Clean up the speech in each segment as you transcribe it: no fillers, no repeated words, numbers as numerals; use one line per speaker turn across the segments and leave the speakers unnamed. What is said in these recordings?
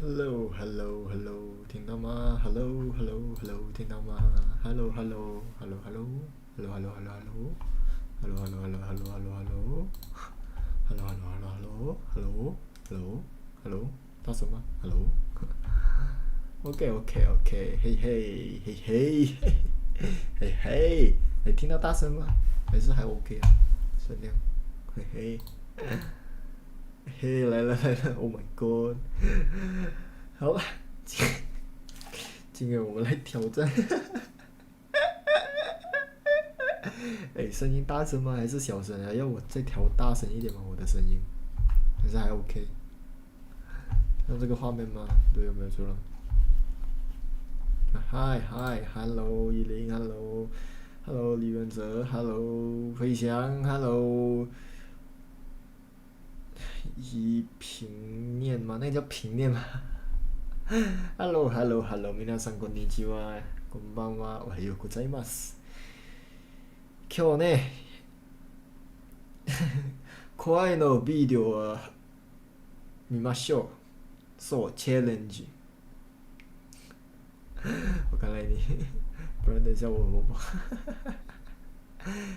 Hello Hello Hello， 听到吗 ？Hello Hello Hello， 听到吗 ？Hello Hello Hello Hello Hello Hello Hello Hello Hello Hello Hello Hello Hello Hello Hello Hello Hello Hello Hello， 大声吗 ？Hello OK OK OK， 嘿嘿嘿嘿嘿嘿，你听到大声吗？还是还 OK 啊？声量，嘿嘿。嘿，来了来了 ！Oh my god！ 好了，今天我们来挑战。哎，声音大声吗？还是小声啊？要我再调大声一点吗？我的声音，还是还 OK？看这个画面吗？对，有没有错了？嗨嗨 ，Hello 依林 ，Hello，Hello 李元哲 ，Hello 飞翔 ，Hello 一平面吗？那叫平面吗？Hello Hello Hello， 皆さんこんにちは、こんばんは、おはようございます。今日ね、怖いのビデオを見ましょう。そう、チャレンジ。我看来你，不然等一下我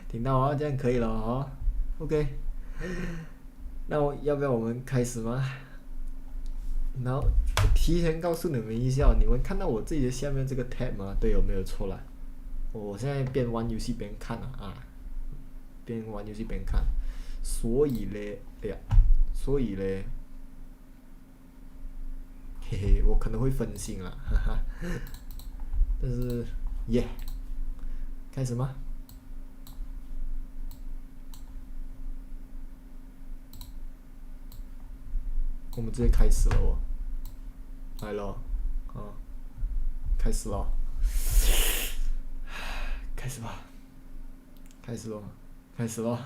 听到啊，这样可以了啊。OK，那要不要我们开始吗？然后提前告诉你们一下，你们看到我自己的下面这个 tab 吗？对，有没有错啦？我现在边玩游戏边看啊，边玩游戏边看，所以嘞，哎呀，所以嘞，嘿嘿，我可能会分心啦，哈哈。但是，耶，开始吗？我们直接开始了哦，来了，啊，开始了，开始吧，开始了，开始了。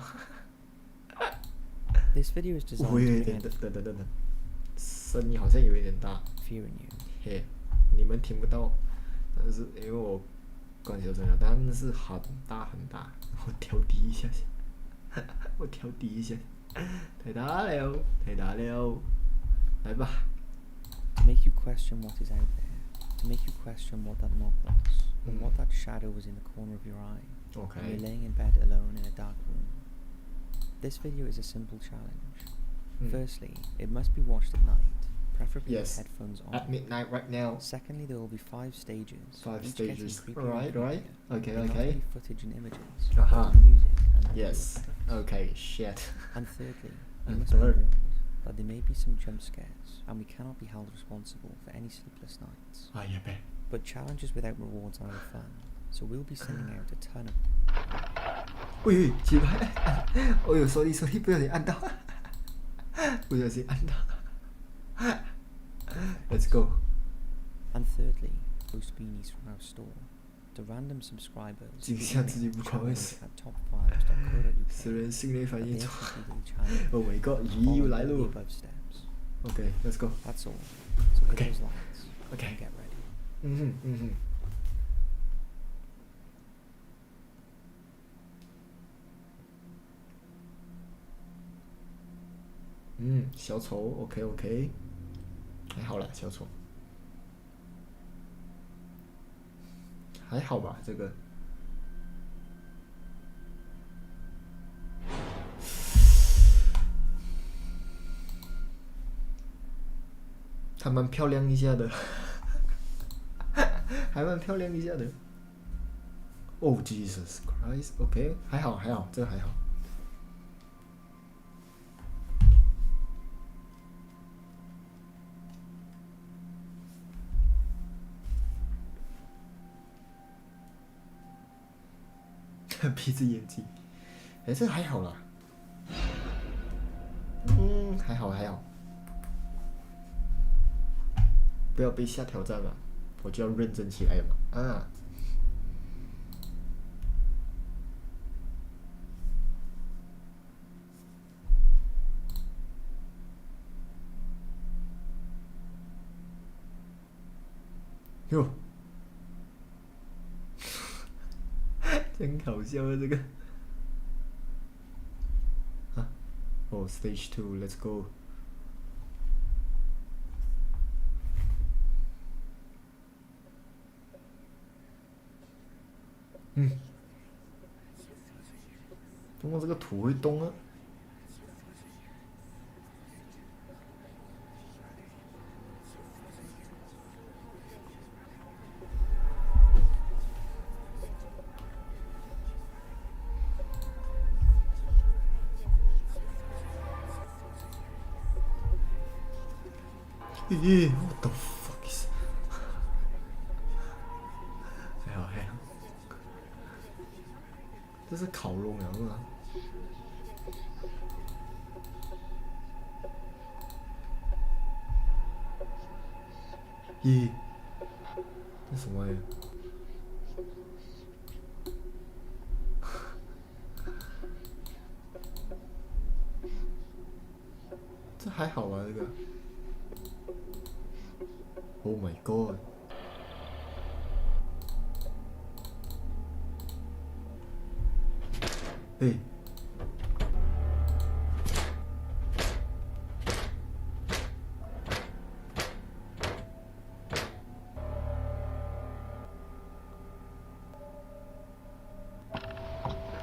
This video is designed to prevent
等，声音好像有一点大。
fear in you.
嘿，你们听不到，但是因为我关小声了，但是很大很大，我调低一下下，我调低一下，太大了，太大了，来吧。
To make you question what is out there. To make you question what that knock was. Or what that shadow was in the corner of your eye.
Okay.
When you're laying in bed alone in a dark room. This video is a simple challenge. Firstly, it must be watched at night. Preferably with headphones on.
At midnight right now.
Secondly, there will be 5 stages.
5
each
stages.
Getting creepier
Right.
and creepier.
Okay.
Not
Okay.
only footage and images,
Uh-huh.
but music and
Yes.
effects.
Okay. Shit.
And thirdly, you
And
must be
third.
warned that there may be some jump scares, and we cannot be held responsible for any sleepless nights.
啊也呗。
But challenges without rewards are no fun, so we'll be sending out a ton of.
喂，奇怪，哦呦，sorry，不小心按到，不小心按到。Let's go.
And thirdly, post beanies from our store to random subscribers.
惊吓自己不好意思。
At topfiles.co.uk.
死人心理反应
At
错。
the end of the challenge.
Oh my god，咦，又来
Follow
喽
the。above steps.
OK，let's go。
That's all. So hit
Okay.
those lights.
Okay.
And get ready.
嗯哼。小丑 ，OK， 还好啦，小丑，还好吧，这个。还蛮漂亮一下的，还蛮漂亮一下的。Oh Jesus Christ，OK， 还好，这个还好。鼻子眼睛，哎，这个还好啦。还好。不要被下挑战了，我就要认真起来了嘛。啊。哟，真搞笑啊这个。啊，哦 ，Stage 2，Let's go。嗯，怎么这个图会动啊？咦 ，what the fuck is？ 还好还好，这是烤肉了吗？咦，这什么呀？这还好吧？这个 ，Oh my god！ 嘿，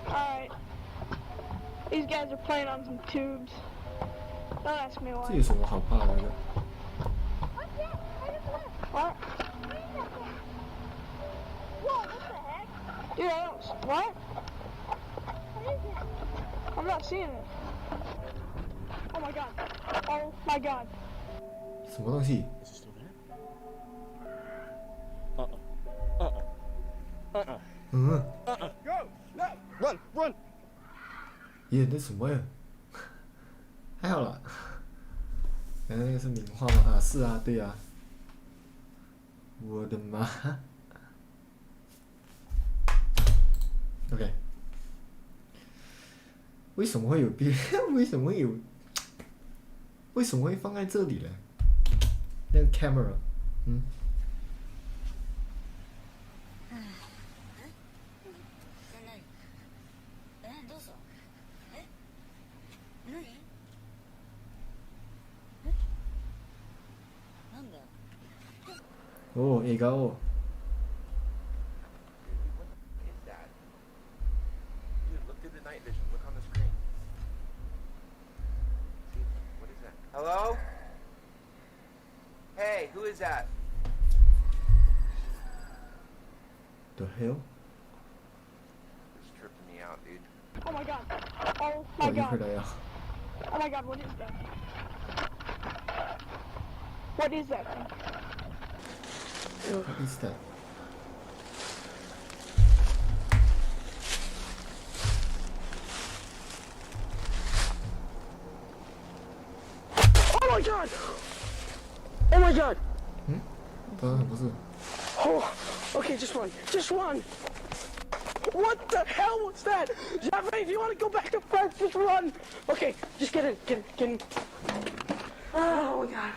Alright. These guys are playing on some tubes. Don't ask me
这
why.
有什么好怕的？这个
What? Whoa, what the heck? Dude, I don't. What? What is it? I'm not seeing it. Oh my god. Oh my god.
什么东西？
Is it still there?
嗯，
Go! No! Run! Run!
耶，那什么呀？还好啦。刚才那个是名画吗？啊，是啊，对啊。我的妈！OK。为什么会有别？为什么会有？为什么会放在这里呢？那个 camera， 嗯。哦，映画を。
What is that? Dude, look through the night vision. Look on the screen. See, what is that? Hello? Hey, who is that?
The hell？
This is tripping me out, dude.
Oh my god. Oh
哦，
my
一会儿
god.
来呀。
Oh my god, what is that? What is that thing?
What is that？
Oh my god! Oh my god!
嗯？发生什么事？
Oh, okay, just run. Just run. What the hell was that? Jaffe, if you want to go back to France, just run. Okay, just get in. Get in. Oh my god.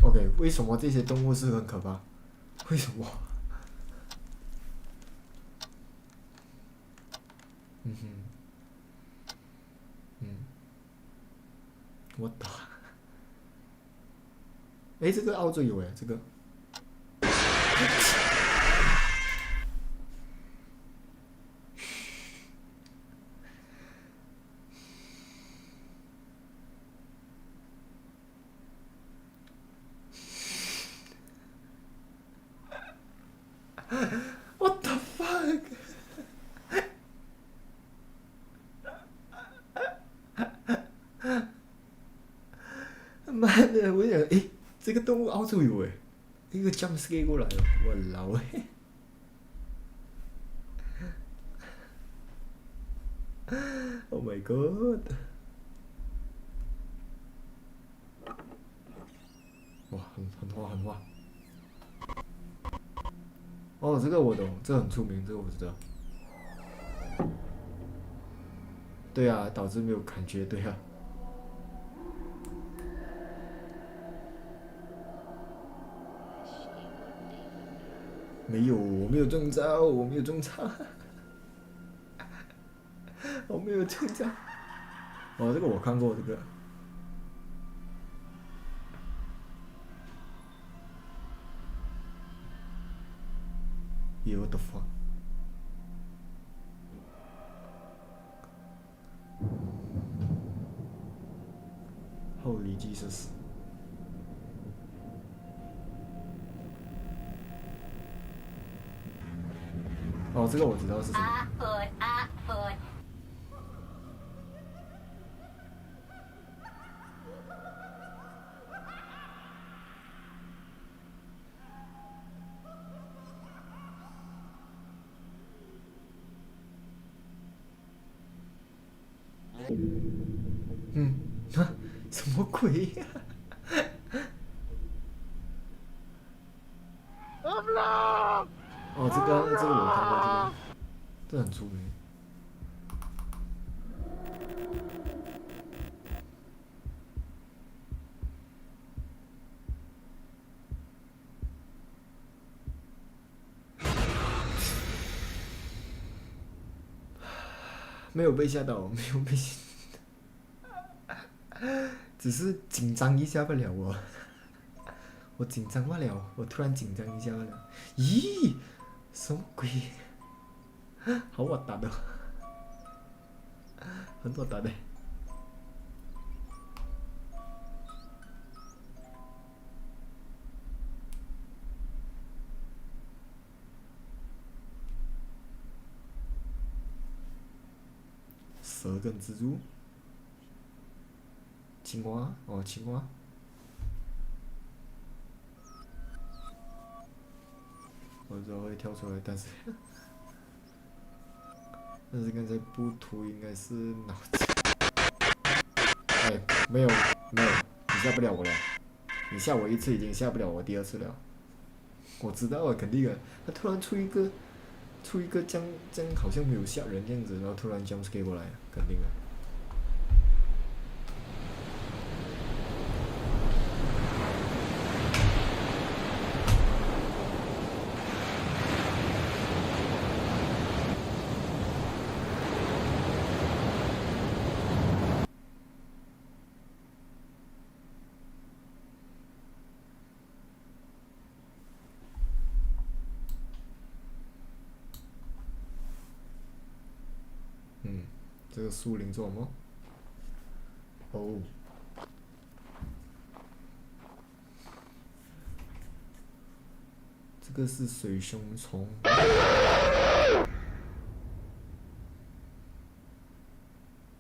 OK， 为什么这些动物是很可怕？为什么？嗯哼，嗯，我打。哎，这个澳洲有哎，这个。What the fuck？ 妈的！我想，诶，这个动物澳洲有诶，一个 jump scare 过来了，我老诶。Oh my god！ 哇，很花很花。哦，这个我懂，这很出名，这个我知道。对啊，导致没有感觉，对啊。没有，我没有中招，我没有中招。我没有中奖。哦，这个我看过这个。What the fuck？ Holy Jesus！ 哦，这个我知道是什么。什么鬼呀、哦，这个我看过，这很出名。没有被吓到，没有被吓，只是紧张一下不了我。我紧张不了，我突然紧张一下不了。咦，什么鬼？好核突哦，很核突的。蛇跟蜘蛛，青蛙哦，青蛙。我知道会跳出来，但是刚才不图应该是脑子。哎，没有，你吓不了我了，你吓我一次已经吓不了我第二次了。我知道啊，肯定啊，他突然出一个这样好像没有吓人这样子，然后突然 jump scare 过来，肯定啊。这个树林做什么？哦，这个是水熊虫。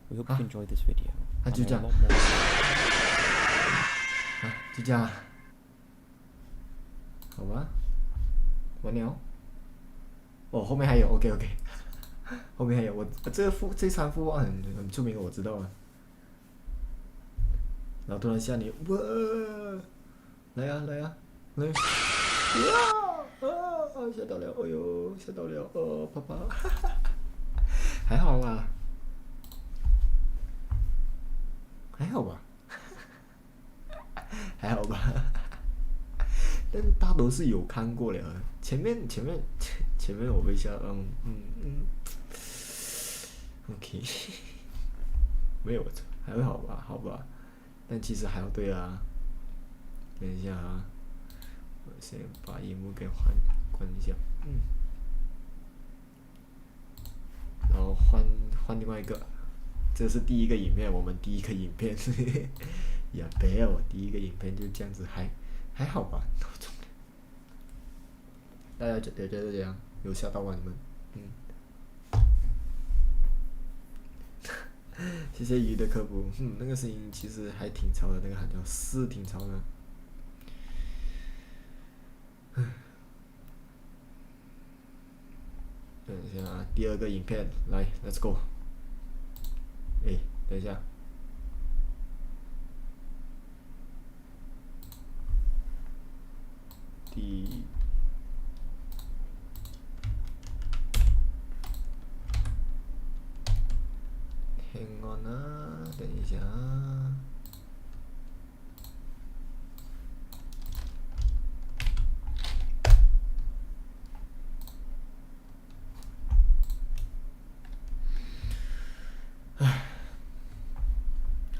We hope you enjoyed this video.
啊，就这样。啊，就这样。好吧，完了。哦，后面还有 ，OK。后面还有我这三幅画很出名，我知道啊。然后突然吓你，哇！来啊！吓到了，哎呦，吓到了，哦，爸爸，还好啦，还好吧，还好吧。但是大多是有看过了，前面我被吓，OK， 没有错，还好吧，好吧，但其实还要对啊。等一下啊，我先把荧幕给关一下，然后换另外一个，这是第一个影片，我们第一个影片，呀，别我第一个影片就这样子，还好吧，大家觉得这样有吓到吗？你们？谢谢鱼的科普，那个声音其实还挺吵的，那个喊叫是挺吵的。等一下啊，第二个影片来 ，Let's go。等一下。Hang on 啊，等一下啊。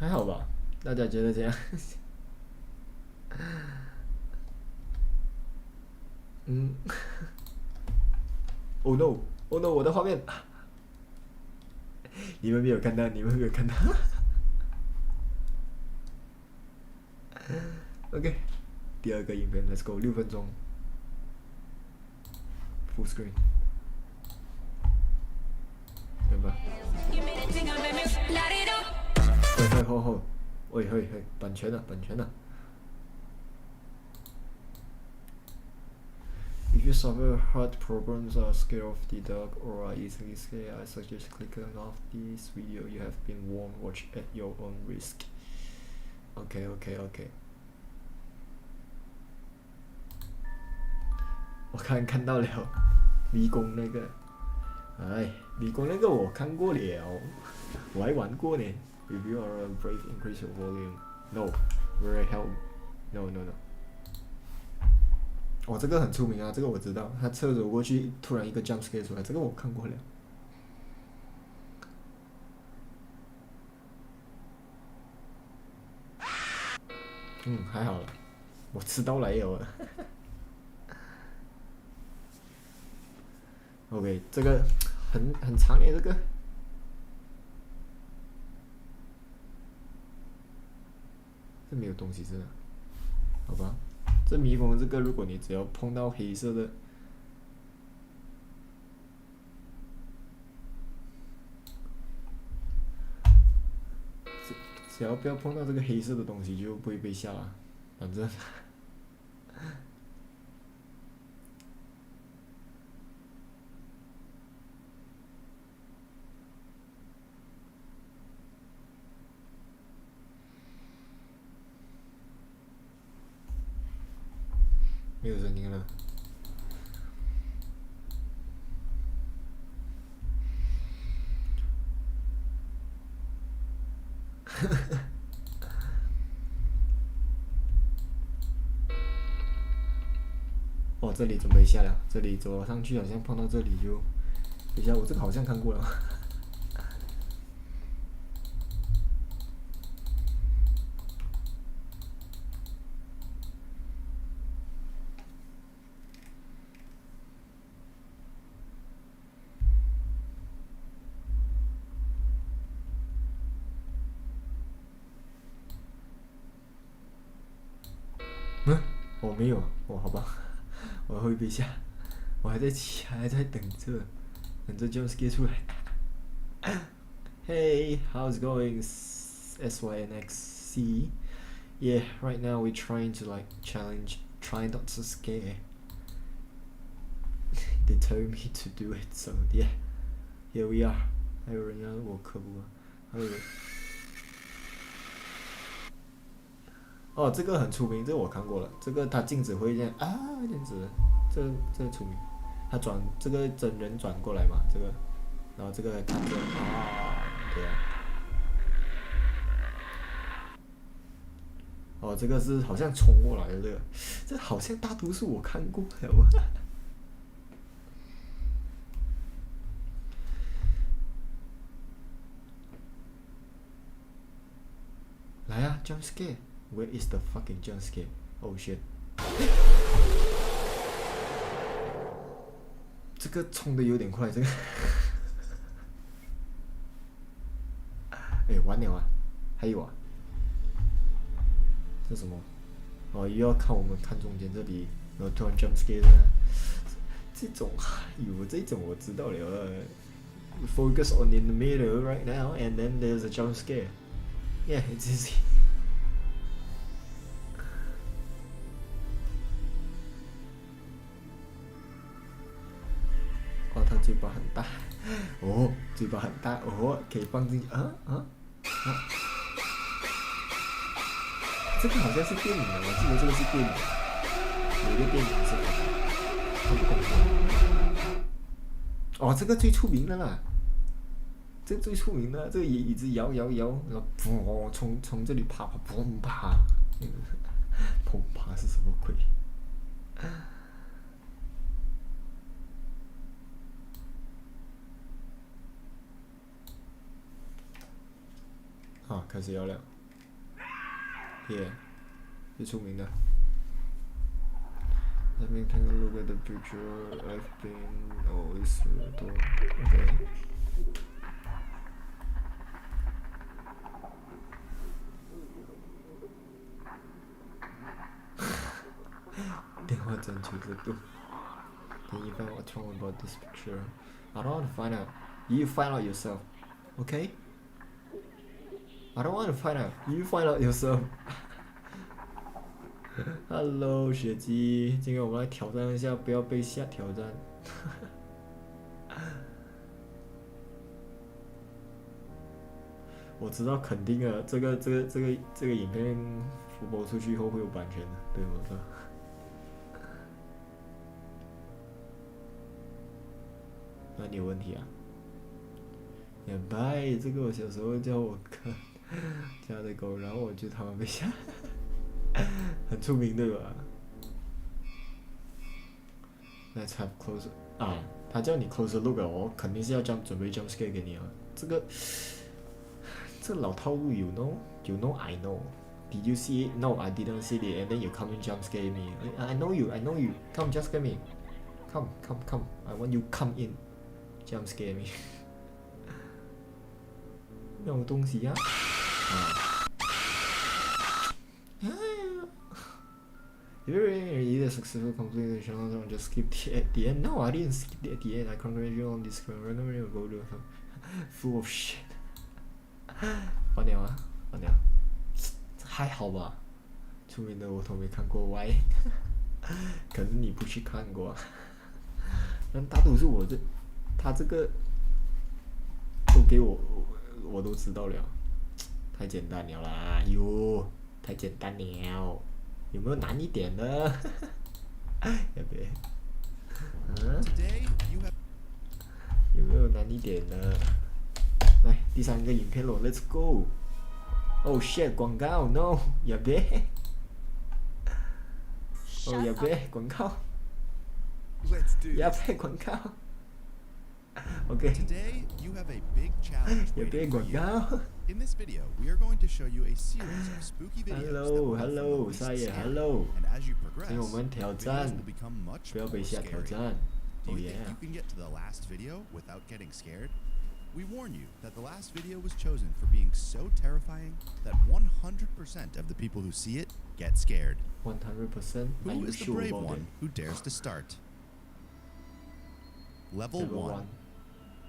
还好吧？大家觉得怎样？嗯。Oh no! Oh no! 我的画面，你们没有看到，你们没有看到。OK， 第二个影片 ，Let's go， 6分钟 ，Full screen， 对吧？喂，版权了，版权了。If you suffer heart problems or scared of the dark or are easily scared, I suggest clicking off this video. You have been warned. Watch at your own risk. OK. 我看到了，迷宫那个，迷宫那个我看过了，我还玩过呢。If you are brave, increase your volume. No, very help. No. 哦，这个很出名啊，这个我知道。他侧走过去，突然一个 jump scare 出来，这个我看过了。还好了，我吃到了有了。OK， 这个很长耶，这个。这没有东西是吧？好吧。这迷宫这个，如果你只要碰到黑色的，只要不要碰到这个黑色的东西，就不会被吓了。反正没有声音了。哦，这里准备下了，这里走上去好像碰到这里就，等一下我这个好像看过了。我没有，好吧，我会被吓，我还在等着 jump scare 出来。Hey, how's it going, SYNXC? Yeah, right now we're trying to challenge, try not to scare. They told me to do it, so yeah, here we are. 还有人要我科普啊，还有人。哦，这个很出名，这个我看过了。这个他镜子会这样啊，这样子，这出名。他转这个真人转过来嘛，这个，然后这个看着啊，对啊。哦，这个是好像冲过来的这个，这好像大多数我看过了。来啊 ，jump scare。Where is the fucking jump scare? Oh shit! 这个冲的有点快，这个。完了啊！还有啊？这什么？哦，又要看我们看中间这里，然后突然 jump scare 呢？这种，这种我知道了。Focus on in the middle right now, and then there's a jump scare. Yeah, it's easy. 他嘴巴很大，嘴巴很大，可以放进去这个好像是电影的，我记得这个是电影，有一个电影是他不懂。这个最出名的啦，这最出名的，这个椅子摇，然后砰，从这里啪，砰啪，砰啪是什么鬼？开始摇了。，here， 最出名的。Let me take a look at the picture I've been always told. Okay. 电话正确速度。Can you find what's wrong about this picture? I don't want to find out. You find out yourself. Okay? I don't want to find out. You find out yourself. Hello， 雪姬，今天我们来挑战一下，不要被吓挑战。我知道肯定啊，这个影片播出去以后会有版权的，对我知道。那你有问题啊？也拜，这个我小时候叫我看家的狗，然后我就他们被吓。很出名对吧 ？Let's have closer 啊，他叫你 closer look 哦，肯定是要准备 jump scare 给你啊。这老套路 you know I know. Did you see it? No, I didn't see it. And then you come and jump scare me. I know you. Come jump scare me. Come. I want you come in. Jump scare me. 那种东西呀啊。If you're either successful completing the channel or just skip the end. No, I didn't skip the end. I congratulate you on this recommend you go to full of shit. 完了啊，完了，还好吧？出名的我都没看过 ，Why？ 可是你不去看过，但大多数他这个都给我都知道了，太简单了啦，哟，太简单了。有没有难一点的？要不要？有没有难一点的？来，第三个影片咯 ，Let's go。Oh shit， 广告 ，No， 要不要？哦，要不要广告？要不要广告 ？OK。要不要广告？
In this video, we are going to show you a series of spooky videos
Hello, 沙野 Hello.
and as you progress,
今天我们挑
the
战
videos will become much
不要
more
被吓挑
scary.
战
Do
Oh
you think
yeah.
you can get to the last video without getting scared? We warn you that the last video was chosen for being so terrifying that 100% of the people who see it get scared.
100%. Are
Who
you
is the
sure
brave
about
one
it?
who dares to start? Level 1.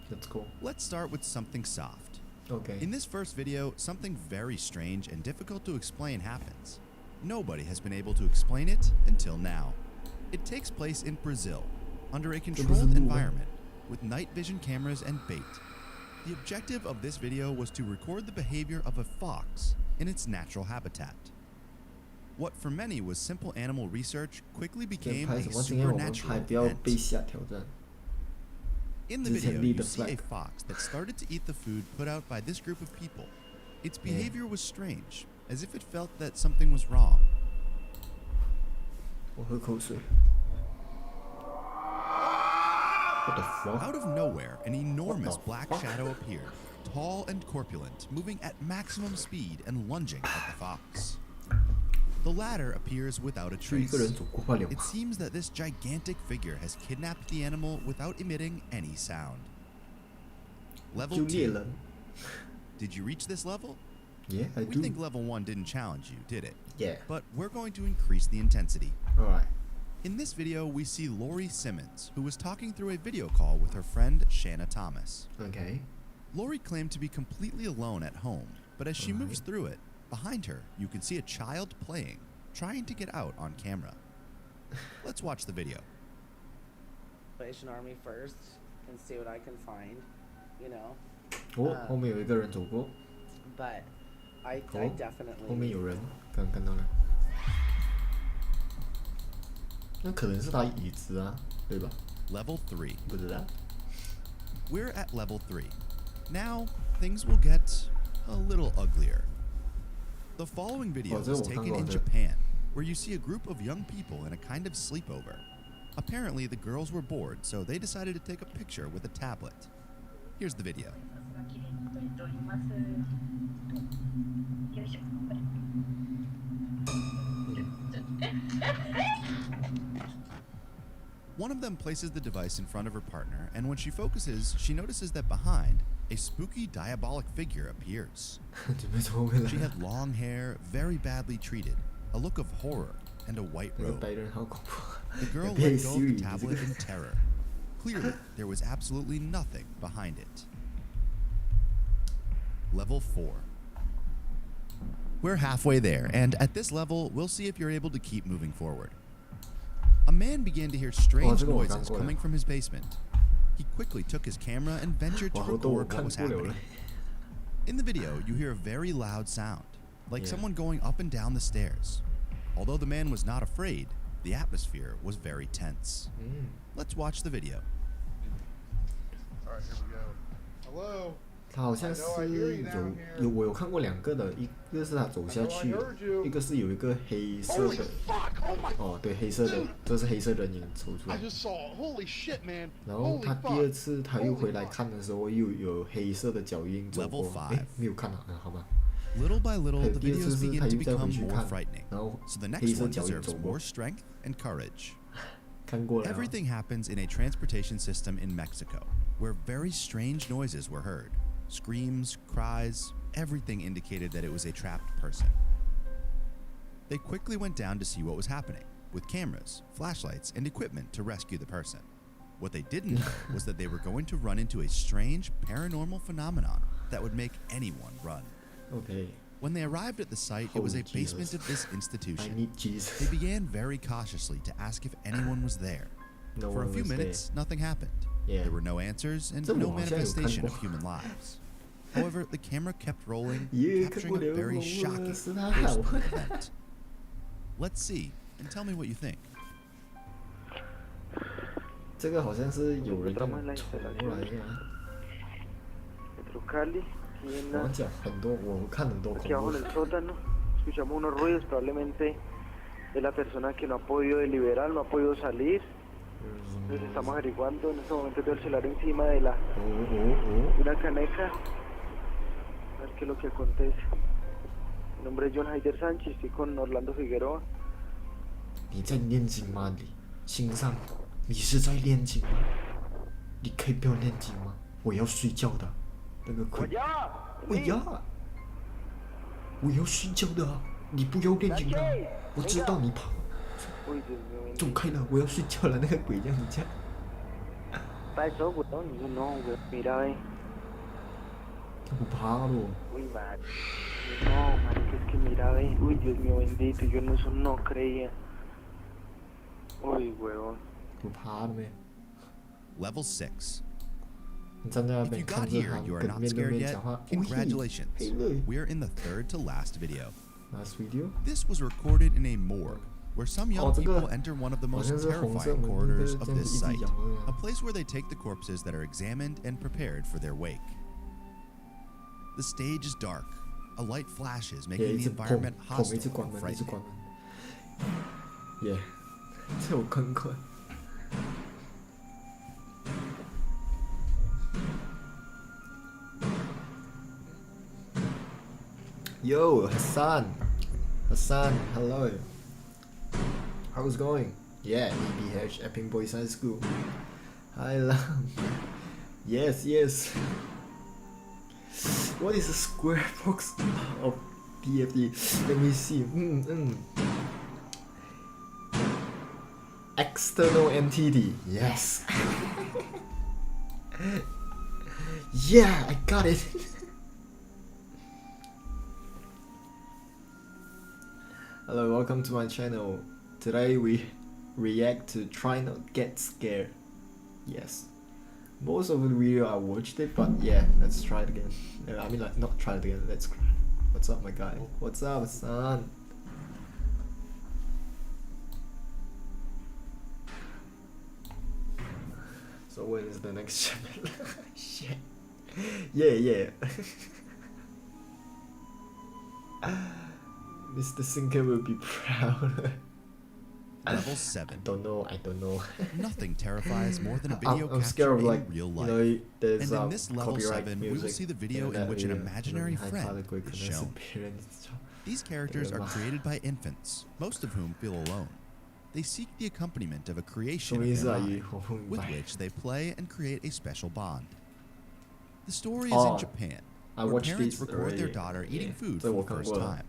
Let's go.
Let's start with something soft.
Okay.
In this first video, something very strange and difficult to explain happens. Nobody has been able to explain it until now. It takes place in Brazil, under a controlled environment, with night vision cameras and bait. The objective of this video was to record the behavior of a fox in its natural habitat. What for many was simple animal research quickly became a
今天我们
supernatural
拍不要被
event.
吓挑战。
In the video, you see a fox that started to eat the food put out by this group of people. Its behavior was strange, as if it felt that something was wrong.
我喝口水。What the fuck?
Out of nowhere, an enormous black shadow appeared, tall and corpulent, moving at maximum speed and lunging at the fox. The latter appears without a
是一
trace.
个人走过快了
It seems that this gigantic figure has kidnapped the animal without emitting any sound.
就
Level
猎
2.
人。
Did you reach this level?
Yeah, I
We
do.
think level 1 didn't challenge you, did it?
Yeah.
But we're going to increase the intensity.
Alright.
In this video, we see Lori Simmons, who was talking through a video call with her friend Shanna Thomas.
Okay.
Lori claimed to be completely alone at home, but as she moves through it, behind her, you can see a child playing, trying to get out on camera. Let's watch the video.
Salvation Army first and see what I can find, you know.
哦，后面有一个人走过。
But I
哦，
definitely
后面有人，刚看到了。那可能是他椅子啊，对吧？
Level 3.
不知道。
We're at level 3. Now, things will get a little uglier. The following video is taken in Japan, where you see a group of young people in a kind of sleepover. Apparently, the girls were bored, so they decided to take a picture with a tablet. Here's the video.
よいしょこれ
One of them places the device in front of her partner, and when she focuses, she notices that behind, a spooky diabolic figure appears.
准备怎么回来
She had long hair, very badly treated, a look of horror, and a white
那个
robe.
白人好恐怖
The girl
被
let go of the
Siri
tablet in terror. Clearly, there was absolutely nothing behind it. Level 4. We're halfway there, and at this level, we'll see if you're able to keep moving forward. A man began to hear strange
这个我看
noises
过了。
coming from his basement. He quickly took his camera and ventured to
哇好多我
record what
看
was
过了
happening. In the video, you hear a very loud sound, like
Yeah.
someone going up and down the stairs. Although the man was not afraid, the atmosphere was very tense. Let's watch the video.
Alright, here we go. Hello?
他好像是有我有看过两个的，一个是他走下去，一个是有一个黑色的，哦对，黑色的，这是黑色人影走出
I
来，
just saw it. Holy shit, man.
然后
Holy
他第
fuck.
二次他又回来看的时候，又有黑色的脚印走
Level
过，
5.
哎，没有看到，好吧，
Little by little,
还有
the
第二次
videos
是
begin
他
to
又再回
become
去
more
看，
frightening.
然后
So the
黑
next
色
one
脚印走
deserves
过
more，strength and courage.
看过了啊，
Everything happens in a transportation system in Mexico, where very strange noises were heard. Screams, cries, everything indicated that it was a trapped person. They quickly went down to see what was happening, with cameras, flashlights, and equipment to rescue the person. What they didn't know was that they were going to run into a strange paranormal phenomenon that would make anyone run.
OK，
When they arrived at the site, it was a
Oh, Jesus.
basement of this
I
institution.
need
They
Jesus，
began very cautiously to ask if anyone was there.
No
For a
one
few
was
minutes, nothing happened.
Yeah.
There were no answers and
这
no
我好像有看
manifestation
过
of human lives. However, the camera kept rolling,
耶，看
capturing
过
a
了，
very
我
shocking
是他，
personal event. Let's see, and tell me what you think.
这个好像是有人用传过来的啊。
Cali,
我们讲很多，我看很多恐
aquí abajo
怖
en el sótano, escuchamos unos ruidos, probablemente es la persona que no ha podido deliberar, no ha podido salir. Entonces estamos averiguando, en este momento veo el celular encima de una caneca, a ver qué es lo que acontece. Mi nombre es John Haider Sánchez, estoy con Orlando Figueroa.
你在念经吗？你心上，你是在念经吗？你可以不要念经吗？我要睡觉的，那个鬼。我要，我要睡觉的啊！你不要念经啊！我知道你跑，
Uy, Dios mío.
走开了，我要睡觉了。那个鬼这样子讲，
Para eso, weón, y yo no, weón, mira, ve.
我怕了。
Uy, man. No, marica, es que mira, ve. Uy, Dios mío bendito, yo en eso no creía. Uy, weón.
我怕了没？
Level 6.
你站在那
If
边
you
看
got
着
here,
他
you are
跟
not
面对
scared
面
yet.
讲话，
Congratulations.
嘿嘞
We're in the third to last video.
Last video，
This was recorded in a morgue, where some young
哦，这个
people enter one of the
好
most
像是红色
terrifying
门，
corridors
这
of
样
this
子一
site,
直摇的
a place where they take the corpses that are examined and prepared for their wake. The stage is dark. A light flashes,
也
making
一
the
直碰
environment
碰，一直
hostile
关
and
门，一直
frightening.
关门。耶，这我看过。Yo, Hassan, hello. How's it going? Yeah, EBH, Epping Boys High School. Hi, Lam. Yes. What is a square box of DFD? Let me see. External MTD. Yes. Yeah, I got it. Hello, welcome to my channel. Today we react to Try Not Get Scared. Yes. Most of the video I watched it, but yeah, let's try it again. I mean, like, not try it again, let's cry. What's up, my guy? What's up, son? So when is the next channel? Shit. Yeah. Mr. Sinker will be proud.
Level 7.
I don't know.
Nothing terrifies more than a video
I'm scared of,
captured
like,
in real life.
you know, there's
And in this level
copyright
7, we will
music
see the video
in
in
that
which an
video.
imaginary
害怕的
friend
鬼可
is
能是
shown.
别人，
These characters are created by infants, most of whom feel alone. they seek the accompaniment of a
什
creation
么
of
意思
their
啊？鱼
mind,
我不明
with
白。
which they play and create a special bond. The story is
Oh,
in Japan,
I
where
watched
parents
this
record their
already.
daughter eating
Yeah,
food
这
for
我
the
看
first
过了。
time.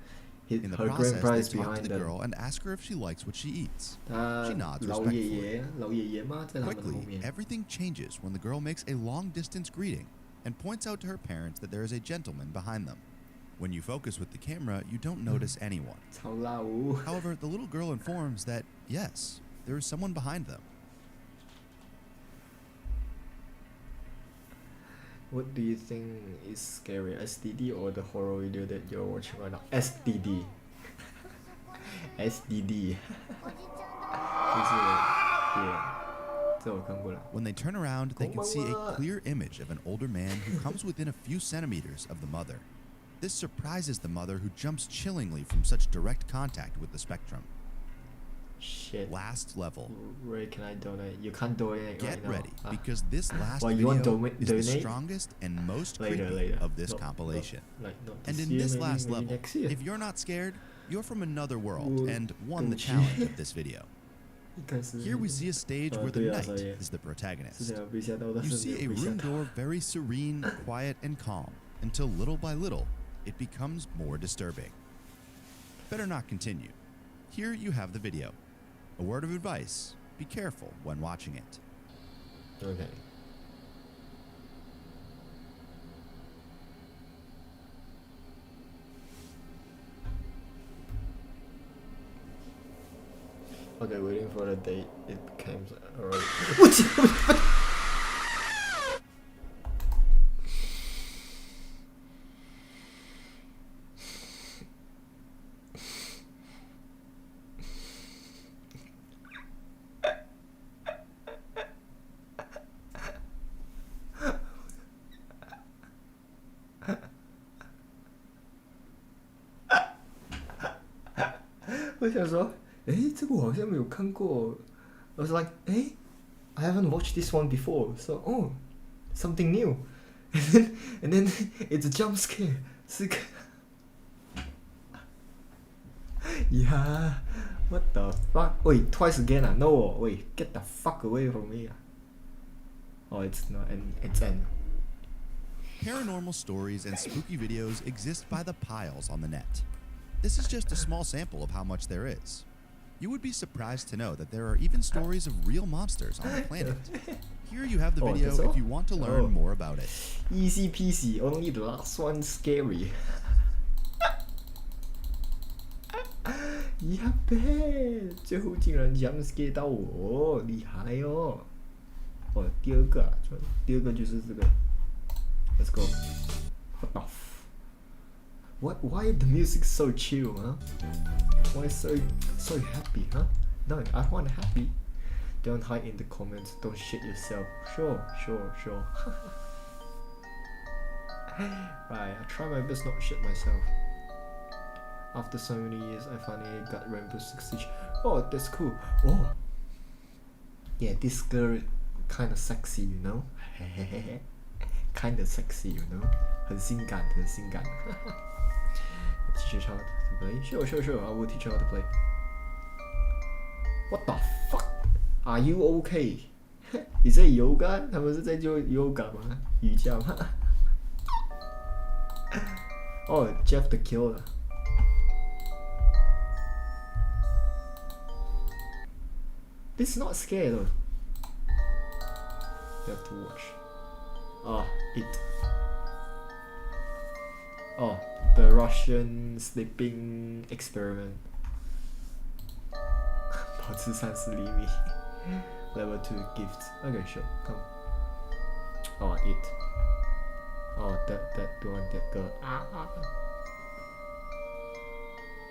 His,
In the
her
process,
grand
they
prize
talk to
behind
the
them.
girl and ask her if she likes what she eats.
他
She nods
老
respectfully.
老爷爷吗？在他们的后
Quickly,
面。
everything changes when the girl makes a long-distance greeting and points out to her parents that there is a gentleman behind them. When you focus with the camera, you don't notice anyone.
超老五。
However, the little girl informs that, yes, there is someone behind them.
What do you think is scarier, SDD or the horror video that you're watching right now? SDD. SDD. 就是，yeah，这我看过了。
When they turn around, they can see a
こんばんは。
clear image of an older man who comes within a few centimeters of the mother. This surprises the mother, who jumps chillingly from such direct contact with the spectrum.
Shit.
Last level.
Where can I donate? You can't donate
Get
right now.
ready,
Ah.
because this last
Well, you want
video
to
is the
donate?
strongest and most
Later,
creepy
later.
of this
Not-
compilation.
not
And
this
in
year,
this
maybe,
last
maybe
level,
next year.
if you're not scared, you're from another world
Ooh,
and won the
Gucci.
challenge of this video.
应该是
Here we see a stage where the
对啊，
knight
所以
is the
是
protagonist.
这样被吓到，但
You
是
see
没
a
有被吓
room
到。
door very serene, quiet, and calm, until little by little, it becomes more disturbing. Better not continue. Here you have the video. A word of advice, be careful when watching it.
Okay. Okay, waiting for the date. It came already. 我去！我想说，诶，这个我好像没有看过。I was like, eh, I haven't watched this one before. So, oh, something new. And then it's a jump scare. 是个 Yeah, what the fuck? Wait, twice again ah? No, wait, get the fuck away from me. Oh, it's not, and it's N.
Paranormal stories and spooky videos exist by the piles on the net. This is just a small sample of how much there is. You would be surprised to know that there are even stories of real monsters on the planet. Here you have the
Oh,
video
that's all?
if you want to learn
Oh.
more about it.
Easy peasy, only the last one scary. Yeah, bad. 最后竟然 jump scare 到我，厉害哦！哦，第二个啊，第二个就是这个。Let's go. What the What? Why the music so chill, huh? Why so happy, huh? No, I want happy. Don't hide in the comments. Don't shit yourself. Sure. Right, I try my best not to shit myself. After so many years, I finally got Rainbow Six Siege. Oh, that's cool. Oh, yeah, this girl kinda sexy, you know? Kinda sexy, you know? 很性感。Teach you how to play? Sure. I will teach you how to play. What the fuck? Are you okay? Is it yoga? 他们是在做 yoga 吗？瑜伽吗？哦 Jeff the Killer. This is not scary though. You have to watch. It. Oh, the Russian sleeping experiment. 保持30厘米 Level 2 gifts. Okay, sure, come. Oh, it. Oh, that one, that girl.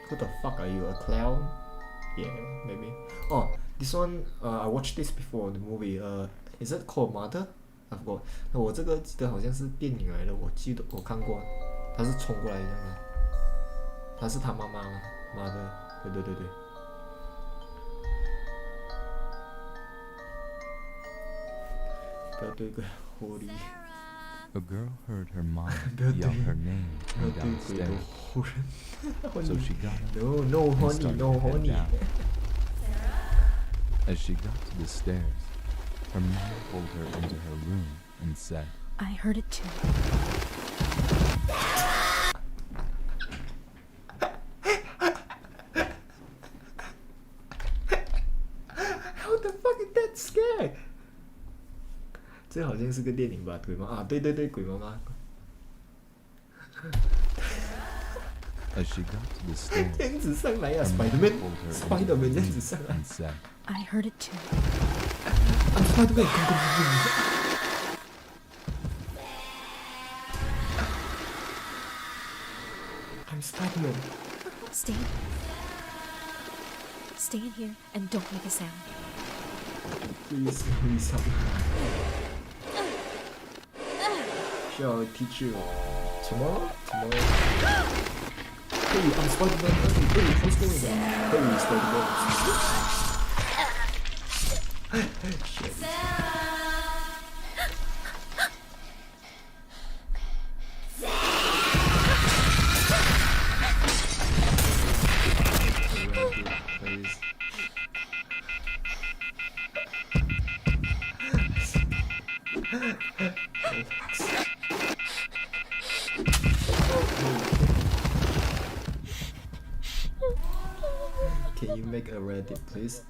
Who the fuck are you, a clown? Yeah, maybe. Oh, this one, I watched this before, the movie. Is it called Mother? I forgot. 那我这个记得好像是电影来的，我记得我看过。他是冲过来这样的，他是他妈妈吗？妈的，对。不要对鬼狐狸，
A girl heard her mom
不要对
yell her name
不要
from
对鬼
downstairs,
狐人。
so she got up
No
and started
honey, no
to head
honey.
down. As she got to the stairs, her mom pulled her into her room and said,
I heard it too.
How the fuck is that scary? 这好像是个电影吧，鬼妈啊，对对对，鬼妈妈。
As she got to the stairs,
这样子上来啊
her mom
，Spiderman，
pulled her into
Spiderman 这
her
样子
room
上来
and said,
I heard it too.
I'm Spiderman，come come I'm Spiderman.
Stay in here and don't make a sound.
Please, please help me. Sure, I'll teach you. Tomorrow? Hey, I'm Spider-Man. Hey, what's going on? Hey, Spider-Man. Shit. Please. Can you make a Reddit, please?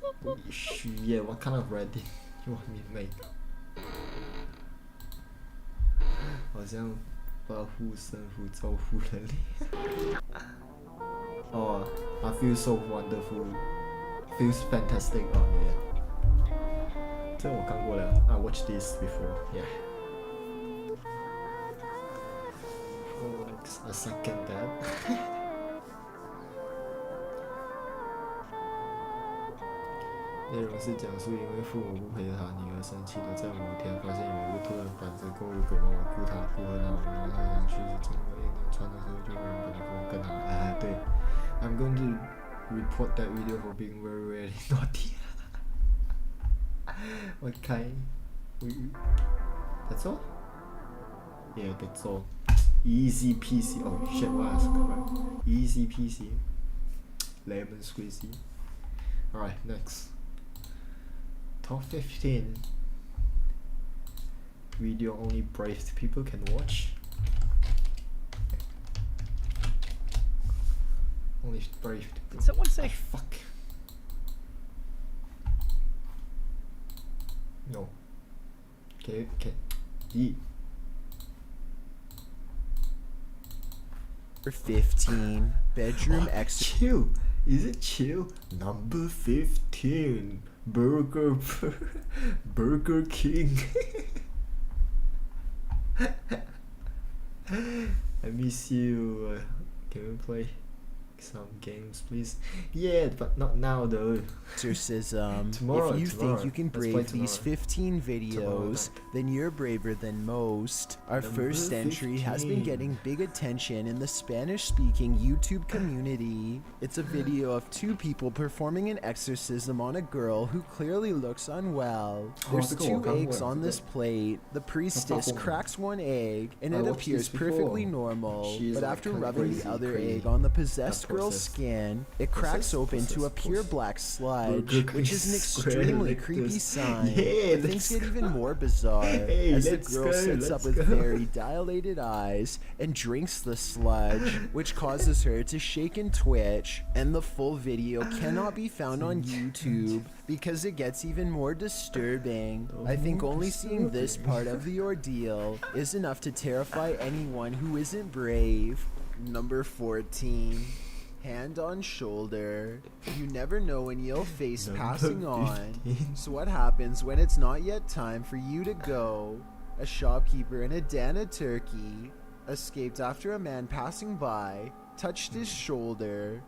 Yeah, what kind of Reddit you want me to make? 好像保护神符照顾人类。Oh, I feel so wonderful. Feels fantastic. Oh yeah. 这我看过了。I watched this before. Yeah. I second that. 内容是讲述因为父母不陪他，女儿生气的在某天发现有一个突然反着跟我鬼妈妈顾他顾很好，然后他想去中国也能穿的时候就有人本来跟他对 I'm going to report that video for being very very naughty. What kind? That's all? Yeah, that's all. Easy peasy. Oh shit, what else? Correct. Easy peasy. Lemon squeezy. Alright, next. Top 15 video only brave people can watch. Only brave people.
Did someone say
fuck? No. Okay. E.
15 bedroom X.
Chill. Is it chill? Number 15. Burger King. I miss you. Can we play some games, please? Yeah, but not now though.
Exorcism.
Tomorrow,
if you
tomorrow.
think you can
Let's play
brave these
tomorrow.
15 videos, then you're braver than most. Our
Number
first entry has been
15.
getting big attention in the Spanish-speaking YouTube community. It's a video of two people performing an exorcism on a girl who clearly looks unwell. There's
Oh,
two
come
eggs
on,
on this plate. The priestess
on.
cracks one egg, and
I
it
watched
appears
this before.
perfectly normal.
She is
But
like
after
kinda
rubbing
crazy,
the other
crazy.
egg on the possessed
Not
girl's
possessed.
skin, it cracks open to a pure black sludge, which is an extremely creepy sign.
Yeah,
But things
let's
get even more bizarre
Hey,
as the
let's
girl
go,
sits up
let's
with
go.
very dilated eyes and drinks the sludge, which causes her to shake and twitch, and the full video cannot be found on YouTube because it gets even more disturbing. I think only seeing this part of the ordeal is enough to terrify anyone who isn't brave. Number 14. Hand on shoulder. You never know when you'll face
Number
passing on.
15.
So what happens when it's not yet time for you to go? A shopkeeper in Adana, Turkey, escaped after a man passing by touched his shoulder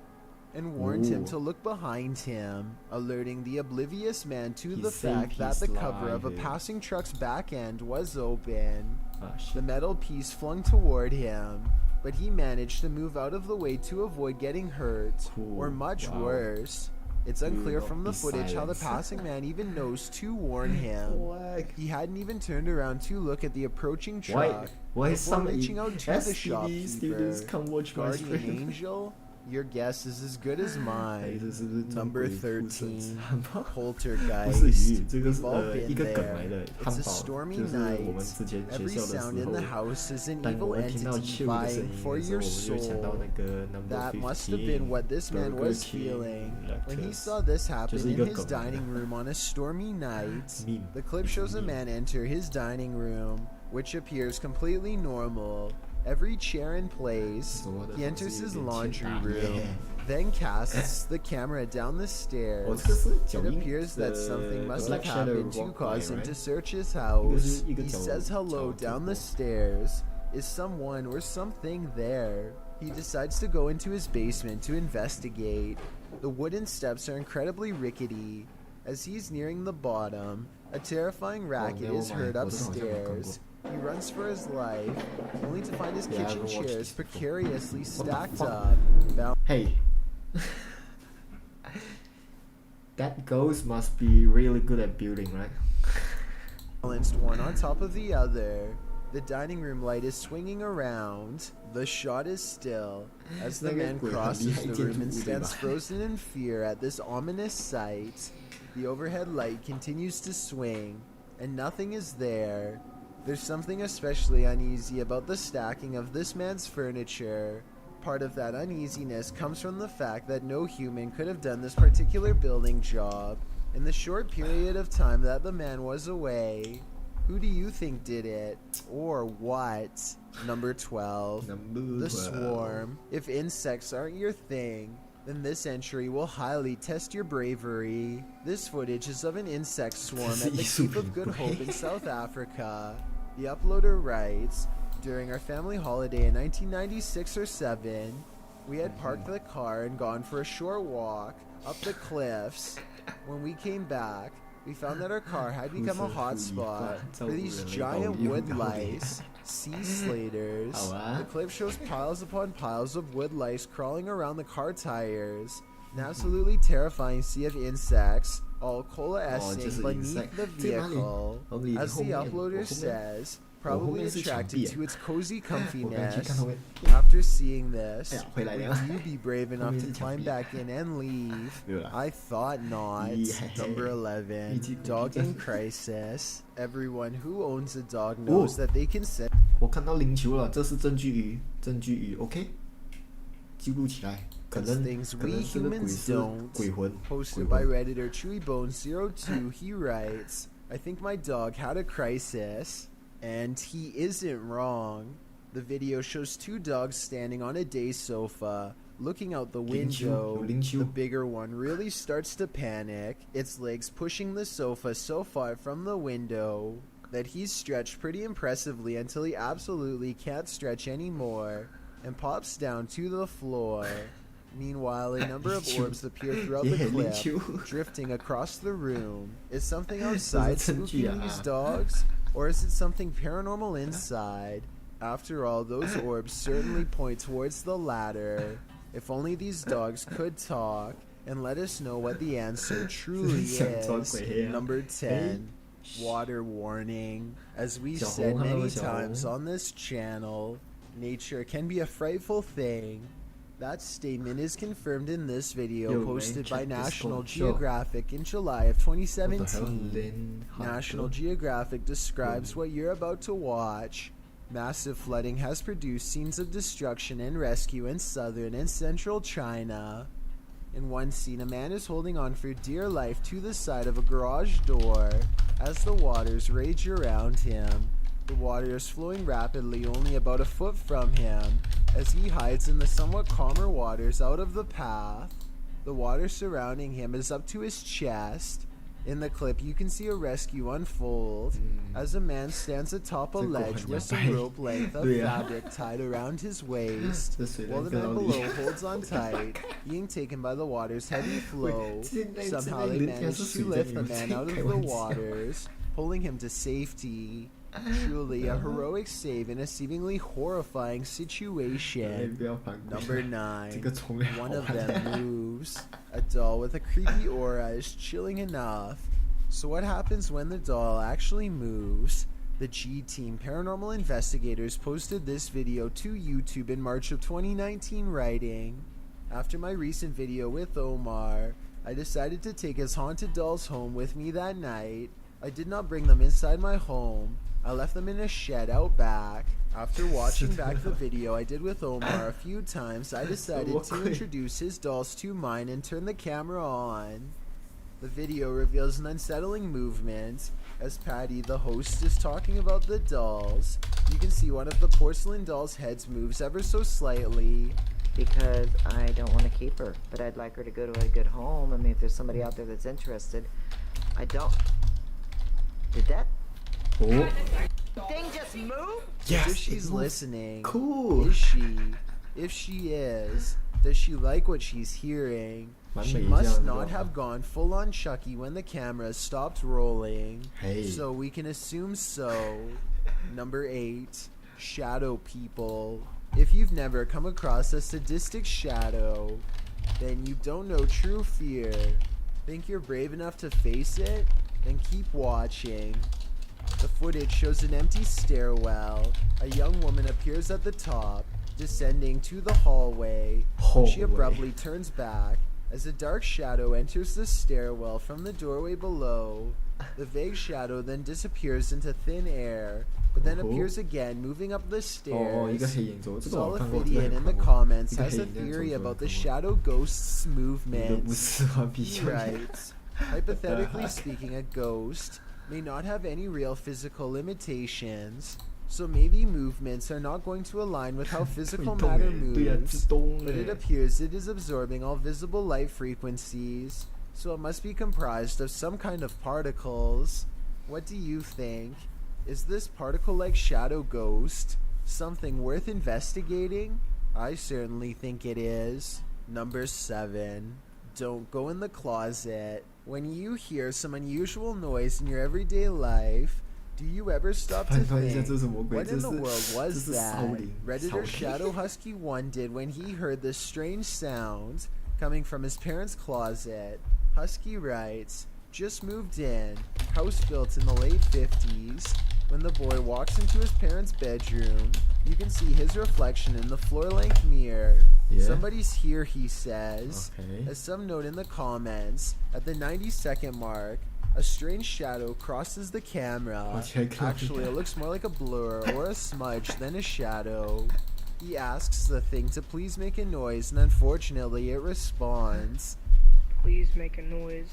and warned him
Ooh.
to look behind him, alerting the oblivious man to
He's
the
saying
fact that
he's
the cover of a
lying.
passing truck's back end was open.
Ah,
The
shit.
metal piece flung toward him, but he managed to move out of the way to avoid getting hurt,
Cool.
or much
Wow.
worse. It's unclear
not
from the
be
footage how the
silenced.
passing man even knows to warn him.
Like,
He hadn't even turned around to look at the approaching truck
why
before
some
reaching out to the
STD students
shopkeeper.
come watch my
Guardian
stream?
angel? Your guess is as good as
哎，这
mine.
是不是中
Number
国附身
13,
汉堡？不
Poltergeist.
是鱼，这个是
We've all
一
been
个梗来
there.
的
It's
汉
a
堡，
stormy
就是我们
night.
之前学
Every
校的
sound
时
in
候
the，house is an
当
evil
我们听到
entity
秋的声
vying
音
for
的时候，
your
我们就想到
soul.
那个 Number
That must have been what this man
Burger
was
King
feeling when he
Lactose
saw this happen
就是一
in
个
his
梗来的
dining room on a stormy night.
meme，
The clip shows a man enter his dining room, which appears completely normal. Every chair in place.
说的
He enters
房
his
子有点
laundry
欠打
room,
耶
then casts the camera down the
哦，
stairs.
这个是脚
It
印
appears that
的
something must have
Black Shadow
happened to
Rock
cause him
right?
to search his
一个
house.
是一个
He
脚
says hello
脚
down the
过
stairs. Is someone or something there? He decides to go into his basement to investigate. The wooden steps are incredibly rickety. As he's nearing the bottom, a terrifying racket
never
is
mind.
heard
我这好像没看过。
upstairs. He runs for his life, only to find his
Yeah, I
kitchen
haven't watched
chairs
this before.
precariously
What the
stacked
fuck?
up, bound
Hey, that ghost must be really good at building, right?
balanced one on top of the other. The dining room light is swinging around. The shot is still as the man crosses the room and stands frozen in fear at this ominous sight. The overhead light continues to swing, and nothing is there. There's something especially uneasy about the stacking of this man's furniture. Part of that uneasiness comes from the fact that no human could have done this particular building job in the short period of time that the man was away. Who do you think did it? Or what? Number 12.
Number
The
12.
Swarm. If insects aren't your thing, then this entry will highly test your bravery. This footage is of an insect swarm at the Cape of Good Hope in South Africa. The uploader writes, during our family holiday in 1996 or 7, we had parked the car and gone for a short walk up the cliffs. When we came back, we found that our car had become a hotspot for these giant wood lice, sea slaters. The clip shows piles upon piles of wood lice crawling around the car tires. An absolutely terrifying sea of insects, all coalescing beneath the vehicle. As the uploader says, probably attracted to its cozy comfiness. After seeing this, would you be brave enough to climb back in and leave? I thought not. Number 11, Dog in Crisis. Everyone who owns a dog knows that they can set
我看到零球了，这是证据鱼，证据鱼 ，OK， 记录起来。可能
things
可
we
能这个鬼
humans
是
don't.
鬼魂。
Posted by Redditor ChewyBone02, he writes, I think my dog had a crisis. And he isn't wrong. The video shows two dogs standing on a day sofa, looking out the window. The bigger one really starts to panic, its legs pushing the sofa so far from the window that he's stretched pretty impressively until he absolutely can't stretch anymore and pops down to the floor. Meanwhile, a number of orbs appear throughout the clip, drifting across the room. Is something outside spooking these dogs? Or is it something paranormal inside? After all, those orbs certainly point towards the latter. If only these dogs could talk and let us know what the answer truly is. Number 10. Water warning. As we've said many times on this channel, nature can be a frightful thing. That statement is confirmed in this video posted by National Geographic in July of 2017. National Geographic describes what you're about to watch. Massive flooding has produced scenes of destruction and rescue in southern and central China. In one scene, a man is holding on for dear life to the side of a garage door as the waters rage around him. The water is flowing rapidly only about a foot from him as he hides in the somewhat calmer waters out of the path. The water surrounding him is up to his chest. In the clip, you can see a rescue unfold as a man stands atop a ledge with some rope length of fabric tied around his waist, while the man below holds on tight, being taken by the water's heavy flow. Somehow they manage to lift the man out of the waters, pulling him to safety. Truly a heroic save in a seemingly horrifying situation. Number 9. One of them moves. A doll with a creepy aura is chilling enough. So what happens when the doll actually moves? The G-Team Paranormal Investigators posted this video to YouTube in March of 2019 writing, After my recent video with Omar, I decided to take his haunted dolls home with me that night. I did not bring them inside my home. I left them in a shed out back. After watching back the video I did with Omar a few times, I decided to introduce his dolls to mine and turn the camera on. The video reveals an unsettling movement. As Patty, the host, is talking about the dolls, you can see one of the porcelain doll's heads moves ever so slightly.
Because I don't want to keep her, but I'd like her to go to a good home. I mean, if there's somebody out there that's interested, I don't. Did that
Oh,
thing just move?
yes,
If she's
it moved.
listening,
Cool.
is she? If she is, does she like what she's hearing? She must not have gone full on Chucky when the camera stopped rolling.
Hey.
So we can assume so. Number 8, shadow people. If you've never come across a sadistic shadow, then you don't know true fear. Think you're brave enough to face it? Then keep watching. The footage shows an empty stairwell. A young woman appears at the top, descending to the hallway. She abruptly turns back as a dark shadow enters the stairwell from the doorway below. The vague shadow then disappears into thin air, but then appears again, moving up the stairs. Solithidian in the comments has a theory about the shadow ghost's movements. He writes, hypothetically speaking, a ghost may not have any real physical limitations, so maybe movements are not going to align with how physical matter moves, but it appears it is absorbing all visible light frequencies, so it must be comprised of some kind of particles. What do you think? Is this particle-like shadow ghost something worth investigating? I certainly think it is. Number 7. Don't go in the closet. When you hear some unusual noise in your everyday life, do you ever stop to think, what in the world was that? Redditor Shadow Husky 1 did when he heard this strange sound coming from his parents' closet. Husky writes, just moved in, house built in the late 50s. When the boy walks into his parents' bedroom, you can see his reflection in the floor-length mirror. Somebody's here, he says. As some note in the comments, at the 90-second mark, a strange shadow crosses the camera. Actually, it looks more like a blur or a smudge than a shadow. He asks the thing to please make a noise, and unfortunately it responds.
Please make a noise.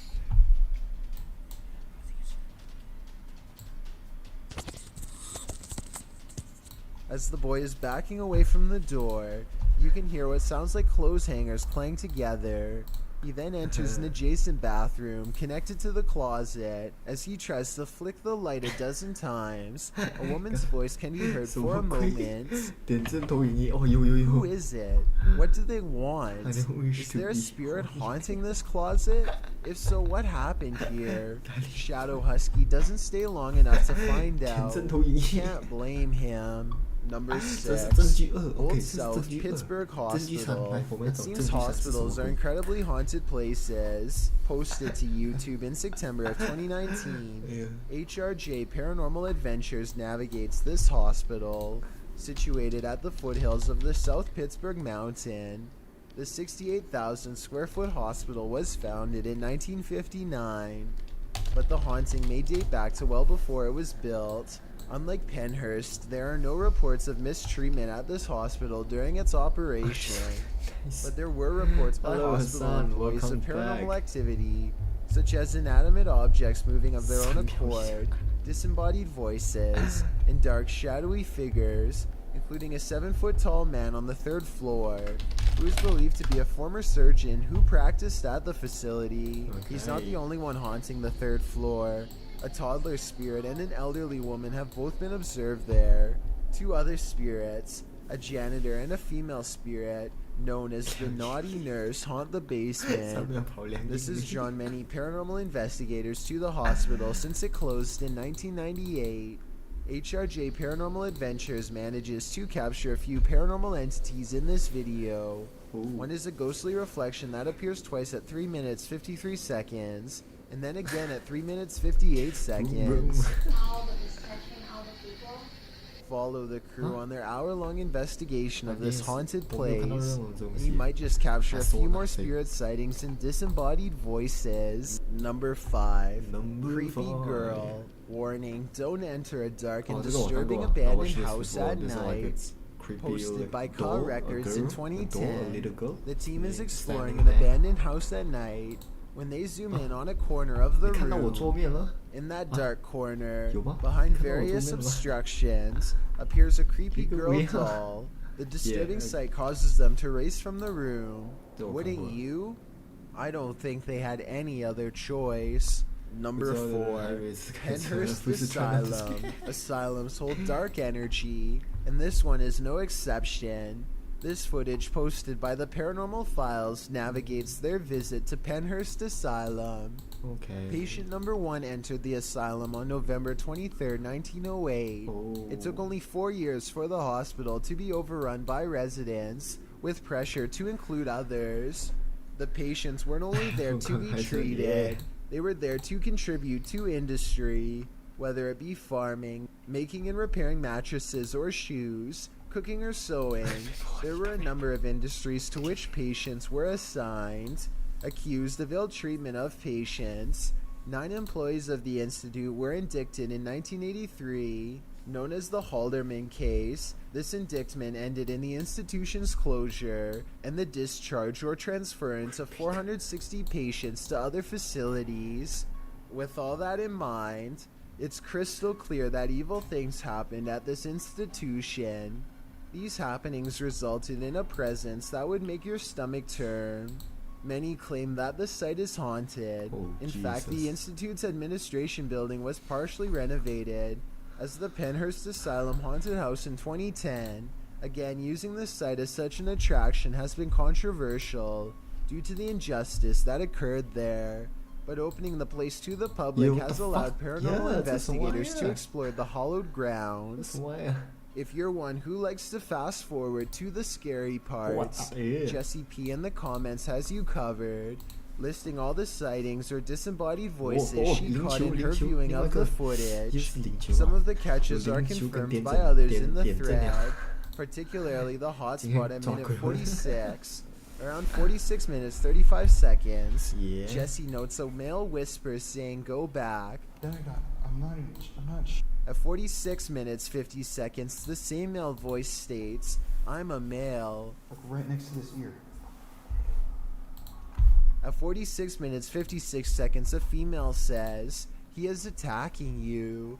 As the boy is backing away from the door, you can hear what sounds like clothes hangers clang together. He then enters an adjacent bathroom connected to the closet. As he tries to flick the light a dozen times, a woman's voice can be heard for a moment. Who is it? What do they want? Is there a spirit haunting this closet? If so, what happened here? Shadow Husky doesn't stay long enough to find out. You can't blame him. Number 6. Old South Pittsburgh Hospital. It seems hospitals are incredibly haunted places. Posted to YouTube in September of 2019. HRJ Paranormal Adventures navigates this hospital. Situated at the foothills of the South Pittsburgh Mountain, the 68,000 square foot hospital was founded in 1959, but the haunting may date back to well before it was built. Unlike Penhurst, there are no reports of mistreatment at this hospital during its operation, but there were reports by hospital employees of paranormal activity, such as inanimate objects moving of their own accord, disembodied voices, and dark shadowy figures, including a 7-foot-tall man on the 3rd floor, who is believed to be a former surgeon who practiced at the facility. He's not the only one haunting the 3rd floor. A toddler spirit and an elderly woman have both been observed there. 2 other spirits, a janitor and a female spirit, known as the Naughty Nurse, haunt the basement. This has drawn many paranormal investigators to the hospital since it closed in 1998. HRJ Paranormal Adventures manages to capture a few paranormal entities in this video. One is a ghostly reflection that appears twice at 3 minutes 53 seconds, and then again at 3 minutes 58 seconds. Follow the crew on their hour-long investigation of this haunted
我没有看到
place,
任何东
and
西
you might just capture a
他说
few
哪
more
些
spirit sightings and disembodied voices. Number 5.
Number
Creepy
5
girl. Warning, don't enter a dark
哦
and
这个我看
disturbing
过 I watched
abandoned
this
house
before.
at
There's like
night.
it's creepy
Posted
like
by
a
Car
doll,
Records
a
in
girl, a doll, a
2010.
little girl.
The team is
Yeah,
exploring
standing
an
there.
abandoned house at night. When they zoom in on a corner of the
你看到我桌
room,
面了
in that dark corner,
有吗？
behind
看到我桌
various
面了吗？
obstructions, appears a creepy
一个
girl
微
doll. The disturbing
Yeah.
sight causes them to race from the room.
这我看过
Wouldn't you? I don't think they had any other choice. Number
不知道的，还
4.
以为是开车
Penhurst
不是穿那个
Asylum. Asylums hold dark energy, and this one is no exception. This footage posted by the Paranormal Files navigates their visit to Penhurst Asylum.
Okay.
Patient number 1 entered the asylum on November 23, 1908.
Oh.
It took only 4 years for the hospital to be overrun by residents, with pressure to include others. The patients weren't only there to be treated, they were there to contribute to industry, whether it be farming, making and repairing mattresses or shoes, cooking or sewing. There were a number of industries to which patients were assigned. Accused of ill treatment of patients, 9 employees of the institute were indicted in 1983, known as the Halderman case. This indictment ended in the institution's closure and the discharge or transference of 460 patients to other facilities. With all that in mind, it's crystal clear that evil things happened at this institution. These happenings resulted in a presence that would make your stomach turn. Many claim that the site is haunted. In fact, the institute's administration building was partially renovated as the Penhurst Asylum Haunted House in 2010. Again, using the site as such an attraction has been controversial due to the injustice that occurred there. But opening the place to the public has allowed paranormal investigators to explore the hallowed grounds. If you're one who likes to fast forward to the scary parts, Jessie P in the comments has you covered, listing all the sightings or disembodied voices she caught in her viewing of the footage. Some of the catches are confirmed by others in the thread, particularly the hotspot at minute 46. Around 46 minutes 35 seconds, Jessie notes a male whisper saying go back.
I'm not
At 46 minutes 50 seconds, the same male voice states, I'm a male.
like right next to this ear.
At 46 minutes 56 seconds, a female says, he is attacking you.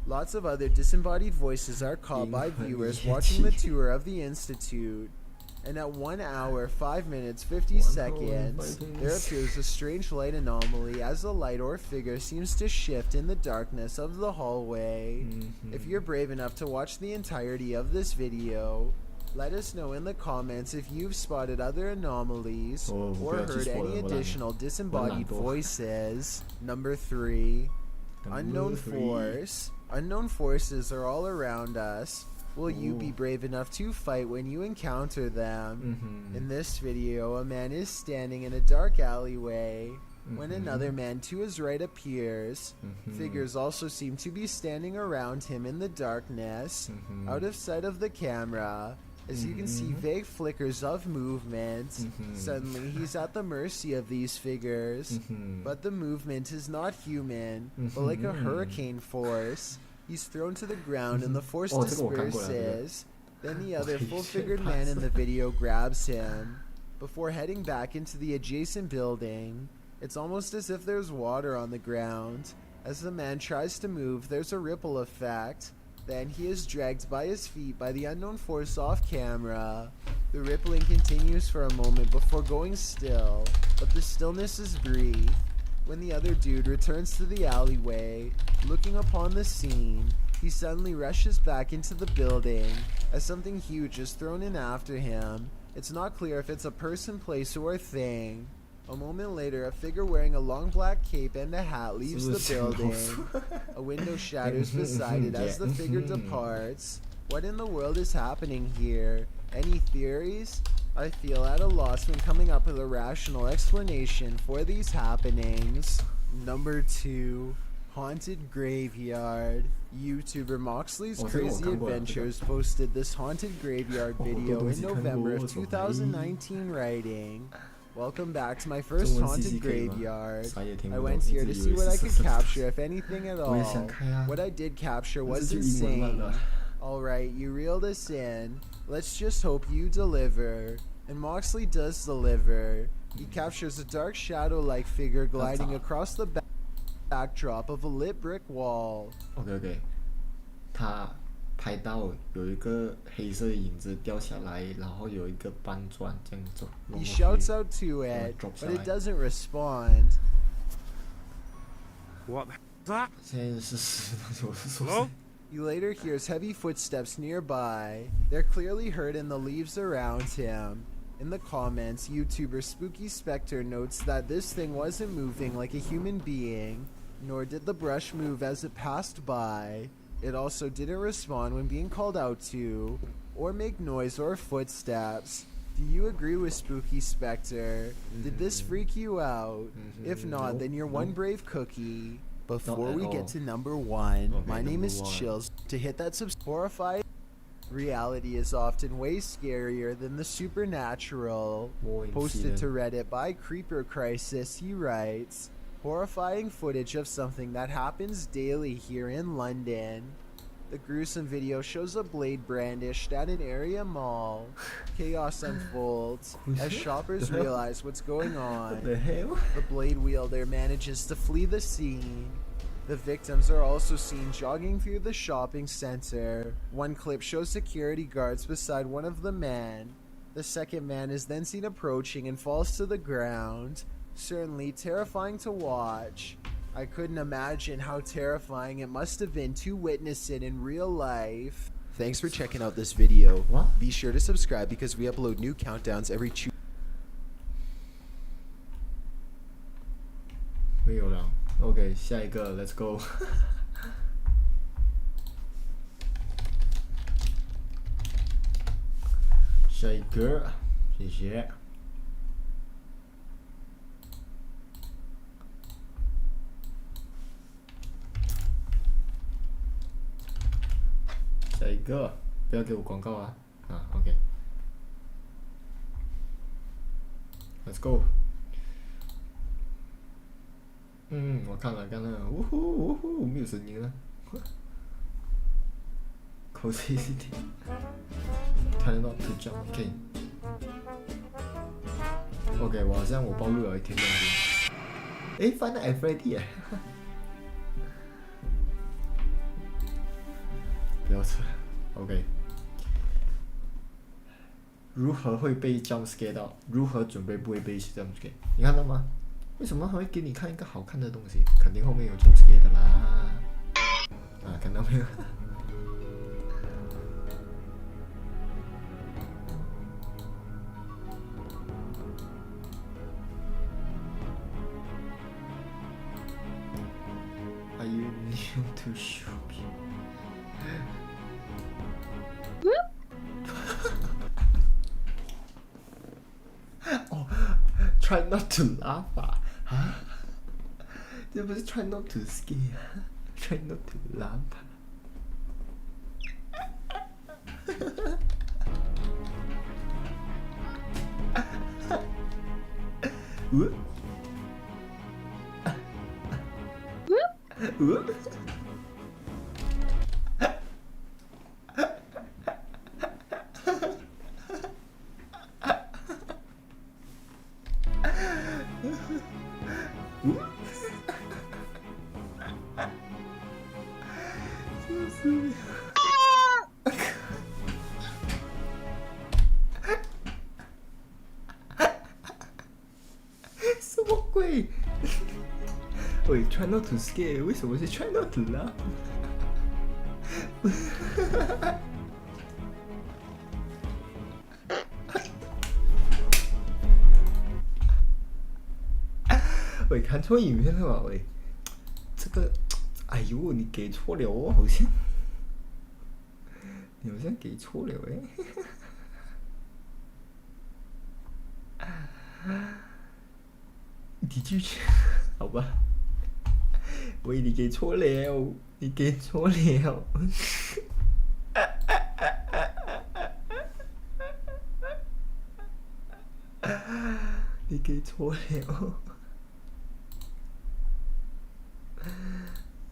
Lots of other disembodied voices are caught by viewers watching the tour of the Institute. And at 1 hour, 5 minutes, 50 seconds, there appears a strange light anomaly as a light or figure seems to shift in the darkness of the hallway. If you're brave enough to watch the entirety of this video, let us know in the comments if you've spotted other anomalies or heard any additional disembodied voices. Number 3. Unknown force. Unknown forces are all around us. Will you be brave enough to fight when you encounter them? In this video, a man is standing in a dark alleyway when another man to his right appears. Figures also seem to be standing around him in the darkness, out of sight of the camera. As you can see vague flickers of movement. Suddenly he's at the mercy of these figures. But the movement is not human, but like a hurricane force. He's thrown to the ground and the force disperses. Then the other full-figured man in the video grabs him before heading back into the adjacent building. It's almost as if there's water on the ground. As the man tries to move, there's a ripple effect. Then he is dragged by his feet by the unknown force off camera. The rippling continues for a moment before going still, but the stillness is brief. When the other dude returns to the alleyway, looking upon the scene, he suddenly rushes back into the building as something huge is thrown in after him. It's not clear if it's a person, place, or thing. A moment later, a figure wearing a long black cape and a hat leaves the building. A window shatters beside it as the figure departs. What in the world is happening here? Any theories? I feel at a loss when coming up with a rational explanation for these happenings. Number 2. Haunted Graveyard. YouTuber Moxley's
Oh,
Crazy Adventures posted this haunted graveyard video in November of
这个
2019, writing, "Welcome back to my first
中文
haunted
信息可以吗？
graveyard.
啥也听不
I
懂，
went here to
一直
see
以为
what I
是
could capture, if anything at
我也
all.
想看啊。
What I did capture
但
was
是就英文版
insane.
的。
Alright, you reeled us in. Let's just hope you deliver." And Moxley does deliver. He captures a dark shadow-like figure gliding across the backdrop of a lit brick wall.
OK， 他拍到有一个黑色影子掉下来，然后有一个搬砖这样走。
He shouts out to it, but it doesn't respond.
What the that?
现在是实的，我是说谁。
He later hears heavy footsteps nearby. They're clearly heard in the leaves around him. In the comments, YouTuber Spooky Spectre notes that this thing wasn't moving like a human being, nor did the brush move as it passed by. It also didn't respond when being called out to, or make noise or footsteps. Do you agree with Spooky Spectre? Did this freak you out? If not, then you're one brave cookie. Before we get to number 1, my name is Chills. To hit that horrified, reality is often way scarier than the supernatural. Posted to Reddit by Creeper Crisis, he writes, "Horrifying footage of something that happens daily here in London. The gruesome video shows a blade brandished at an area mall. Chaos unfolds as shoppers realize what's going on.
The hell?
The blade wielder manages to flee the scene. The victims are also seen jogging through the shopping center. One clip shows security guards beside one of the men. The second man is then seen approaching and falls to the ground. Certainly terrifying to watch. I couldn't imagine how terrifying it must have been to witness it in real life." Thanks for checking out this video.
What?
Be sure to subscribe because we upload new countdowns every Tuesday.
没有了。OK， 下一个 ，Let's go 。下一个，谢谢。下一个，不要给我广告啊！啊 ，OK。Let's go。我看了，呜呼呜呼，没有声音了。口水一点。Try not to jump again。OK， 我好像暴露了一点东西。诶 ，Find FID 哎。不要扯 ，OK。如何会被 jump scare 到？如何准备不会被 jump scare？ 你看到吗？为什么还会给你看一个好看的东西？肯定后面有 jump scare 的啦。啊，看到没有？Are you new to shopping? Oh, try not to laugh 啊！这不是 try not to scare， try not to laugh。什么鬼？喂 ，try not to scare， 为什么是 try not to laugh？ 喂，看错影片了吧？喂，这个，哎呦，你给错了哦，好像，你好像给错了哎。你拒绝，好吧？喂，你给错了，你给错了。你给错了。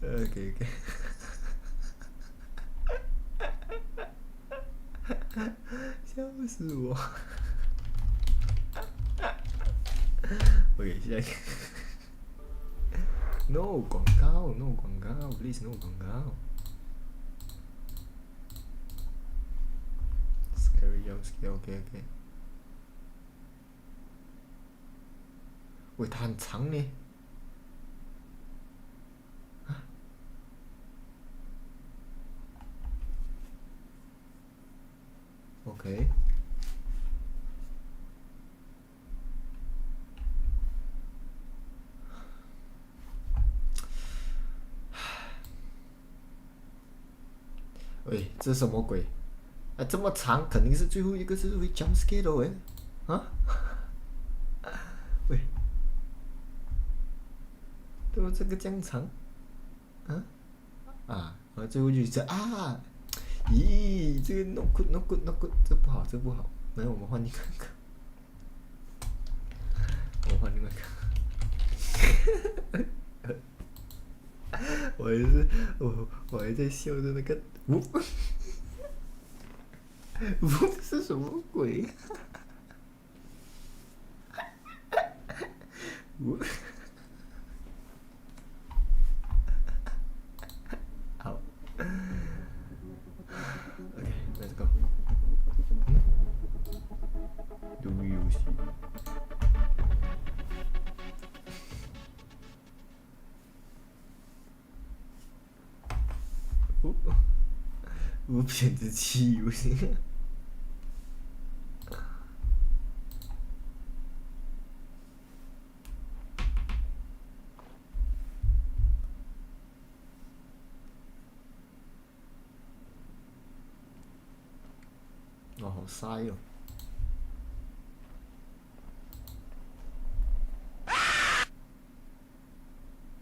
OK。笑死我。OK， 下一个。No 广告 ，No 广告 ，Please No 广告。Scary jump scare，OK。喂，它很长呢。啊 ？OK。喂，这什么鬼？啊，这么长，肯定是最后一个是会 jump scare 的喂，啊？喂，怎么这个这样长？啊？啊，然后最后就是啊，咦，这个 no good no good no good， 这不好这不好，来我们换另外一个，我换另外一个。我还是我还在笑着那个，是什么鬼？好 ，OK，Let's go。鱿鱼游戏。无偏之气游戏。哦，好晒哦！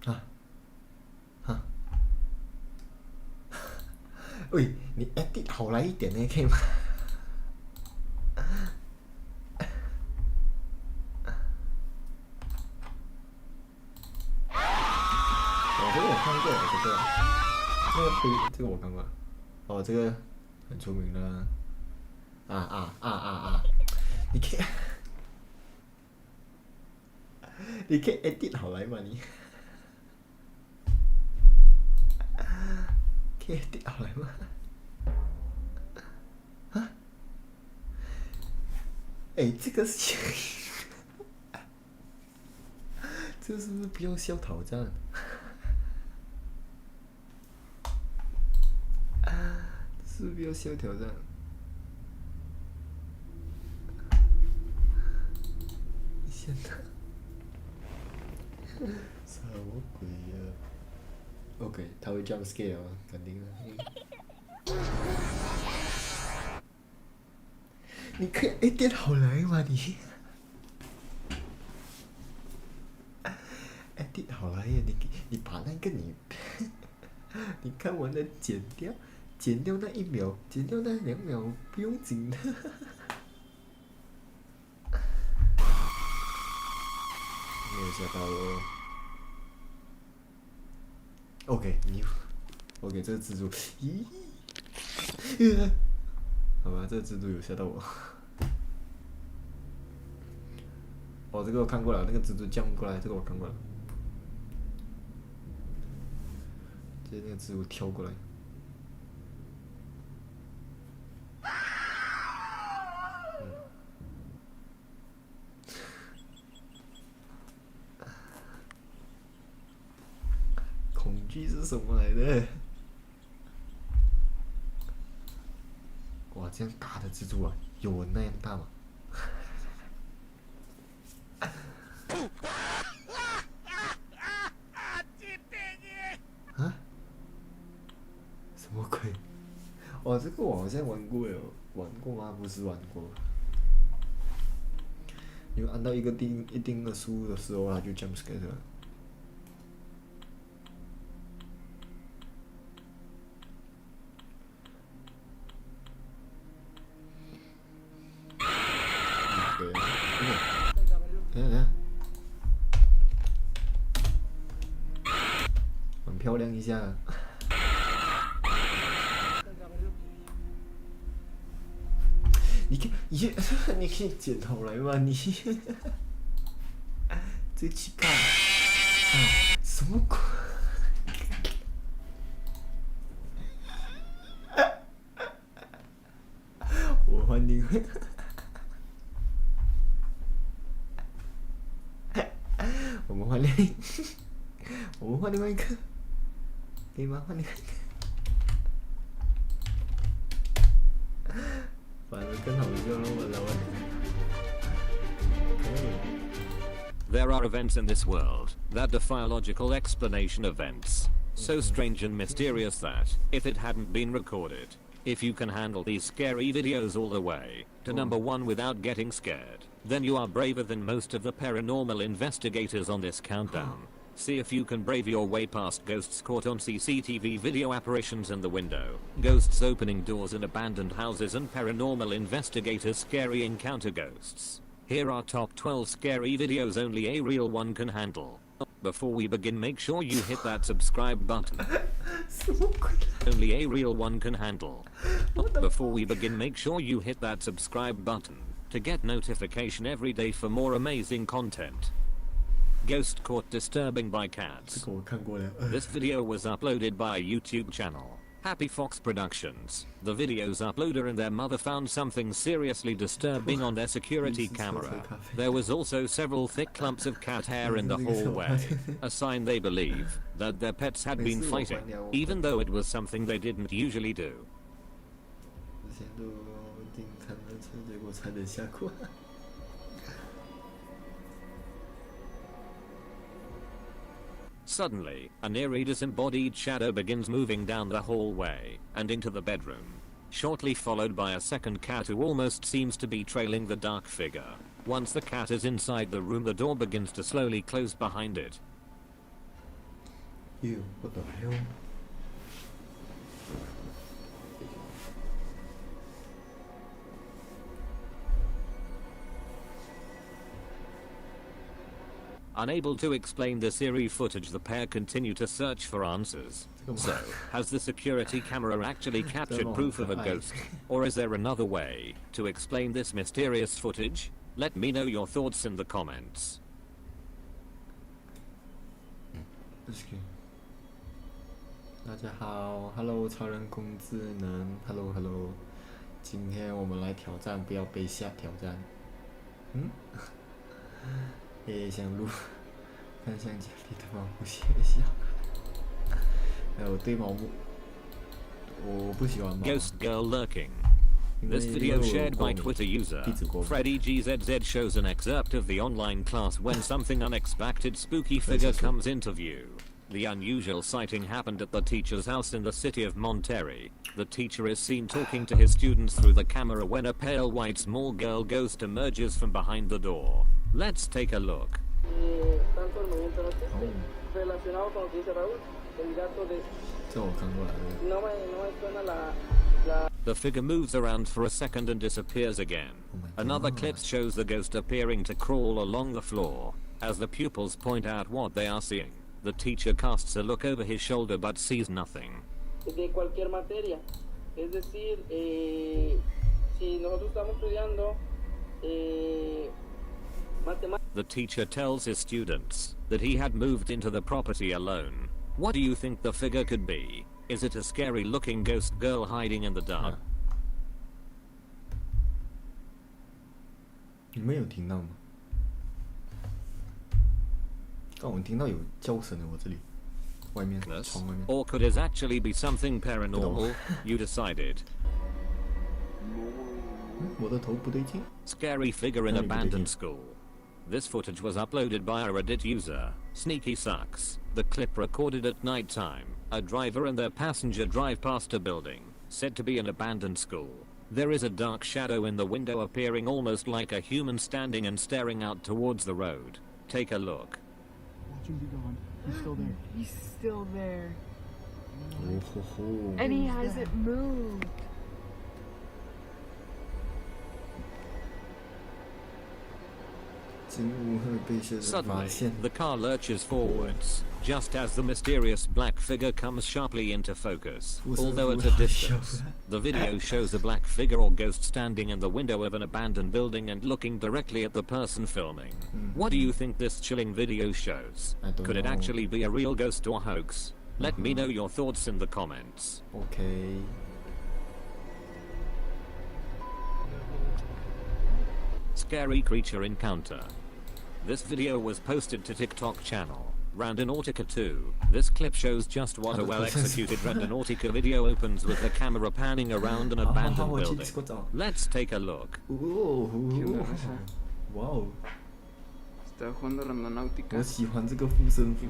啊！啊！喂，你 edit 好来一点呢，可以吗？哦，这个我看过，这个那个杯，这个我看过。哦，这个很出名的。你可以，你可以 edit 好来吗你？可以 edit 好来吗？啊？哎，这个是，这个是不是不要笑挑战？是不是不要笑挑战？现在什么鬼呀 ？OK， 他会 jump scare 啊，肯定的。你可以edit 好来吗你？edit 好来呀，你把那个你看完了剪掉那1秒，剪掉那2秒，不用紧的。没有吓到我。OK， 你 OK 这个蜘蛛，咦？好吧，这个蜘蛛有吓到我。哦，这个我看过了，那个蜘蛛降过来，这个我看过了。接那个蜘蛛跳过来。恐惧是什么来的？哇，这样大的蜘蛛啊，有我那样大吗？啊？什么鬼？哦，这个我好像玩过哟，玩过吗？不是玩过。因为按到一定的数的时候，它就 jump scare 了。漂亮一下。你可以，你可以剪头来吗？你这乞丐啊，什么鬼？我换另外，我们换另外一个，可以吗？换另外一个。反正更好笑了，我老问。
There are events in this world that defy logical explanation. Events so strange and mysterious that, if it hadn't been recorded, if you can handle these scary videos all the way to #1 without getting scared, then you are braver than most of the paranormal investigators on this countdown. See if you can brave your way past ghosts caught on CCTV video apparitions in the window, ghosts opening doors in abandoned houses, and paranormal investigators scary encounter ghosts. Here are top 12 scary videos only a real one can handle. Before we begin, make sure you hit that subscribe button. Only a real one can handle. Before we begin, make sure you hit that subscribe button to get notification every day for more amazing content. Ghost caught disturbing by cats. This video was uploaded by a YouTube channel, Happy Fox Productions. The video's uploader and their mother found something seriously disturbing on their security camera. There was also several thick clumps of cat hair in the hallway, a sign they believe that their pets had been fighting, even though it was something they didn't usually do. Suddenly, an eerie disembodied shadow begins moving down the hallway and into the bedroom, shortly followed by a second cat who almost seems to be trailing the dark figure. Once the cat is inside the room, the door begins to slowly close behind it.
Ew, what the hell?
Unable to explain this eerie footage, the pair continue to search for answers. So, has the security camera actually captured proof of a ghost? Or is there another way to explain this mysterious footage? Let me know your thoughts in the comments.
大家好 ，Hello 超人工智能 ，Hello Hello， 今天我们来挑战不要被吓挑战。也想录看向家里的猫不学校。我对猫我不喜欢猫。
Ghost girl lurking. This video shared by Twitter user FreddyGZZ shows an excerpt of the online class when something unexpected spooky figure comes into view. The unusual sighting happened at the teacher's house in the city of Monterrey. The teacher is seen talking to his students through the camera when a pale white small girl ghost emerges from behind the door. Let's take a look. The figure moves around for a second and disappears again. Another clip shows the ghost appearing to crawl along the floor. As the pupils point out what they are seeing, the teacher casts a look over his shoulder but sees nothing.
De cualquier materia. Es decir, si nosotros estamos estudiando
the teacher tells his students that he had moved into the property alone. What do you think the figure could be? Is it a scary looking ghost girl hiding in the dark?
你们有听到吗？刚我听到有叫声的，我这里外面窗外面。
Or could it actually be something paranormal? You decided.
我的头不对劲。
Scary figure in abandoned school. This footage was uploaded by a Reddit user, Sneaky Sucks. The clip recorded at night time. A driver and their passenger drive past a building, said to be an abandoned school. There is a dark shadow in the window appearing almost like a human standing and staring out towards the road. Take a look.
Watch him be gone. He's still there.
He's still there.
Oh, ho, ho.
And he hasn't moved.
Suddenly, the car lurches forwards, just as the mysterious black figure comes sharply into focus, although at a distance. The video shows a black figure or ghost standing in the window of an abandoned building and looking directly at the person filming. What do you think this chilling video shows? Could it actually be a real ghost or hoax? Let me know your thoughts in the comments.
Okay.
Scary creature encounter. This video was posted to TikTok channel Randonautica 2. This clip shows just what a well-executed Randonautica video opens with the camera panning around an abandoned building. Let's take a look.
Wow.
Estaba jugando Randonautica.
我喜欢这个护身符。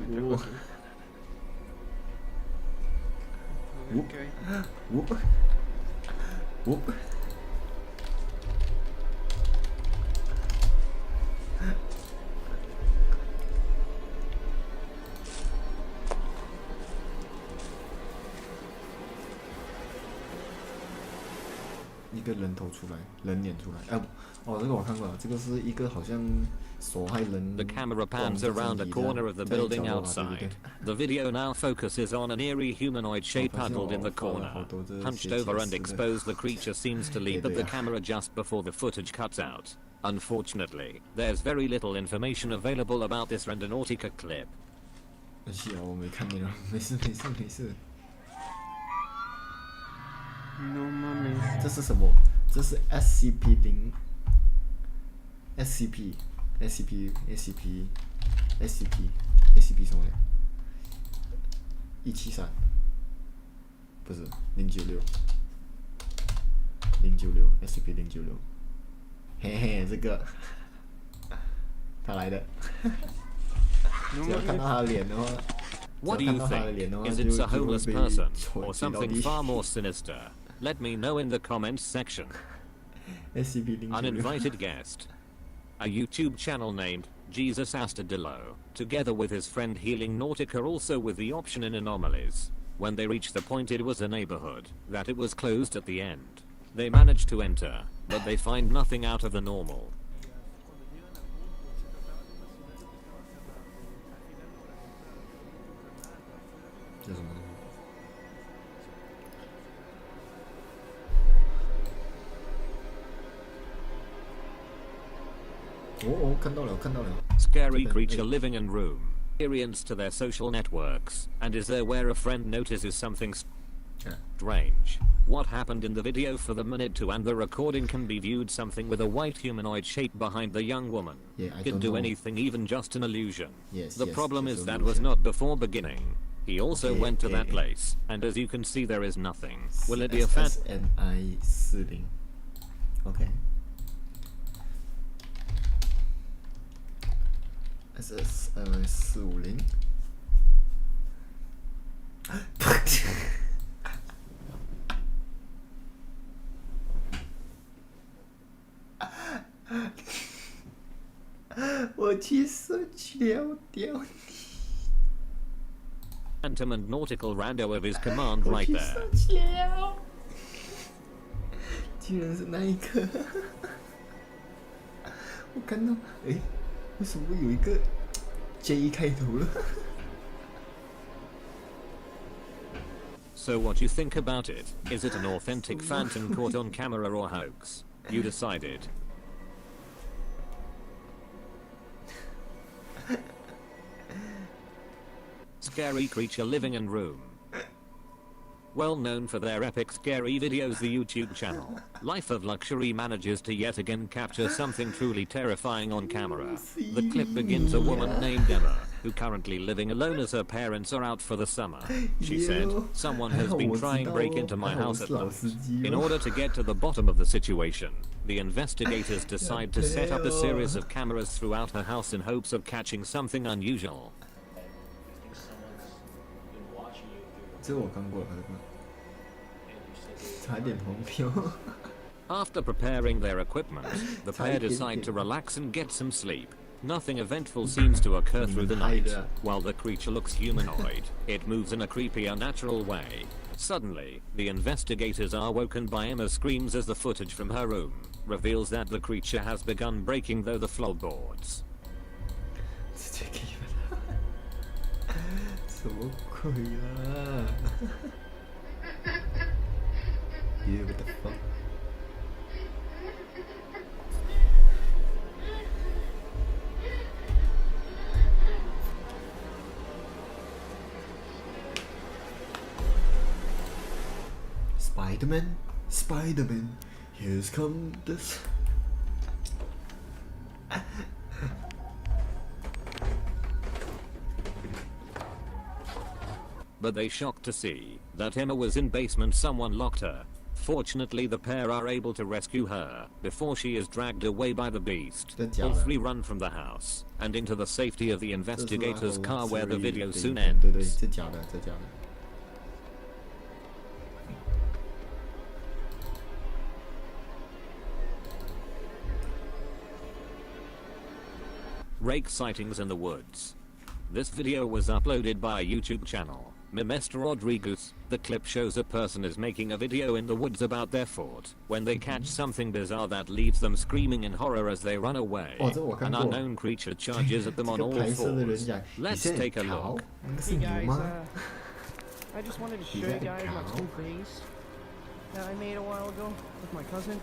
一个人头出来，人脸出来。哎，哦，这个我看过了，这个是一个好像受害人。
The camera pans around a corner of the building outside. The video now focuses on an eerie humanoid shape huddled in the corner, hunched over and exposed. The creature seems to leave, but the camera just before the footage cuts out. Unfortunately, there's very little information available about this Randonautica clip.
是啊，我没看见了，没事没事没事。
No mames.
这是什么？这是 SCP 什么的？173，不是096 SCP 096，嘿嘿，这个他来的，只要看到他的脸的话。
What do you think? Is it a homeless person or something far more sinister? Let me know in the comments section. Uninvited guest. A YouTube channel named Jesus Astadillo, together with his friend Healing Nautica, also with the option in anomalies. When they reached the point it was a neighborhood, that it was closed at the end. They managed to enter, but they find nothing out of the normal. Scary creature living in room. Experience to their social networks, and is there where a friend notices something strange. What happened in the video for the minute to and the recording can be viewed something with a white humanoid shape behind the young woman. Could do anything, even just an illusion. The problem is that was not before beginning. He also went to that place, and as you can see there is nothing. Will it be a fat
SNI40? Okay. SS450. 我去search掉你。
Phantom and nautical rando of his command right there.
居然是那一个！我看到，哎，为什么有一个 J 开头了？
So what you think about it? Is it an authentic phantom caught on camera or hoax? You decided. Scary creature living in room. Well known for their epic scary videos, the YouTube channel Life of Luxury manages to yet again capture something truly terrifying on camera. The clip begins a woman named Emma, who currently living alone as her parents are out for the summer. She said, "Someone has been trying to break into my house at night." In order to get to the bottom of the situation, the investigators decide to set up a series of cameras throughout her house in hopes of catching something unusual.
这我看过了，差点黄标。
After preparing their equipment, the pair decide to relax and get some sleep. Nothing eventful seems to occur through the night. While the creature looks humanoid, it moves in a creepy, unnatural way. Suddenly, the investigators are woken by Emma's screams as the footage from her room reveals that the creature has begun breaking through the floorboards.
直接给了，什么鬼啊？Yeah, what the fuck? Spider-Man, Spider-Man, here's come this.
But they shocked to see that Emma was in basement. Someone locked her. Fortunately, the pair are able to rescue her before she is dragged away by the beast. All three run from the house and into the safety of the investigator's car, where the video soon ends.
对对，这假的，这假的。
Rake sightings in the woods. This video was uploaded by a YouTube channel, Mr. Rodriguez. The clip shows a person is making a video in the woods about their fort when they catch something bizarre that leaves them screaming in horror as they run away. An unknown creature charges at them on all fours. Let's take a look.
Hey guys, I just wanted to show you guys my cool base that I made a while ago with my cousin.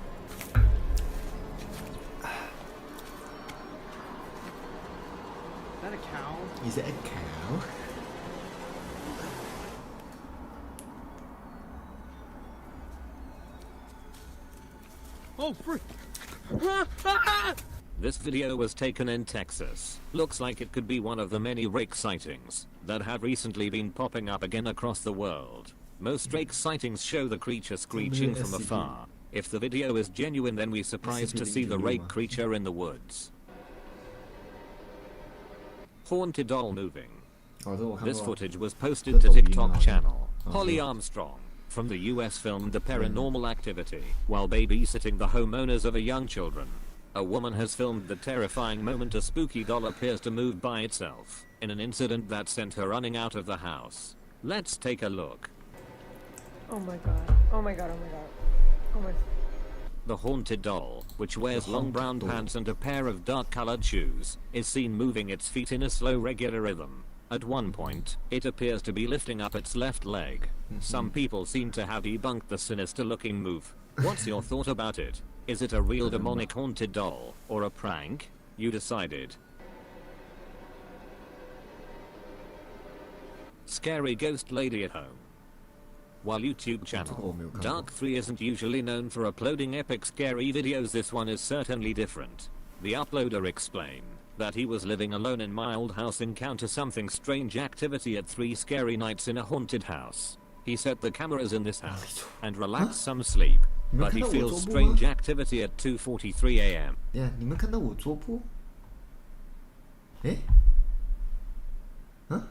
Is that a cow?
Is it a cow?
Oh, frick!
This video was taken in Texas. Looks like it could be one of the many rake sightings that have recently been popping up again across the world. Most rake sightings show the creature screeching from afar. If the video is genuine, then we're surprised to see the rake creature in the woods. Haunted doll moving. This footage was posted to TikTok channel Holly Armstrong from the US filmed the paranormal activity while babysitting the homeowners of a young children. A woman has filmed the terrifying moment a spooky doll appears to move by itself in an incident that sent her running out of the house. Let's take a look.
Oh my god. Oh my god, oh my god. Oh my...
The haunted doll, which wears long brown pants and a pair of dark-colored shoes, is seen moving its feet in a slow, regular rhythm. At one point, it appears to be lifting up its left leg. Some people seem to have debunked the sinister-looking move. What's your thought about it? Is it a real demonic haunted doll, or a prank? You decided. Scary ghost lady at home. While YouTube channel Dark3 isn't usually known for uploading epic scary videos, this one is certainly different. The uploader explained that he was living alone in my old house, encounter something strange activity at 3 scary nights in a haunted house. He set the cameras in this house and relaxed some sleep, but he feels strange activity at 2:43 a.m.
Yeah, 你们看到我桌布？诶？啊？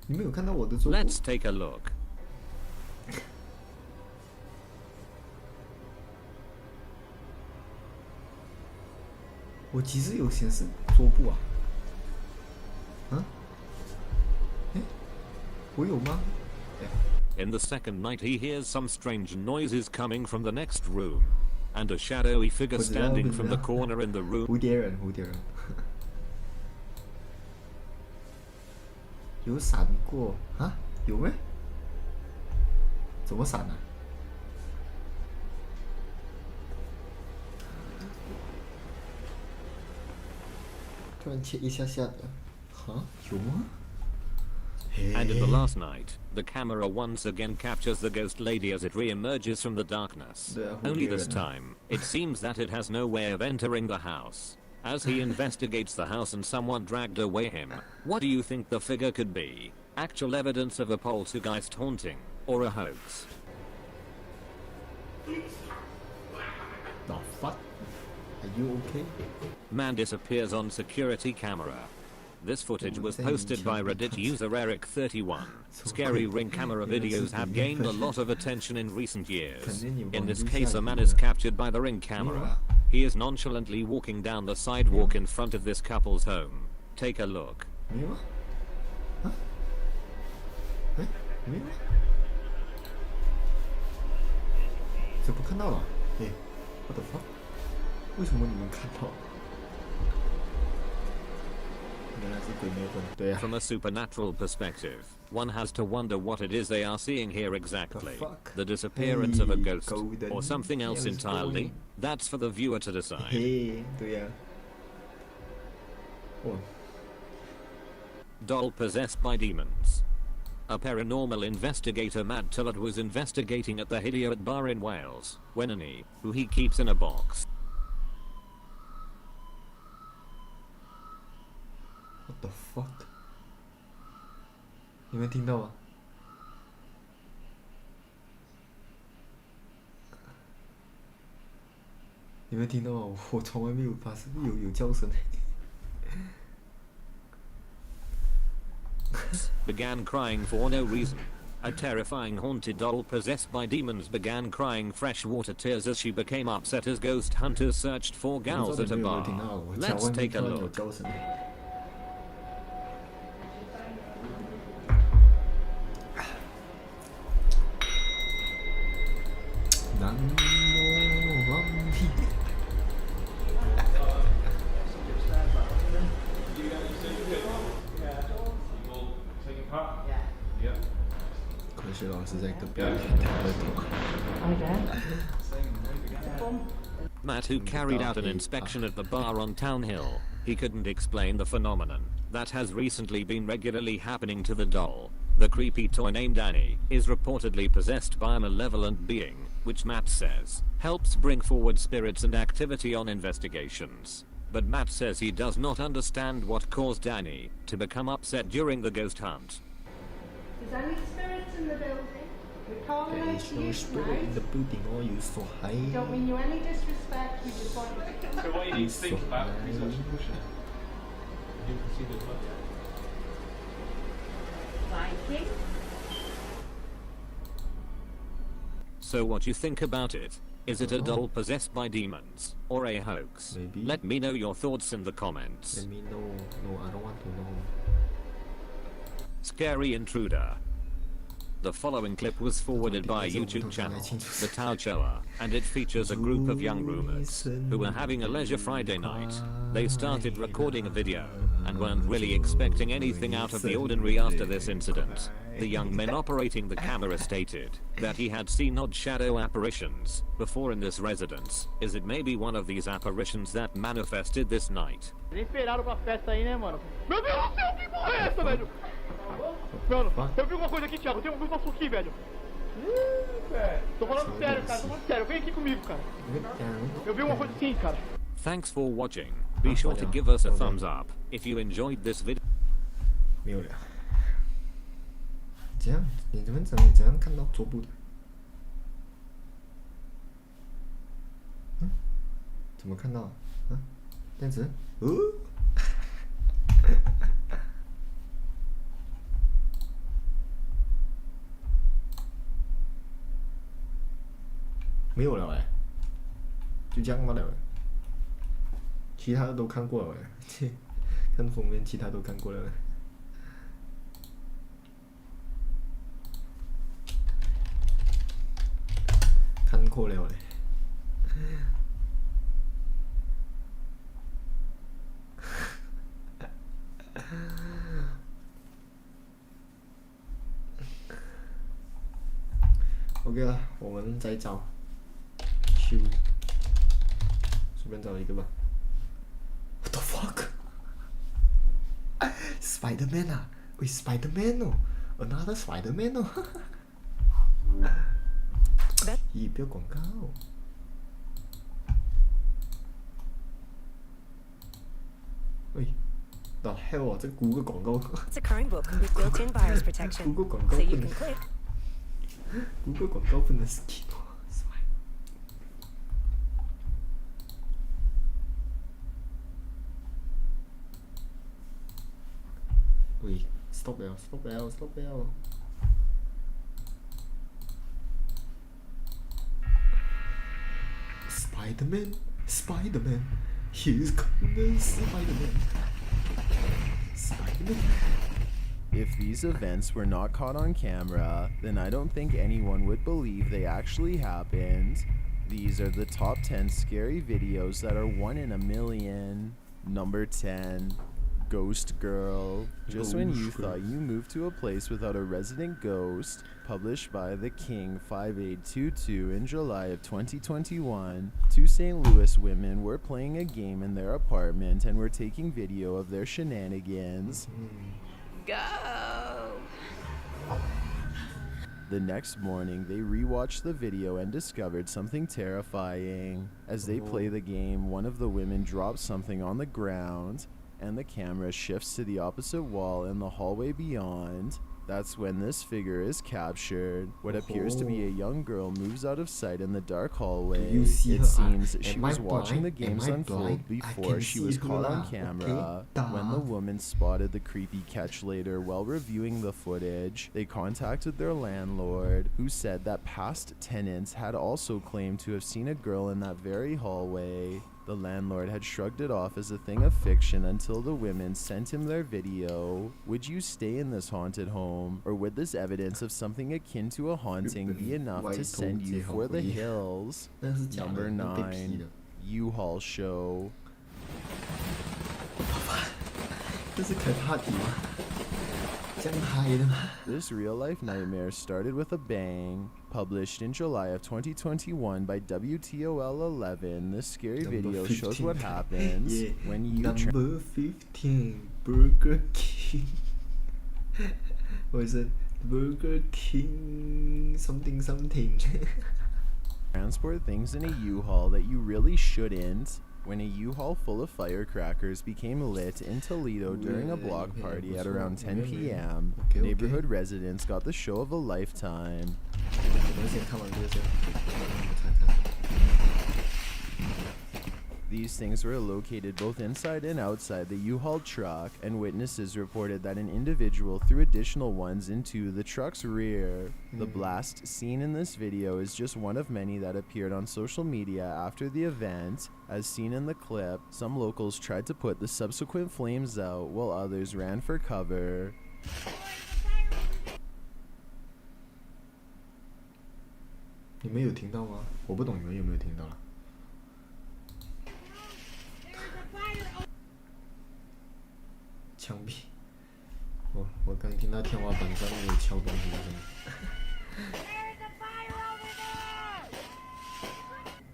你们有看到我的桌布？
Let's take a look.
我其实有显示桌布啊。啊？诶？我有吗？
In the second night, he hears some strange noises coming from the next room, and a shadowy figure standing from the corner in the room.
蝴蝶人，蝴蝶人。有闪过啊？有没？怎么闪啊？突然切一下下的，哈？有吗？
And in the last night, the camera once again captures the ghost lady as it re-emerges from the darkness. Only this time, it seems that it has no way of entering the house. As he investigates the house and someone dragged away him, what do you think the figure could be? Actual evidence of a poltergeist haunting, or a hoax?
The fuck? Are you okay?
Man disappears on security camera. This footage was posted by Reddit user Eric31. Scary ring camera videos have gained a lot of attention in recent years. In this case, a man is captured by the ring camera. He is nonchalantly walking down the sidewalk in front of this couple's home. Take a look.
没有啊？啊？哎，没有啊？怎么看到了？哎 ，what the fuck？为什么你们看到？
From a supernatural perspective, one has to wonder what it is they are seeing here exactly. The disappearance of a ghost, or something else entirely? That's for the viewer to decide. Doll possessed by demons. A paranormal investigator Matt Tillett was investigating at the Heliot bar in Wales, when Annie, who he keeps in a box.
What the fuck? 你们听到吗？你们听到吗？我从来没有发生有叫声。
Began crying for no reason. A terrifying haunted doll possessed by demons began crying freshwater tears as she became upset as ghost hunters searched for gals at a bar. Let's take a look. Matt, who carried out an inspection at the bar on Town Hill, he couldn't explain the phenomenon that has recently been regularly happening to the doll. The creepy toy named Annie is reportedly possessed by a malevolent being, which Matt says helps bring forward spirits and activity on investigations. But Matt says he does not understand what caused Annie to become upset during the ghost hunt.
Is any spirits in the building? We're calling
There
out
is
to
no
you
spirit
tonight.
in the building, or you so high.
Don't mean you any disrespect, we just want you to come.
So what you need to think about is actually pushing it. You can see the blood.
Viking?
So what you think about it? Is it a doll possessed by demons, or a hoax?
Maybe.
Let me know your thoughts in the comments.
Let me know. No, I don't want to know.
Scary intruder. The following clip was forwarded by a YouTube channel, The Tao Choa, and it features a group of young roomers who were having a leisure Friday night. They started recording a video and weren't really expecting anything out of the ordinary after this incident. The young men operating the camera stated that he had seen odd shadow apparitions before in this residence. Is it maybe one of these apparitions that manifested this night?
Desesperado com a festa aí, né, mano? Meu Deus do céu, que porra é essa, velho? Mano, eu vi uma coisa aqui, Thiago. Tem um negócio aqui, velho. Tô falando sério, cara. Tô falando sério. Vem aqui comigo, cara. Eu vi uma coisa assim, cara.
Thanks for watching. Be sure to give us a thumbs up if you enjoyed this video.
没有了。怎样？你怎样看到桌布的？怎么看到？电子？没有了哎，就这样罢了。其他的都看过了哎，看封面其他都看过了。看过了嘞。OK 了，我们再找。随便找一个吧。What the fuck? Spider-Man 啊！喂 ，Spider-Man 哦 ，Another Spider-Man 哦。咦，不要广告。喂 ，the hell 啊！这估个广告。
It's a crime book with built-in virus protection,
估个广告
so
不
you
能
can click.
估个广告不能 skip。喂 ，stop 了 ，stop 了 ，stop 了。Spider-Man, Spider-Man, here's coming Spider-Man. Spider-Man.
If these events were not caught on camera, then I don't think anyone would believe they actually happened. These are the top 10 scary videos that are 1 in a million. Number 10. Ghost Girl. Just when you thought you moved to a place without a resident ghost, published by The King 5822 in July of 2021, 2 St. Louis women were playing a game in their apartment and were taking video of their shenanigans.
Go!
The next morning, they rewatched the video and discovered something terrifying. As they play the game, one of the women drops something on the ground, and the camera shifts to the opposite wall in the hallway beyond. That's when this figure is captured. What appears to be a young girl moves out of sight in the dark hallway.
Do you see
It
her?
seems she
Am
was
I
watching the
blind?
games
Am I
unfold
blind? I
before
can
she
see
was
her
caught on
lah.
camera.
Okay,
When the woman spotted the creepy catch later while reviewing the footage, they contacted their landlord, who said that past tenants had also claimed to have seen a girl in that very hallway. The landlord had shrugged it off as a thing of fiction until the women sent him their video. Would you stay in this haunted home, or would this evidence of something akin to a haunting be enough to send you for the hills? Number 9, U-Haul Show.
这是可怕体吗？这样嗨的吗？
This real-life nightmare started with a bang. Published in July of 2021 by WTOL11, this scary video shows what happens when you
Number 15, Burger King. What is it? Burger King something something.
transport things in a U-Haul that you really shouldn't. When a U-Haul full of firecrackers became lit in Toledo during a block party at around 10 p.m., neighborhood residents got the show of a lifetime. These things were located both inside and outside the U-Haul truck, and witnesses reported that an individual threw additional ones into the truck's rear. The blast seen in this video is just one of many that appeared on social media after the event. As seen in the clip, some locals tried to put the subsequent flames out while others ran for cover.
你们有听到吗？我不懂你们有没有听到啦。枪毙！我刚听到天花板上面有敲东西的声音。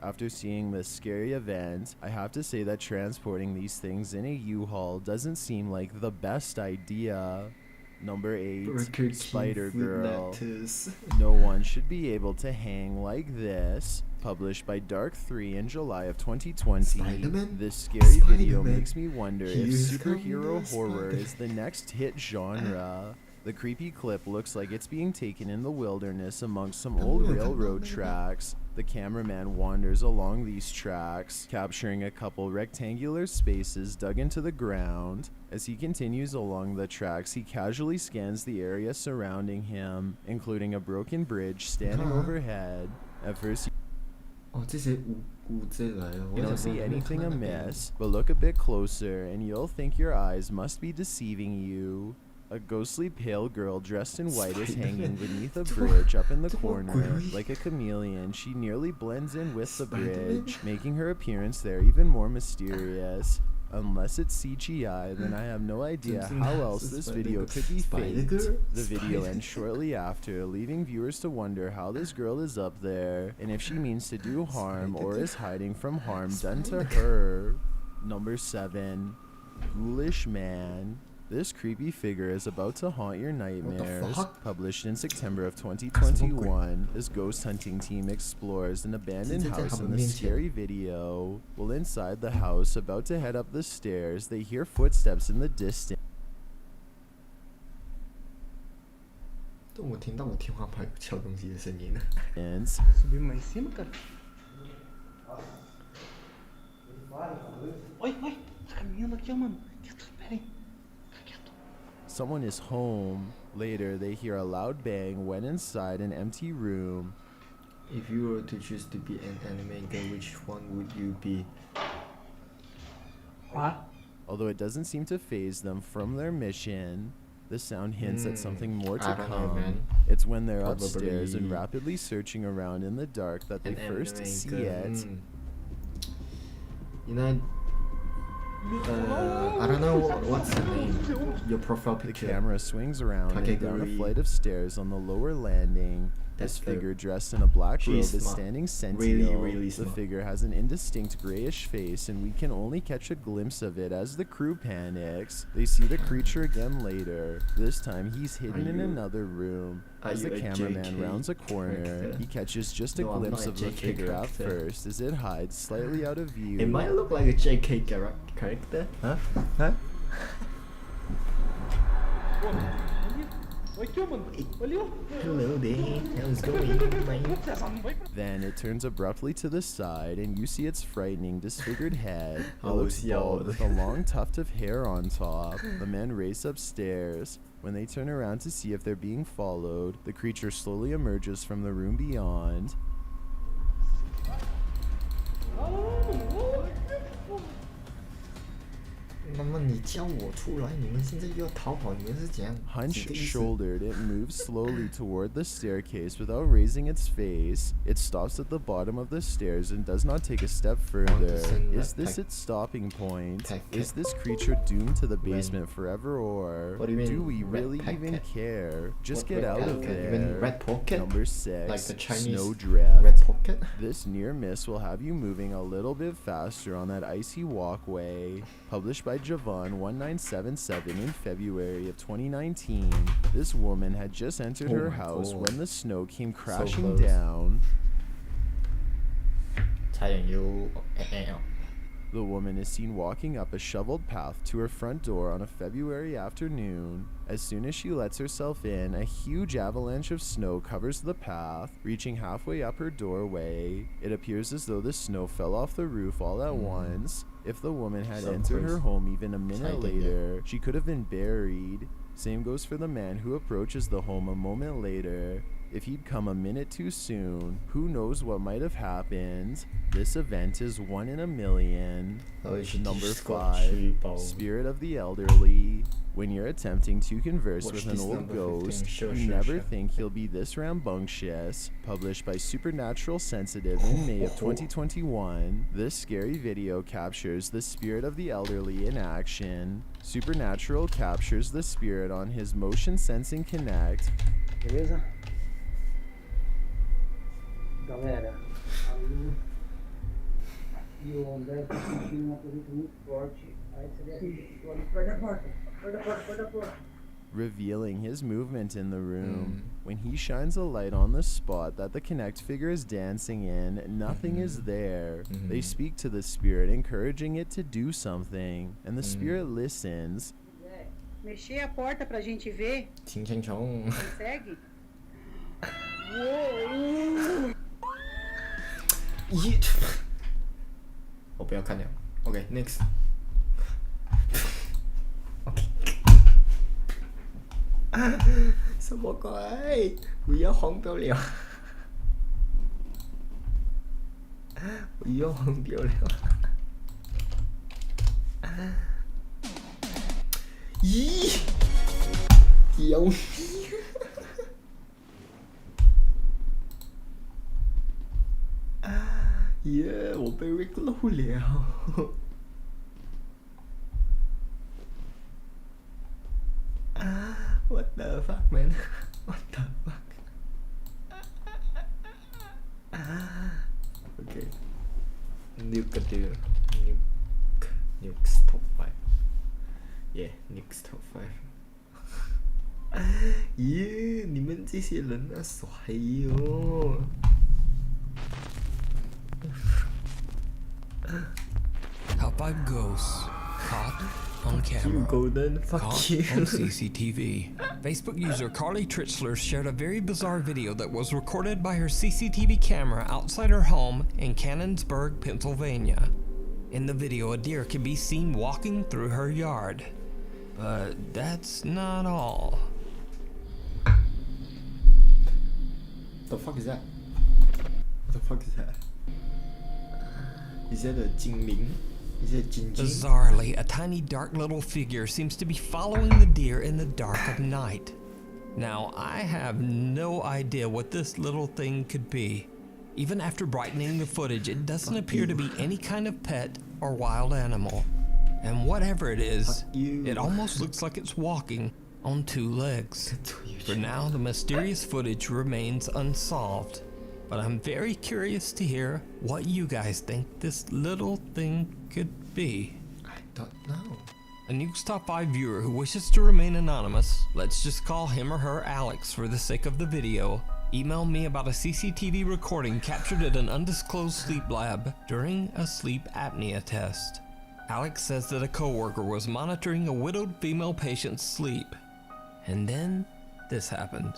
After seeing this scary event, I have to say that transporting these things in a U-Haul doesn't seem like the best idea. Number 8, Spider Girl. No one should be able to hang like this. Published by Dark 3 in July of 2020, this scary video makes me wonder if superhero horror is the next hit genre. The creepy clip looks like it's being taken in the wilderness amongst some old railroad tracks. The cameraman wanders along these tracks, capturing a couple rectangular spaces dug into the ground. As he continues along the tracks, he casually scans the area surrounding him, including a broken bridge standing overhead. At first, you don't see anything amiss, but look a bit closer and you'll think your eyes must be deceiving you. A ghostly pale girl dressed in white is hanging beneath a bridge up in the corner. Like a chameleon, she nearly blends in with the bridge, making her appearance there even more mysterious. Unless it's CGI, then I have no idea how else this video could be faked. The video ends shortly after, leaving viewers to wonder how this girl is up there, and if she means to do harm or is hiding from harm done to her. Number 7, Ghoulish Man. This creepy figure is about to haunt your nightmares. Published in September of 2021, this ghost hunting team explores an abandoned house in the scary video. While inside the house, about to head up the stairs, they hear footsteps in the distance.
我听到我天花板有敲东西的声音了。
Subir mais em cima, cara. Oi, oi, tá caminhando aqui, ó, mano. Pera aí.
Someone is home. Later, they hear a loud bang when inside an empty room.
If you were to choose to be an animator, which one would you be?
Although it doesn't seem to faze them from their mission, the sound hints at something more to come. It's when they're upstairs and rapidly searching around in the dark that they first see it.
I don't know what's the name. Your profile
The
picture.
camera swings around and down a
Category.
flight of stairs on the lower landing. This
That's the-
figure dressed in a black robe
She's
is
smart.
standing sentinel.
Really
The
smart.
figure has an indistinct grayish face, and we can only catch a glimpse of it as the crew panics. They see the creature again later. This time he's hidden in another room.
Are
As
you
the
a
cameraman
JK
rounds a corner,
character?
he catches just a
No, I'm
glimpse
not
of
a
the
JK
figure at
character.
first as it hides slightly out of view.
It might look like a JK character. Huh? Huh? Hello there. How's it going, mate?
Then it turns abruptly to the side, and you see its frightening, disfigured head. It
Oh,
looks
yeah.
bald with a long tuft of hair on top. The men race upstairs. When they turn around to see if they're being followed, the creature slowly emerges from the room beyond. Hunch-shouldered, it moves slowly toward the staircase without raising its face. It stops at the bottom of the stairs and does not take a step further. Is this its stopping point? Is this creature doomed to the basement forever, or
What do you mean,
do we
red
really
packet?
even care? Just
What
get
red
out of
packet? You
there.
mean red pocket?
Number 6.
Like the Chinese
Snowdrift.
red pocket?
This near miss will have you moving a little bit faster on that icy walkway. Published by Javon1977 in February of 2019, this woman had just entered
Oh
her
my
house
God.
when the snow came crashing
close.
down.
差點要
The woman is seen walking up a shoveled path to her front door on a February afternoon. As soon as she lets herself in, a huge avalanche of snow covers the path, reaching halfway up her doorway. It appears as though the snow fell off the roof all at once. If the woman had
So
entered her
close.
home even a minute
Tight,
later, she could have been buried. Same goes for the man who approaches the home a moment later. If he'd come a minute too soon, who knows what might have happened. This event is 1 in a million. Number 5, Spirit of the Elderly. When you're attempting to converse
Watch
with an
this
old
number 15.
ghost,
Sure,
you
sure,
never
sure.
think he'll be this rambunctious. Published by Supernatural Sensitive in May of 2021, this scary video captures the spirit of the elderly in action. Supernatural captures the spirit on his motion sensing Kinect.
Beleza? Galera, aí e o André tá sentindo uma corrida muito forte. Aí você vê aqui, perto da porta, perto da porta, perto da porta.
Revealing his movement in the room. When he shines a light on the spot that the Kinect figure is dancing in, nothing is there. They speak to the spirit, encouraging it to do something, and the spirit listens.
Mexer a porta pra gente ver.
칭칭청.
Consegue?
我不要看了。OK next. OK. 什么鬼？我要黄标了。我要黄标了。咦？屌逼！耶！我被 Rick 漏了。What the fuck, man? What the fuck? Okay. Nuke. Nuke's top 5. Yeah, Nuke's top 5. 耶！你们这些人啊，帅哟！
How about ghosts? Caught on camera.
Golden, fuck
Caught
you.
on CCTV. Facebook user Carly Tritzler shared a very bizarre video that was recorded by her CCTV camera outside her home in Cannonsburg, Pennsylvania. In the video, a deer can be seen walking through her yard. But that's not all.
The fuck is that? What the fuck is that? Is that a Jingling? Is that Jing Jing?
Bizarrely, a tiny dark little figure seems to be following the deer in the dark of night. Now, I have no idea what this little thing could be. Even after brightening the footage, it doesn't appear to be any kind of pet or wild animal. and whatever it is, it almost looks like it's walking on 2 legs. For now, the mysterious footage remains unsolved, but I'm very curious to hear what you guys think this little thing could be.
I don't know.
A Nuke's Top 5 viewer who wishes to remain anonymous, let's just call him or her Alex for the sake of the video, emailed me about a CCTV recording captured at an undisclosed sleep lab during a sleep apnea test. Alex says that a coworker was monitoring a widowed female patient's sleep. And then this happened.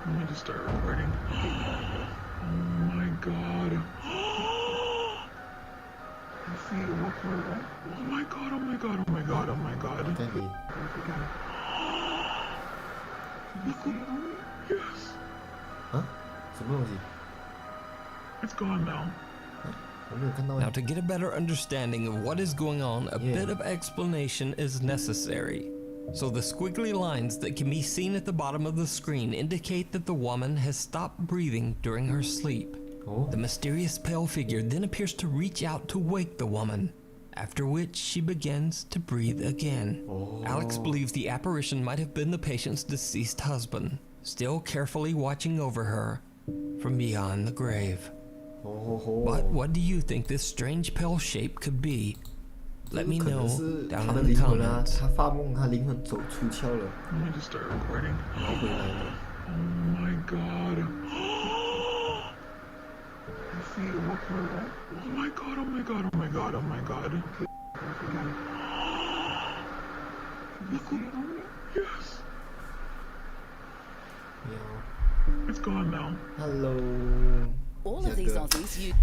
I'm going to start recording. Oh my god. I see it. Oh my god, oh my god, oh my god, oh my god. Yes.
Huh?
It's gone now.
Now, to get a better understanding of what is going on, a bit of explanation is necessary. So the squiggly lines that can be seen at the bottom of the screen indicate that the woman has stopped breathing during her sleep. The mysterious pale figure then appears to reach out to wake the woman, after which she begins to breathe again. Alex believes the apparition might have been the patient's deceased husband, still carefully watching over her from beyond the grave. But what do you think this strange pale shape could be? Let me know down in the comments.
他发梦，他灵魂走出窍了。
I'm going to start recording.
然后回来了。
Oh my god. I see it. Oh my god, oh my god, oh my god, oh my god. Yes. It's gone now.
Hello.
All of these Aussies use.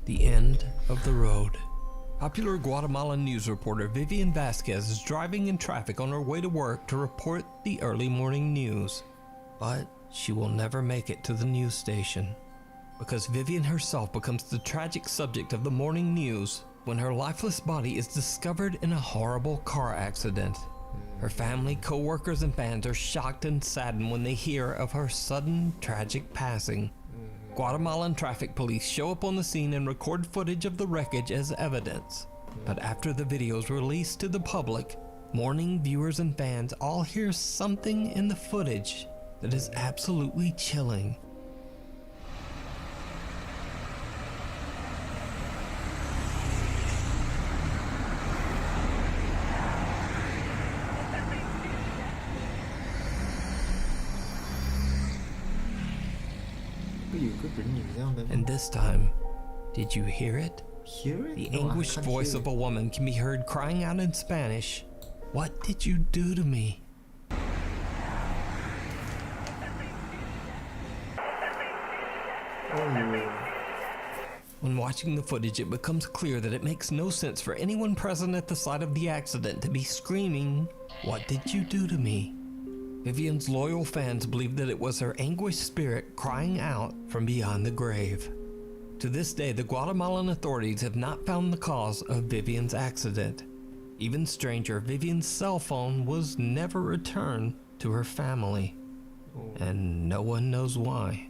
The end of the road. Popular Guatemalan news reporter Vivian Vasquez is driving in traffic on her way to work to report the early morning news. But she will never make it to the news station, because Vivian herself becomes the tragic subject of the morning news when her lifeless body is discovered in a horrible car accident. Her family, co-workers, and fans are shocked and saddened when they hear of her sudden, tragic passing. Guatemalan traffic police show up on the scene and record footage of the wreckage as evidence. But after the video is released to the public, mourning viewers and fans all hear something in the footage that is absolutely chilling. And this time, did you hear it? The anguished voice of a woman can be heard crying out in Spanish, "What did you do to me?" When watching the footage, it becomes clear that it makes no sense for anyone present at the site of the accident to be screaming, "What did you do to me?" Vivian's loyal fans believe that it was her anguished spirit crying out from beyond the grave. To this day, the Guatemalan authorities have not found the cause of Vivian's accident. Even stranger, Vivian's cell phone was never returned to her family, and no one knows why.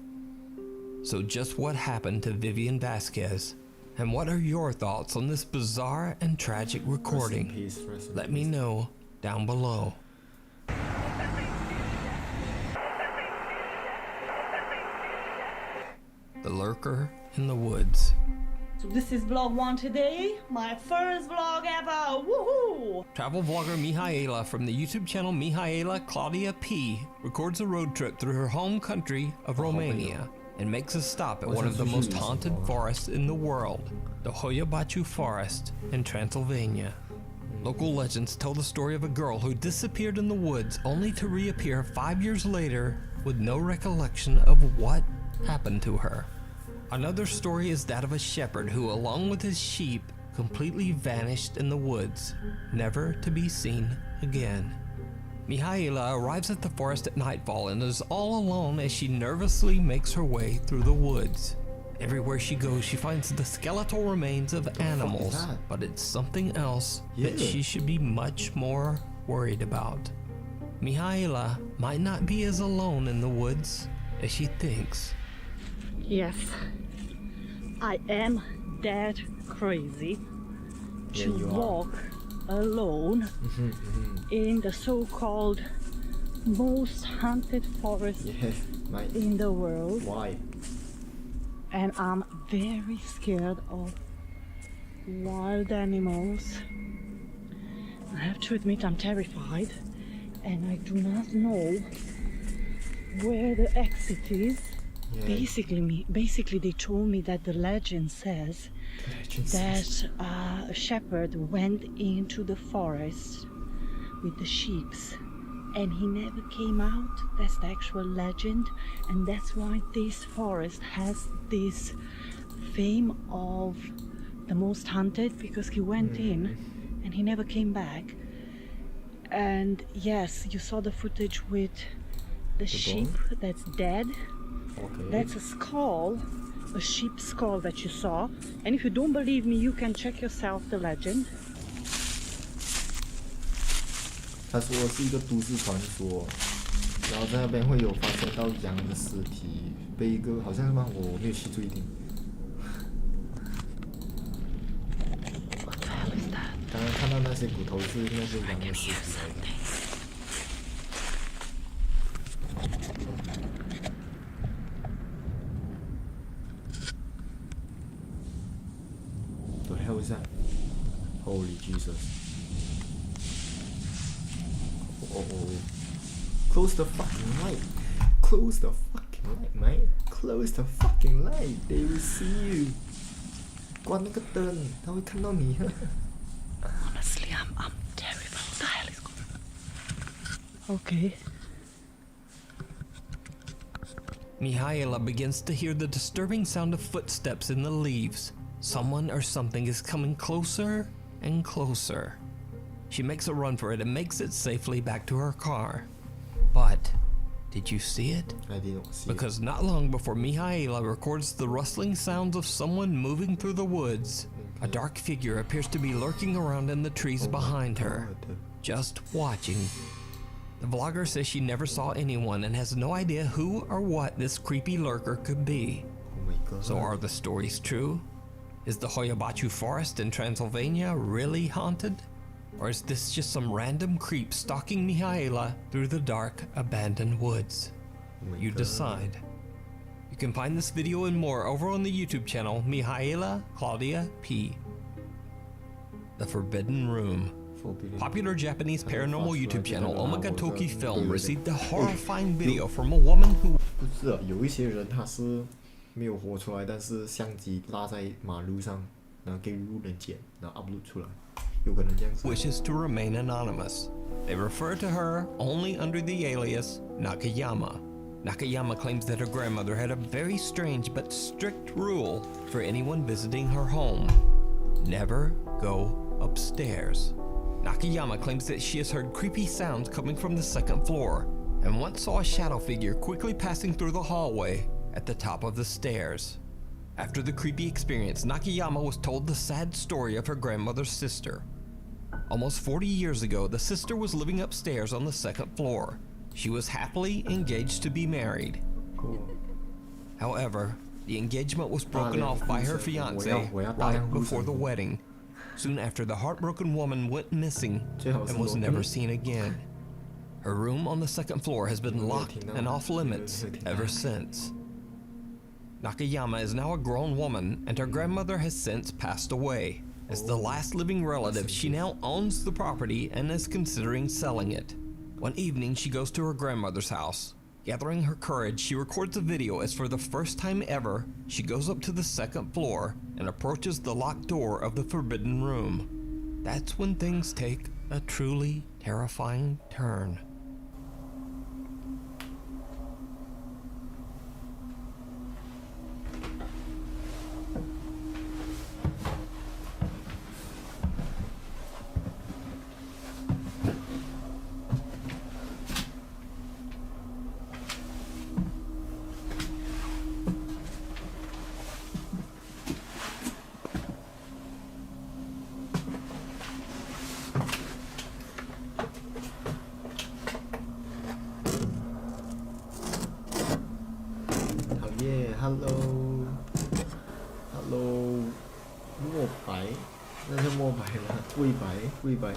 So just what happened to Vivian Vasquez? And what are your thoughts on this bizarre and tragic recording? Let me know down below. The Lurker in the Woods.
So this is vlog 1 today, my first vlog ever, woohoo!
Travel vlogger Mihaela from the YouTube channel Mihaela Claudia P records a road trip through her home country of Romania and makes a stop at one of the most haunted forests in the world, the Hoia Baciu Forest in Transylvania. Local legends tell the story of a girl who disappeared in the woods only to reappear 5 years later with no recollection of what happened to her. Another story is that of a shepherd who, along with his sheep, completely vanished in the woods, never to be seen again. Mihaela arrives at the forest at nightfall and is all alone as she nervously makes her way through the woods. Everywhere she goes, she finds the skeletal remains of animals, but it's something else that she should be much more worried about. Mihaela might not be as alone in the woods as she thinks.
Yes.
I am that crazy
Yeah,
to
you are.
walk alone in the so-called most haunted forest in the world.
Why?
And I'm very scared of wild animals. I have to admit I'm terrified and I do not know where the exit is. Basically they told me that the legend says that a shepherd went into the forest with the sheep and he never came out. That's the actual legend, and that's why this forest has this fame of the most haunted, because he went in and he never came back. And yes, you saw the footage with the sheep that's dead. That's a skull, a sheep skull that you saw. And if you don't believe me, you can check yourself the legend.
他说是一个都市传说，然后在那边会有发现到羊的尸体被一个好像是吗？我没有去注意听。刚刚看到那些骨头是那些羊的尸体来的。The hell is that? Holy Jesus! Oh. Close the fucking light. Close the fucking light, mate. Close the fucking light. They will see you. 关那个灯，他会看到你。
Honestly, I'm terrible. What the hell is going on? Okay.
Mihaela begins to hear the disturbing sound of footsteps in the leaves. Someone or something is coming closer and closer. She makes a run for it and makes it safely back to her car. But, did you see it?
I didn't see
Because not long before Mihaela records the rustling sounds of someone moving through the woods, a dark figure appears to be lurking around in the trees behind her, just watching. The vlogger says she never saw anyone and has no idea who or what this creepy lurker could be. So are the stories true? Is the Hoyabachu forest in Transylvania really haunted? Or is this just some random creep stalking Mihaela through the dark, abandoned woods? You decide. You can find this video and more over on the YouTube channel Mihaela Claudia P. The Forbidden Room. Popular Japanese paranormal YouTube channel Omega Toki Film received a horrifying video from a woman who...
不是啊，有一些人他是没有活出来，但是相机拉在马路上，然后给路人剪，然后 upload 出来。
wishes to remain anonymous. They refer to her only under the alias Nakayama. Nakayama claims that her grandmother had a very strange but strict rule for anyone visiting her home. Never go upstairs. Nakayama claims that she has heard creepy sounds coming from the second floor and once saw a shadow figure quickly passing through the hallway at the top of the stairs. After the creepy experience, Nakayama was told the sad story of her grandmother's sister. Almost 40 years ago, the sister was living upstairs on the second floor. She was happily engaged to be married. However, the engagement was broken off by her fiancé right before the wedding. Soon after, the heartbroken woman went missing and was never seen again. Her room on the second floor has been locked and off limits ever since. Nakayama is now a grown woman, and her grandmother has since passed away. As the last living relative, she now owns the property and is considering selling it. One evening, she goes to her grandmother's house. Gathering her courage, she records a video as for the first time ever, she goes up to the second floor and approaches the locked door of the forbidden room. That's when things take a truly terrifying turn.
Hello. Hello. 了，未白。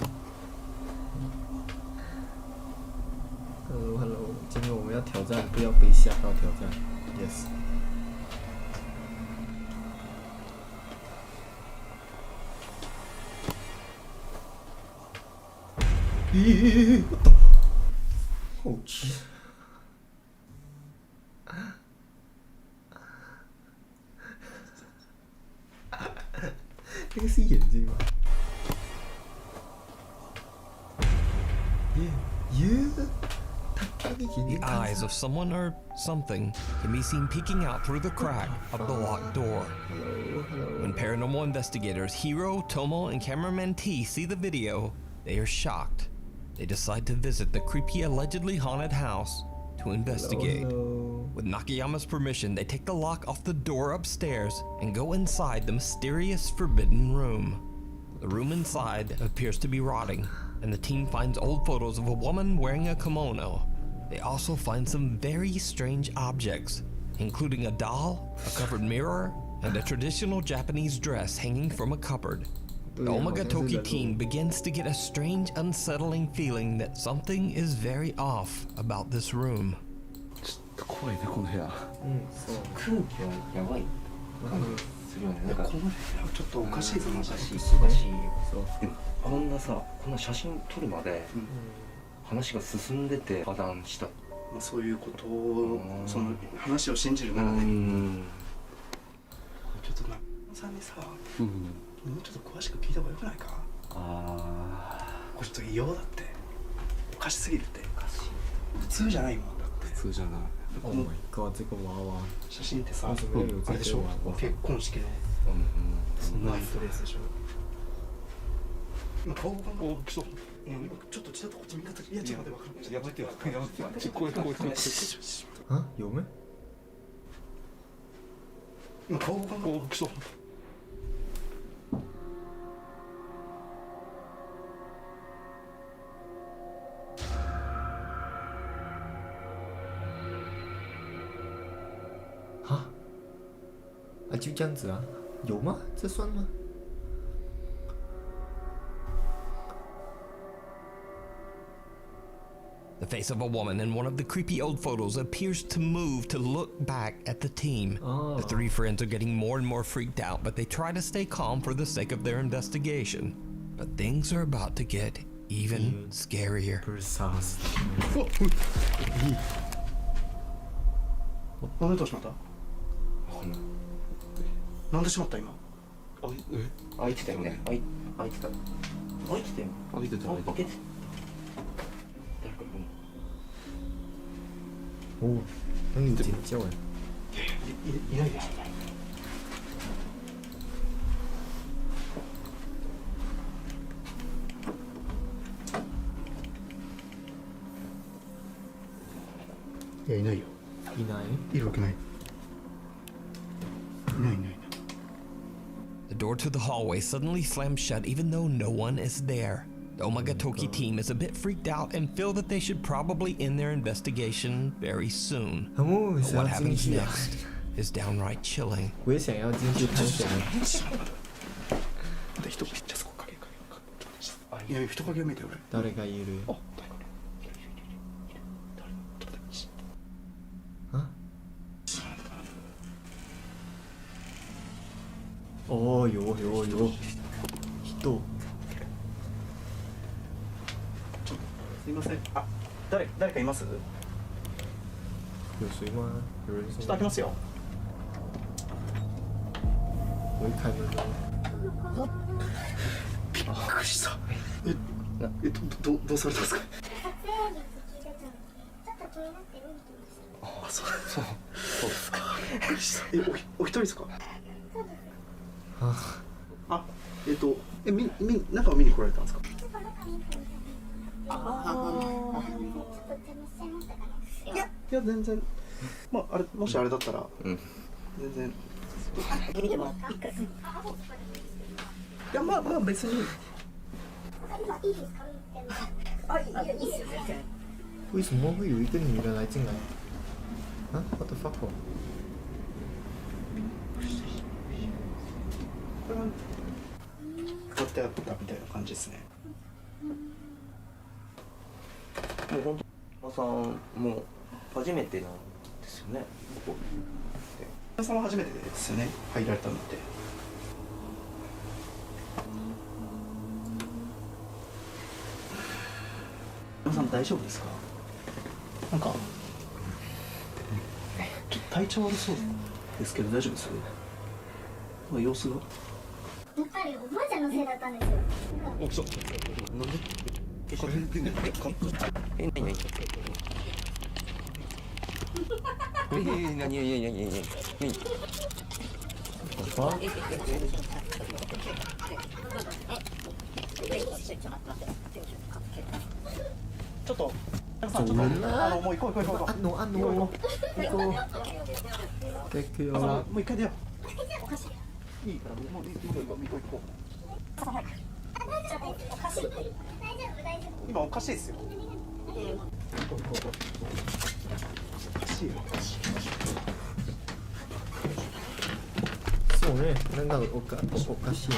Hello， 今天我们要挑战，不要被吓到挑战 ，yes。咦，我操！好气！那个是眼睛吗？The
eyes of someone or something can be seen peeking out through the crack of the locked door. When paranormal investigators Hiro, Tomo, and cameraman T see the video, they are shocked. They decide to visit the creepy, allegedly haunted house to investigate. With Nakayama's permission, they take the lock off the door upstairs and go inside the mysterious forbidden room. The room inside appears to be rotting, and the team finds old photos of a woman wearing a kimono. They also find some very strange objects, including a doll, a covered mirror, and a traditional Japanese dress hanging from a cupboard. The Omagatoki team begins to get a strange, unsettling feeling that something is very off about this room.
怖いねこの部屋。
そう。空気はやばい感じするよね。なんかこの部屋ちょっとおかしいぞ。おかしい。でもこんなさ、こんな写真撮るまで話が進んでて破談した。まあそういうことをその話を信じるならね。ちょっとなさんにさ、もうちょっと詳しく聞いた方がよくないか。これちょっと異様だって。おかしすぎるって。普通じゃないもんだって。普通じゃない。
Oh my god， 这个娃娃。
写真ってさ、あれでしょ。結婚式で。そんなイントレースでしょ。今顔が来そう。ちょっとちらっとこっち見方。いやちょっと待ってわかる。やばいってよ。こう。
あ、嫁？
今顔が来そう。
啊，就这样子啊？有吗？这算吗？
The face of a woman in one of the creepy old photos appears to move to look back at the team. The three friends are getting more and more freaked out, but they try to stay calm for the sake of their investigation. But things are about to get even scarier.
なんでどうしまった？なんでしまった今？開いてたよね。開いてたよ。開けて。
哦，那你尖叫哎！
いないでしょ。いやいないよ。
いない？
いるわけない。いない。
The door to the hallway suddenly slams shut even though no one is there. The Omagatoki team is a bit freaked out and feel that they should probably end their investigation very soon. But what happens next is downright chilling.
我也想要进去探险。
人影見て俺。
誰がいる？哦，有。人。
すいません。あ、誰かいます？
有谁吗？有人？
ちょっと開けますよ。
我一开门了。
びっくりした。どうされたんですか？あ、そうですか。びっくりした。お一人ですか？あ、中を見に来られたんですか？いや全然。まあもしあれだったら全然。いやまあ別に。
为什么会有一个女的来进来？啊 ？What the fuck？
2
ってあったみたいな感じですね。もう本当さんも初めてなんですよね。ここさんは初めてですよね。入られたのって。皆さん大丈夫ですか？なんかちょっと体調悪そうですけど大丈夫です？様子が。
やっぱりおばあちゃんのせいだったんですよ。
お、そう。なんで？ちょっと、さんちょっともう行こう行こう行こう。
行こう。結局
もう一回出よう。いいからもう行こう行こう行こう。今おかしいですよ。おかしいよ。
そうね、なんだろう、おかしい。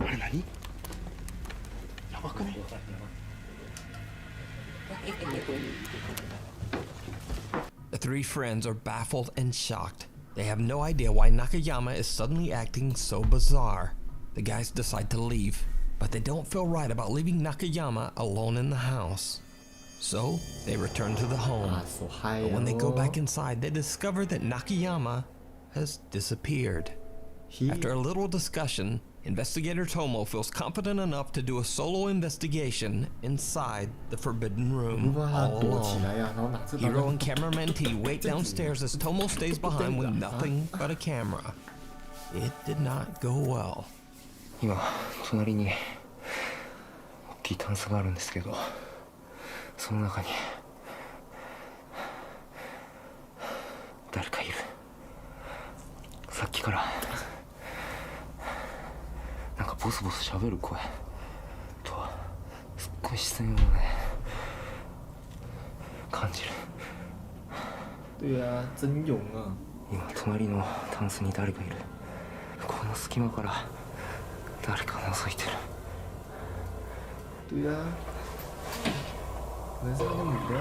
あれ何？やばくね？The
three friends are baffled and shocked. They have no idea why Nakayama is suddenly acting so bizarre. The guys decide to leave, but they don't feel right about leaving Nakayama alone in the house. So, they return to the home. But when they go back inside, they discover that Nakayama has disappeared. After a little discussion, Investigator Tomo feels confident enough to do a solo investigation inside the forbidden room all alone. Hiro and cameraman T wait downstairs as Tomo stays behind with nothing but a camera. It did not go well.
今隣に大きいタンスがあるんですけど、その中に誰かいる。さっきからなんかボソボソ喋る声とすっごい視線をね感じる。
对啊，真勇啊！
今隣のタンスに誰かいる。この隙間から誰か覗いてる。
对啊，可是那女的。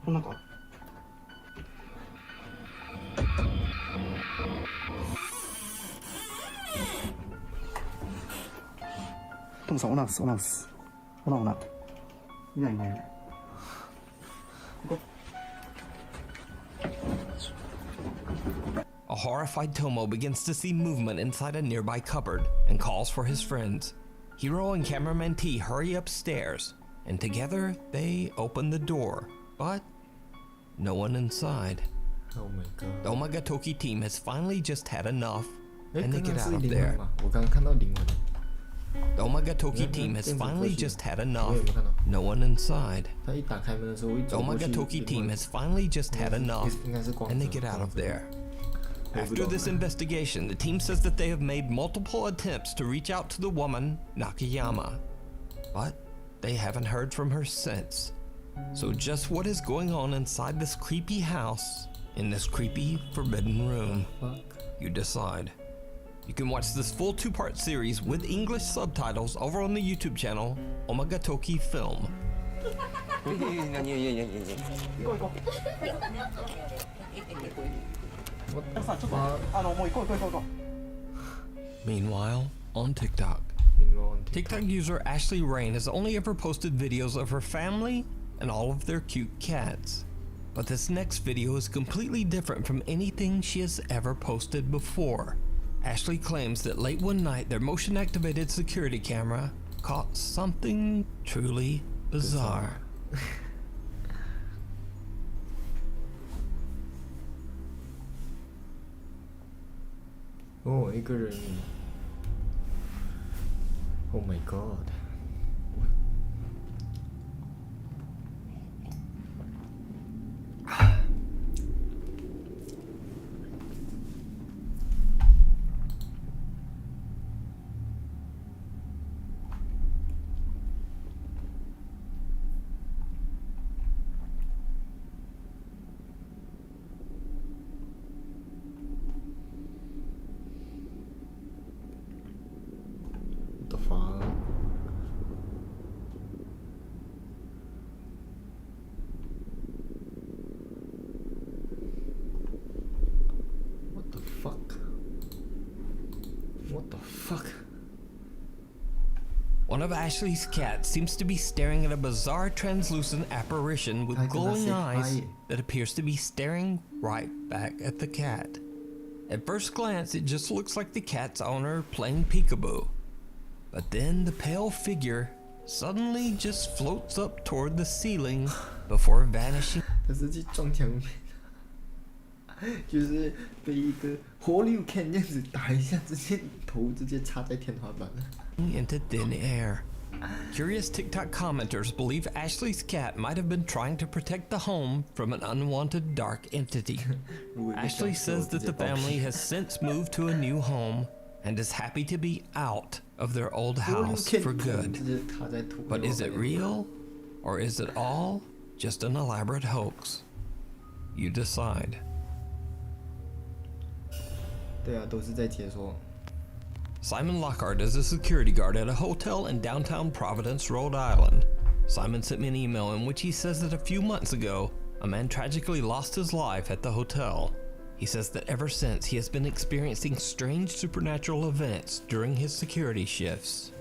なんかトムさん、オナウス、オナウス、オナオナ、いないいないいない。
A horrified Tomo begins to see movement inside a nearby cupboard and calls for his friends. Hiro and cameraman T hurry upstairs, and together they open the door, but no one inside.
Oh my god.
The Omagatoki team has finally just had enough, and they get out of there.
我刚刚看到灵魂。
The Omagatoki team has finally just had enough. No one inside. The Omagatoki team has finally just had enough, and they get out of there. After this investigation, the team says that they have made multiple attempts to reach out to the woman, Nakayama, but they haven't heard from her since. So just what is going on inside this creepy house, in this creepy forbidden room? You decide. You can watch this full 2-part series with English subtitles over on the YouTube channel, Omagatoki Film. Meanwhile, on TikTok. TikTok user Ashley Rain has only ever posted videos of her family and all of their cute cats. But this next video is completely different from anything she has ever posted before. Ashley claims that late one night their motion-activated security camera caught something truly bizarre.
Oh, 一个人。Oh my god. What the fuck?
One of Ashley's cats seems to be staring at a bizarre translucent apparition with glowing eyes that appears to be staring right back at the cat. At first glance, it just looks like the cat's owner playing peekaboo. But then the pale figure suddenly just floats up toward the ceiling before vanishing.
他是去撞墙壁，就是被一个火榴弹这样子打一下，直接头直接插在天花板了。
into thin air. Curious TikTok commenters believe Ashley's cat might have been trying to protect the home from an unwanted dark entity. Ashley says that the family has since moved to a new home and is happy to be out of their old house for good. But is it real? Or is it all just an elaborate hoax? You decide.
对啊，都是在解说。
Simon Lockhart is a security guard at a hotel in downtown Providence, Rhode Island. Simon sent me an email in which he says that a few months ago, a man tragically lost his life at the hotel. He says that ever since, he has been experiencing strange supernatural events during his security shifts.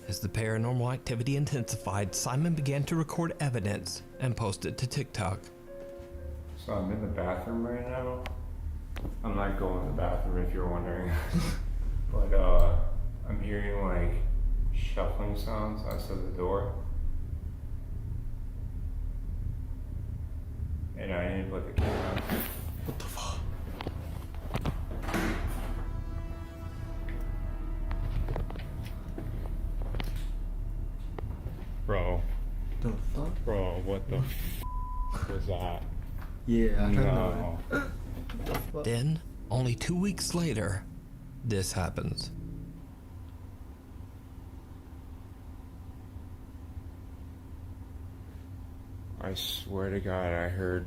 As the paranormal activity intensified, Simon began to record evidence and post it to TikTok.
So I'm in the bathroom right now. I'm not going to the bathroom if you're wondering. But I'm hearing like shuffling sounds outside the door. And I didn't put the camera on.
What the fuck?
Bro.
The fuck?
Bro, what the f was that?
Yeah, I don't
know.
Then, only 2 weeks later, this happens.
I swear to God, I heard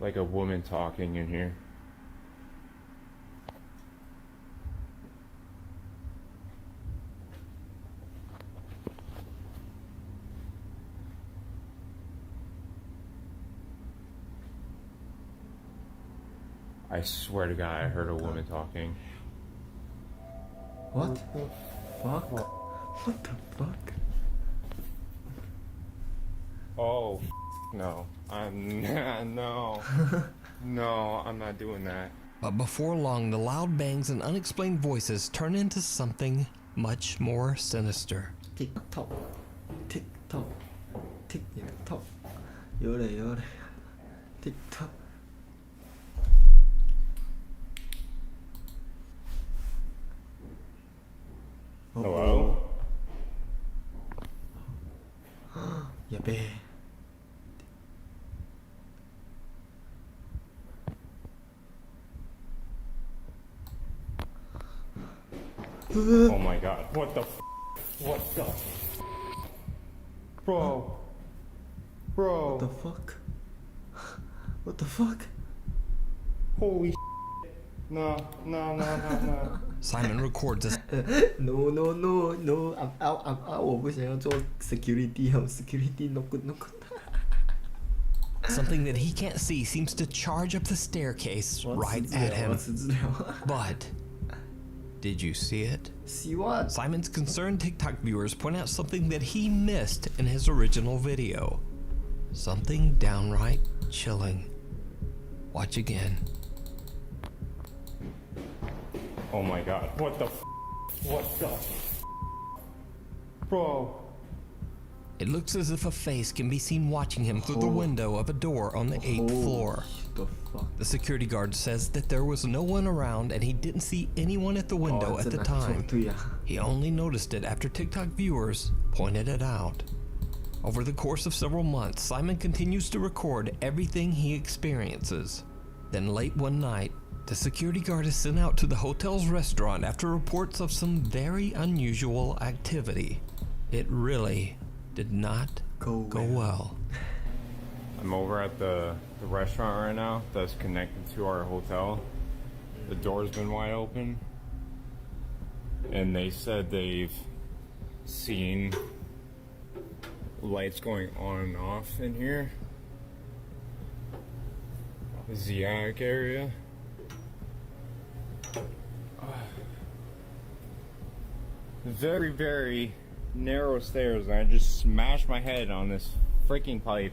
like a woman talking in here. I swear to God, I heard a woman talking.
What the fuck? What the fuck?
Oh, no. No. No, I'm not doing that.
But before long, the loud bangs and unexplained voices turn into something much more sinister.
Tick tock, tick tock, tick tock. Yore, tick tock.
Hello?
Yabe.
Oh my God. What the f? What the f? Bro. Bro.
What the fuck? What the fuck?
Holy No.
Simon records this.
No. I'm out. 我不想要做 security. Security no good.
Something that he can't see seems to charge up the staircase right at him. But did you see it?
See what?
Simon's concerned TikTok viewers point out something that he missed in his original video. Something downright chilling. Watch again.
Oh my God. What the f? What the f? Bro.
It looks as if a face can be seen watching him through the window of a door on the 8th floor. The security guard says that there was no one around and he didn't see anyone at the window at the time. He only noticed it after TikTok viewers pointed it out. Over the course of several months, Simon continues to record everything he experiences. Then late one night, the security guard is sent out to the hotel's restaurant after reports of some very unusual activity. It really did not go well.
I'm over at the restaurant right now that's connected to our hotel. The door's been wide open. And they said they've seen lights going on and off in here. This is the attic area. very, very narrow stairs, and I just smashed my head on this freaking pipe.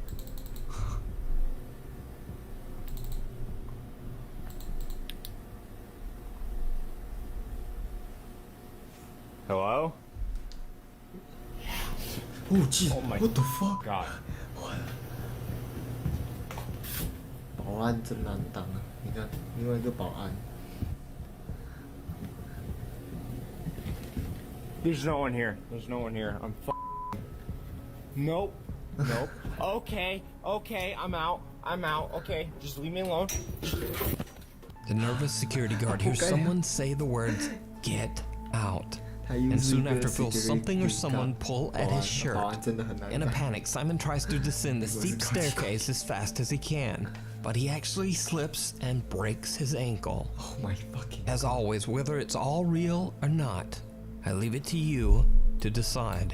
Hello?
Oh, gee,
oh my
what the fuck?
God.
保安真难当啊！你看，另外一个保安。
There's no one here. There's no one here. I'm Nope. Nope. Okay. Okay. I'm out. I'm out. Okay. Just leave me alone.
The nervous security guard hears someone say the words, "Get out." And soon after feels something or someone pull at his shirt. In a panic, Simon tries to descend the steep staircase as fast as he can, but he actually slips and breaks his ankle.
Oh my fucking
God. As always, whether it's all real or not, I leave it to you to decide.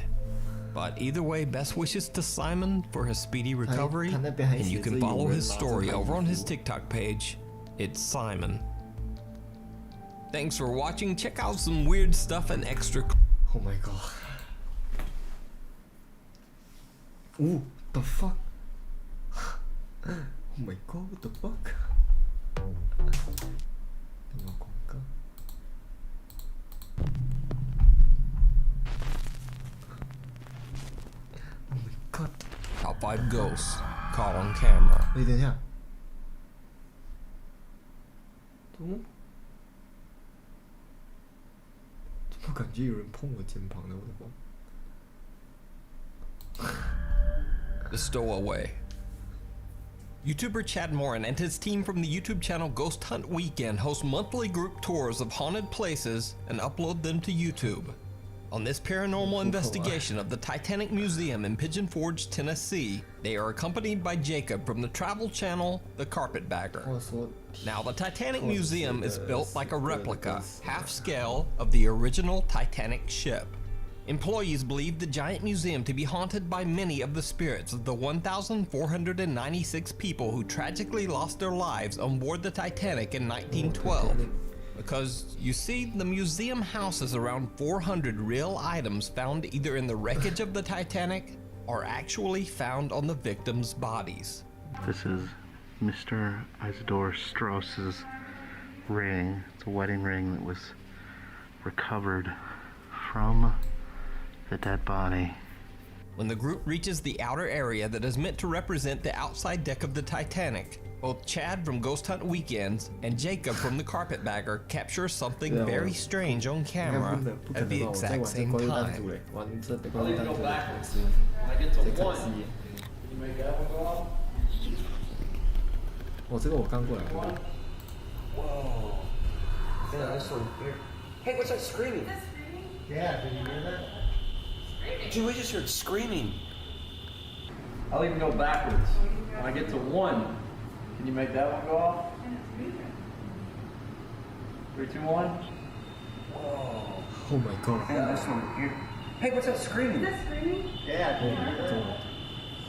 But either way, best wishes to Simon for his speedy recovery, and you can follow his story over on his TikTok page. It's Simon. Thanks for watching. Check out some weird stuff and extra.
Oh my god. Ooh, the fuck? Oh my god, what the fuck? Oh my god.
Top 5 ghosts caught on camera.
等一下。怎么感觉有人碰我肩膀呢？我的妈！
The Stowaway. YouTuber Chad Morin and his team from the YouTube channel Ghost Hunt Weekend host monthly group tours of haunted places and upload them to YouTube. On this paranormal investigation of the Titanic Museum in Pigeon Forge, Tennessee, they are accompanied by Jacob from the travel channel The Carpetbagger. Now, the Titanic Museum is built like a replica, half-scale, of the original Titanic ship. Employees believe the giant museum to be haunted by many of the spirits of the 1,496 people who tragically lost their lives on board the Titanic in 1912. Because, you see, the museum houses around 400 real items found either in the wreckage of the Titanic or actually found on the victims' bodies.
This is Mr. Isidore Strauss's ring. It's a wedding ring that was recovered from the dead body.
When the group reaches the outer area that is meant to represent the outside deck of the Titanic, both Chad from Ghost Hunt Weekends and Jacob from the Carpetbagger capture something very strange on camera at the exact same time.
I get to 1. Can you make that one go off?
哦，这个我刚过来。
Whoa. Yeah, this one here. Hey, what's that screaming?
Yeah, did you hear that?
Dude, we just heard screaming.
I'll even go backwards. When I get to 1, can you make that one go off? 3, 2, 1.
Whoa.
Oh my god.
Yeah, this one here. Hey, what's that screaming?
Is that screaming?
Yeah,
oh my god.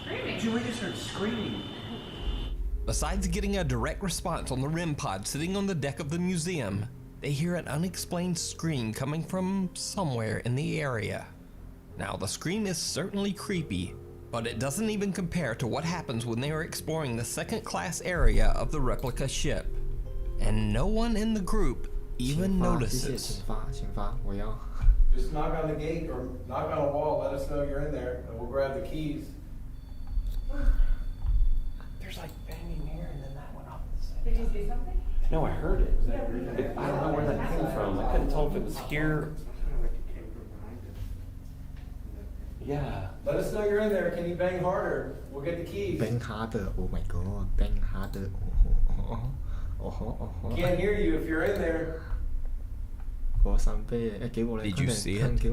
Screaming.
Dude, we just heard screaming.
Besides getting a direct response on the REM pod sitting on the deck of the museum, they hear an unexplained scream coming from somewhere in the area. Now, the scream is certainly creepy, but it doesn't even compare to what happens when they are exploring the second-class area of the replica ship. And no one in the group even notices.
Just knock on the gate or knock on a wall, let us know you're in there, and we'll grab the keys. There's like banging here, and then that went off the side.
Did you see something?
No, I heard it. I don't know where that came from. I couldn't tell if it was here. Yeah.
Let us know you're in there. Can you bang harder? We'll get the keys.
Bang harder. Oh my god. Bang harder.
Can't hear you if you're in there.
Did you see it?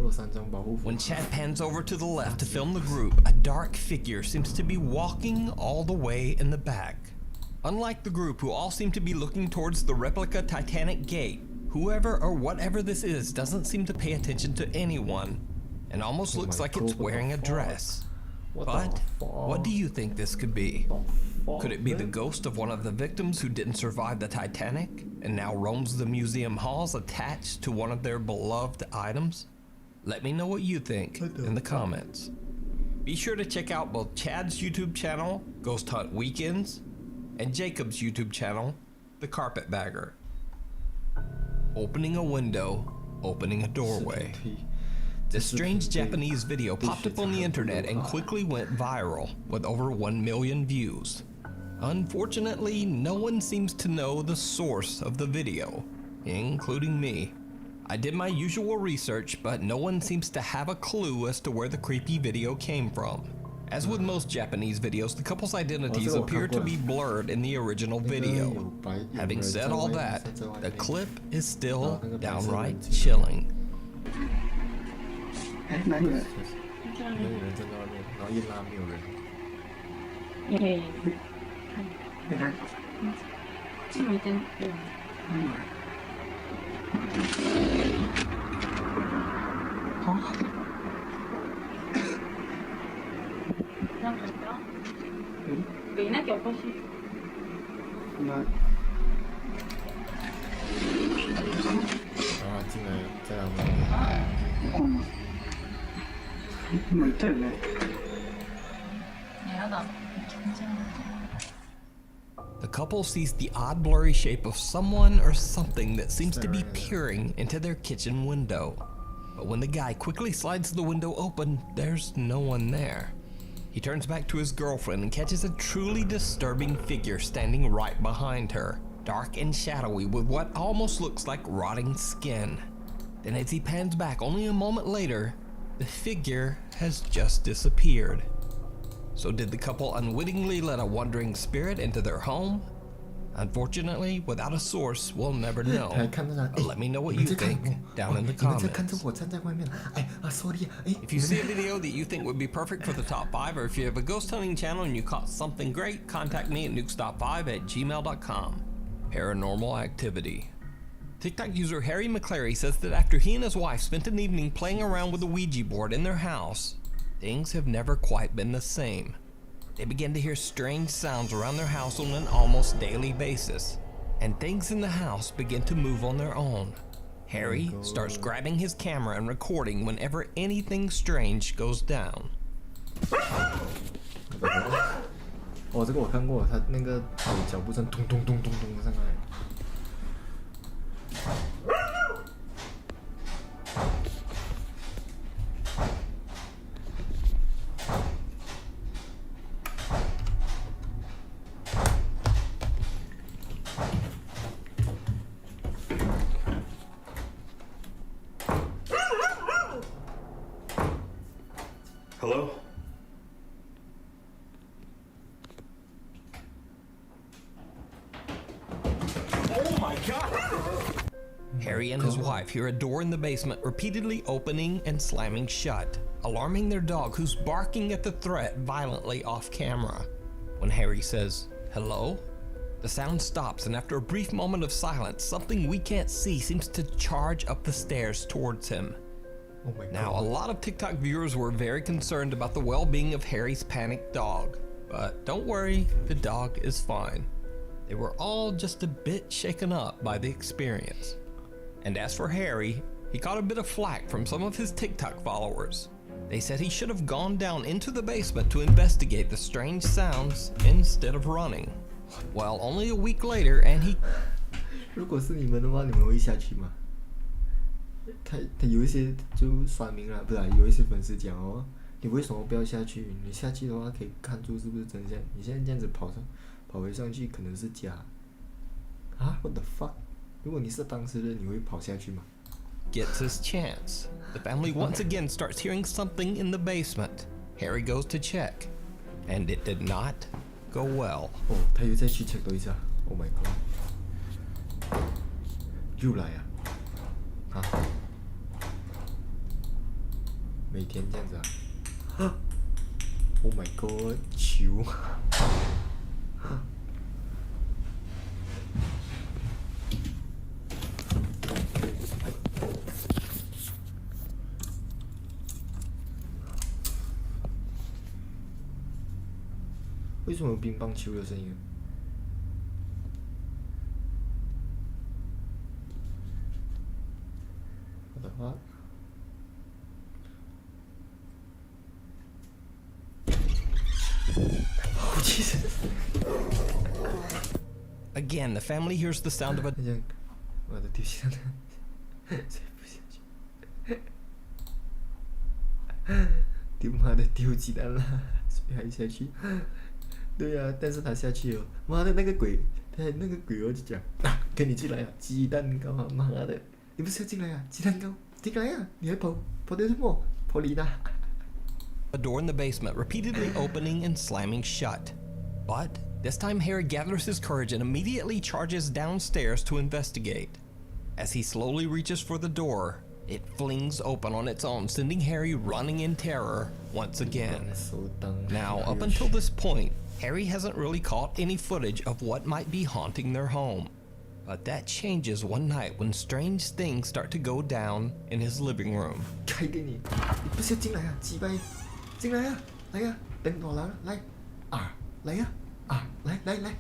When Chad pans over to the left to film the group, a dark figure seems to be walking all the way in the back. Unlike the group, who all seem to be looking towards the replica Titanic gate, whoever or whatever this is doesn't seem to pay attention to anyone, and almost looks like it's wearing a dress. But what do you think this could be? Could it be the ghost of one of the victims who didn't survive the Titanic and now roams the museum halls attached to one of their beloved items? Let me know what you think in the comments. Be sure to check out both Chad's YouTube channel, Ghost Hunt Weekends, and Jacob's YouTube channel, The Carpetbagger. Opening a window, opening a doorway. This strange Japanese video popped up on the internet and quickly went viral with over 1 million views. Unfortunately, no one seems to know the source of the video, including me. I did my usual research, but no one seems to have a clue as to where the creepy video came from. As with most Japanese videos, the couple's identities appear to be blurred in the original video. Having said all that, the clip is still downright chilling.
哪里人？
没有人站在外面，然后一拉没有人。
你看，这么一点，好。给那条过去。那。
啊，进来这样吗？
The couple sees the odd blurry shape of someone or something that seems to be peering into their kitchen window. But when the guy quickly slides the window open, there's no one there. He turns back to his girlfriend and catches a truly disturbing figure standing right behind her, dark and shadowy with what almost looks like rotting skin. Then as he pans back only a moment later, the figure has just disappeared. So did the couple unwittingly let a wandering spirit into their home? Unfortunately, without a source, we'll never know. But let me know what you think down in the comments. If you see a video that you think would be perfect for the top 5, or if you have a ghost hunting channel and you caught something great, contact me at nukestop5@gmail.com. Paranormal activity. TikTok user Harry McClary says that after he and his wife spent an evening playing around with a Ouija board in their house, things have never quite been the same. They began to hear strange sounds around their house on an almost daily basis, and things in the house begin to move on their own. Harry starts grabbing his camera and recording whenever anything strange goes down.
哦，这个我看过，他那个脚步声咚咚咚咚咚上来。
Hello?
Oh my God! Harry and his wife hear a door in the basement repeatedly opening and slamming shut, alarming their dog, who's barking at the threat violently off camera. When Harry says, "Hello?" the sound stops, and after a brief moment of silence, something we can't see seems to charge up the stairs towards him.
Oh my God.
Now, a lot of TikTok viewers were very concerned about the well-being of Harry's panicked dog, but don't worry, the dog is fine. They were all just a bit shaken up by the experience. And as for Harry, he caught a bit of flack from some of his TikTok followers. They said he should have gone down into the basement to investigate the strange sounds instead of running. Well, only a week later, and he...
如果是你们的话，你们会下去吗？他有一些就酸民了，不是、啊、有一些粉丝讲哦，你为什么不要下去？你下去的话可以看出是不是真相。你现在这样子跑回上去，可能是假。啊 ，What the fuck？ 如果你是当事人，你会跑下去吗？
Gets his chance. The family once again starts hearing something in the basement. Harry goes to check, and it did not go well.
哦，他又再去 check 多一下。Oh my god！ 又来啊！啊？每天这样子啊？Oh my god！ 球！为什么有乒乓球的声音？What the fuck？
Again, the family hears the sound of a
我的丢下来，谁不下去？丢妈的丢鸡蛋了，谁还下去？对呀、但是他下去了，妈的那个鬼，那个鬼我就讲，跟你进来啊，鸡蛋糕啊，妈的，你不是要进来啊？鸡蛋糕，进来啊！你还跑的什么？跑离的。
A door in the basement, repeatedly opening and slamming shut. But this time Harry gathers his courage and immediately charges downstairs to investigate. As he slowly reaches for the door, it flings open on its own, sending Harry running in terror once again. Now, up until this point, Harry hasn't really caught any footage of what might be haunting their home. But that changes one night when strange things start to go down in his living room.
开给你，你不是要进来啊？鸡掰，进来啊！来呀、等我来了，来啊！来呀、来，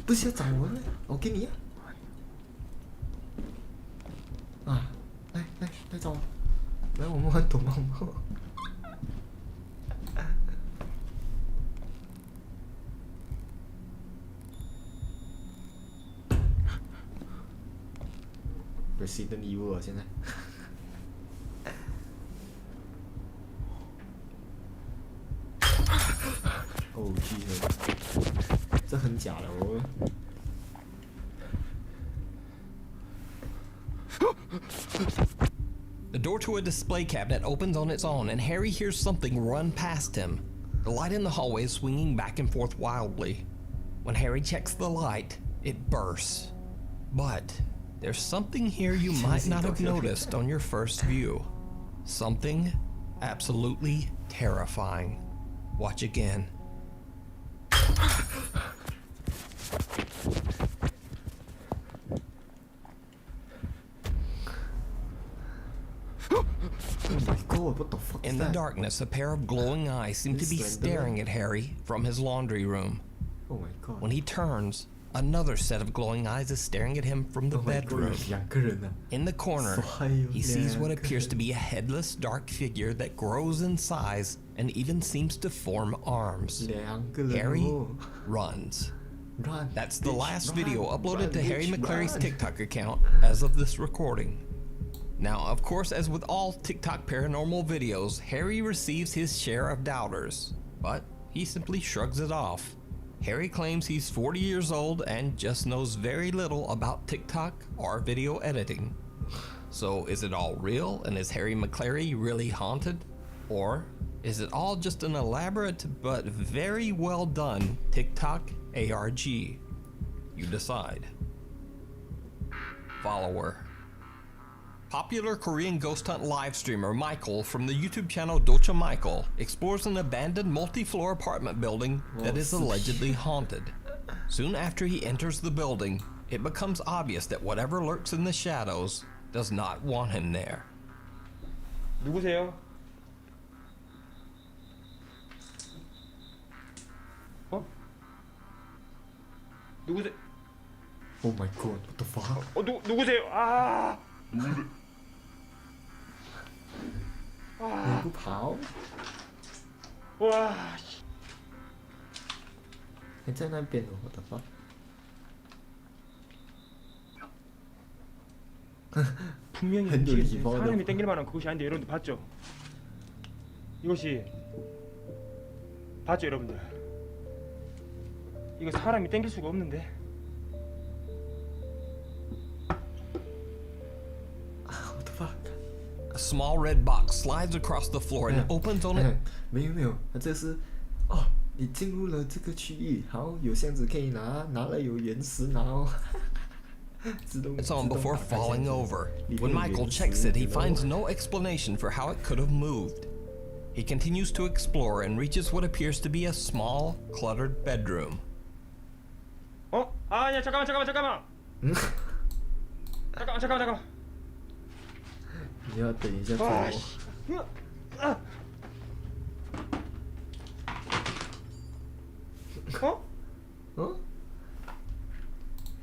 不是要找我吗？我给你啊！来找我，来我们玩躲猫猫。Resident Evil 啊，现在。哦，Jesus，这很假的哦。
The door to a display cabinet opens on its own, and Harry hears something run past him. The light in the hallway is swinging back and forth wildly. When Harry checks the light, it bursts. But there's something here you might not have noticed on your first view. Something absolutely terrifying. Watch again. In the darkness, a pair of glowing eyes seem to be staring at Harry from his laundry room.
Oh my god.
When he turns, another set of glowing eyes is staring at him from the bedroom. In the corner, he sees what appears to be a headless, dark figure that grows in size and even seems to form arms. Harry runs. That's the last video uploaded to Harry McClary's TikTok account as of this recording. Now, of course, as with all TikTok paranormal videos, Harry receives his share of doubters, but he simply shrugs it off. Harry claims he's 40 years old and just knows very little about TikTok or video editing. So is it all real, and is Harry McClary really haunted? Or is it all just an elaborate but very well done TikTok ARG? You decide. Follower. Popular Korean ghost hunt live streamer Michael from the YouTube channel Docha Michael explores an abandoned multi-floor apartment building that is allegedly haunted. Soon after he enters the building, it becomes obvious that whatever lurks in the shadows does not want him there.
누구세요? 어? 누구세요?
Oh my god, what the fuck?
누구세요? 아!
你不跑？
哇！
还在那边哦，我的妈！
분명히 사람이 땡길 만한 그것이 아닌데 여러분들 봤죠? 이것이 봤죠 여러분들? 이거 사람이 땡길 수가 없는데.
A small red box slides across the floor and opens on it.
没有，这是哦，你进入了这个区域，好，有箱子可以拿，拿了有原石拿哦。
It's on before falling over. When Michael checks it, he finds no explanation for how it could have moved. He continues to explore and reaches what appears to be a small, cluttered bedroom.
어? 아니야 잠깐만. 잠깐만.
你要等一下做。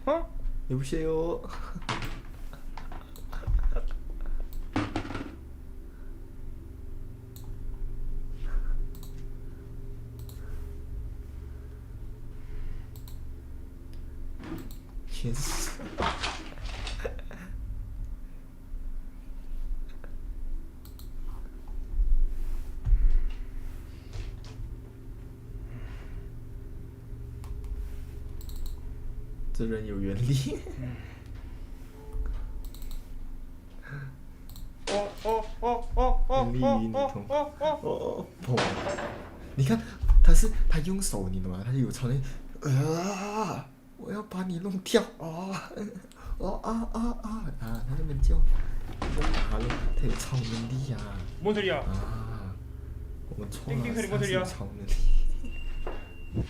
어?
여보세요. 是人有原力。原力与你同砰！你看，他用手，你懂吗？他就有超能力。我要把你弄掉他那边叫，他有超能力呀！
뭔 소리야?
我们错了，他是超能力。哇，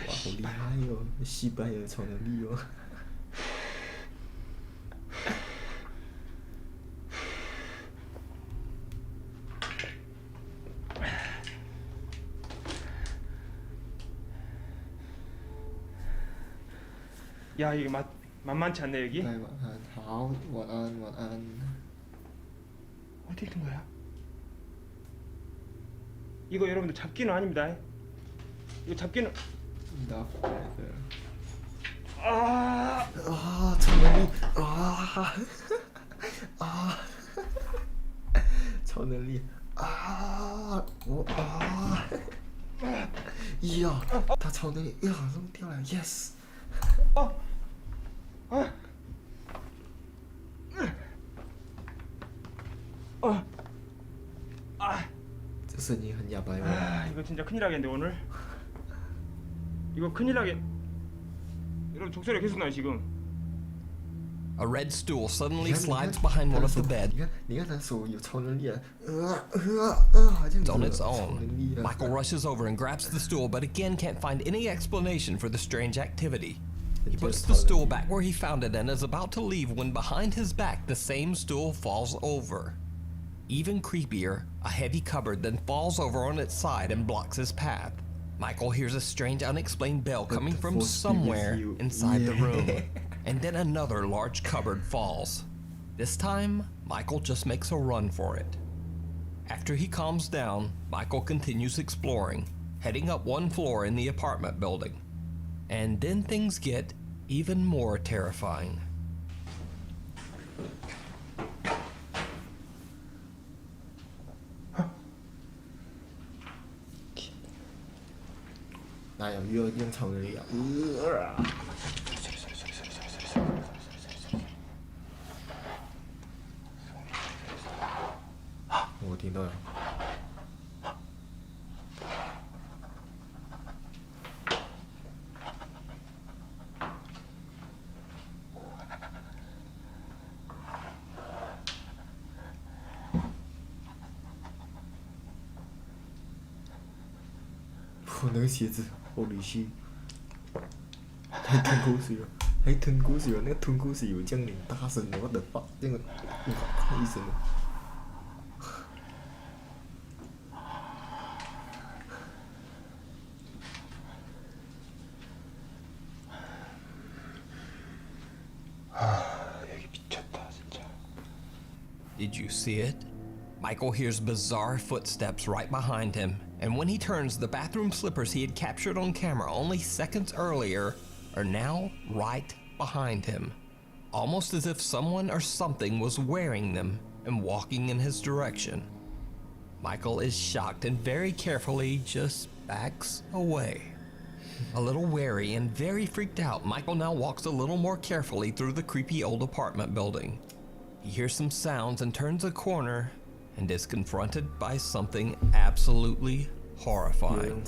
好厉害哟！失败的超能力哟！
야 이게 만만치 않네 여기.
晚安，好，晚安，晚安。
어디 있는 거야? 이거 여러분들 잡기는 아닙니다. 이거 잡기는.
超能力，超能力，呀，他超能力呀，弄掉了 ，yes。这声音很哑巴哟。
이거 진짜 큰일 나겠는데 오늘. 이거 큰일 나게. 여러분 종소리가 계속 나요 지금.
A red stool suddenly slides behind one of the beds.
你看他手有超能力啊
！It's on its own. Michael rushes over and grabs the stool, but again can't find any explanation for the strange activity. He puts the stool back where he found it and is about to leave when behind his back the same stool falls over. Even creepier, a heavy cupboard then falls over on its side and blocks his path. Michael hears a strange unexplained bell coming from somewhere inside the room. And then another large cupboard falls. This time, Michael just makes a run for it. After he calms down, Michael continues exploring, heading up one floor in the apartment building. And then things get even more terrifying.
나야 유연超能力啊！我听到了。我那个鞋子，Holy shit！ 还吞口水哦，还吞口水哦，那个吞口水有这样大声的，我的妈，这个哇一声的。
여기 미쳤다 진짜.
Did you see it? Michael hears bizarre footsteps right behind him, and when he turns, the bathroom slippers he had captured on camera only seconds earlier are now right behind him, almost as if someone or something was wearing them and walking in his direction. Michael is shocked and very carefully just backs away. A little wary and very freaked out, Michael now walks a little more carefully through the creepy old apartment building. He hears some sounds and turns a corner and is confronted by something absolutely horrifying.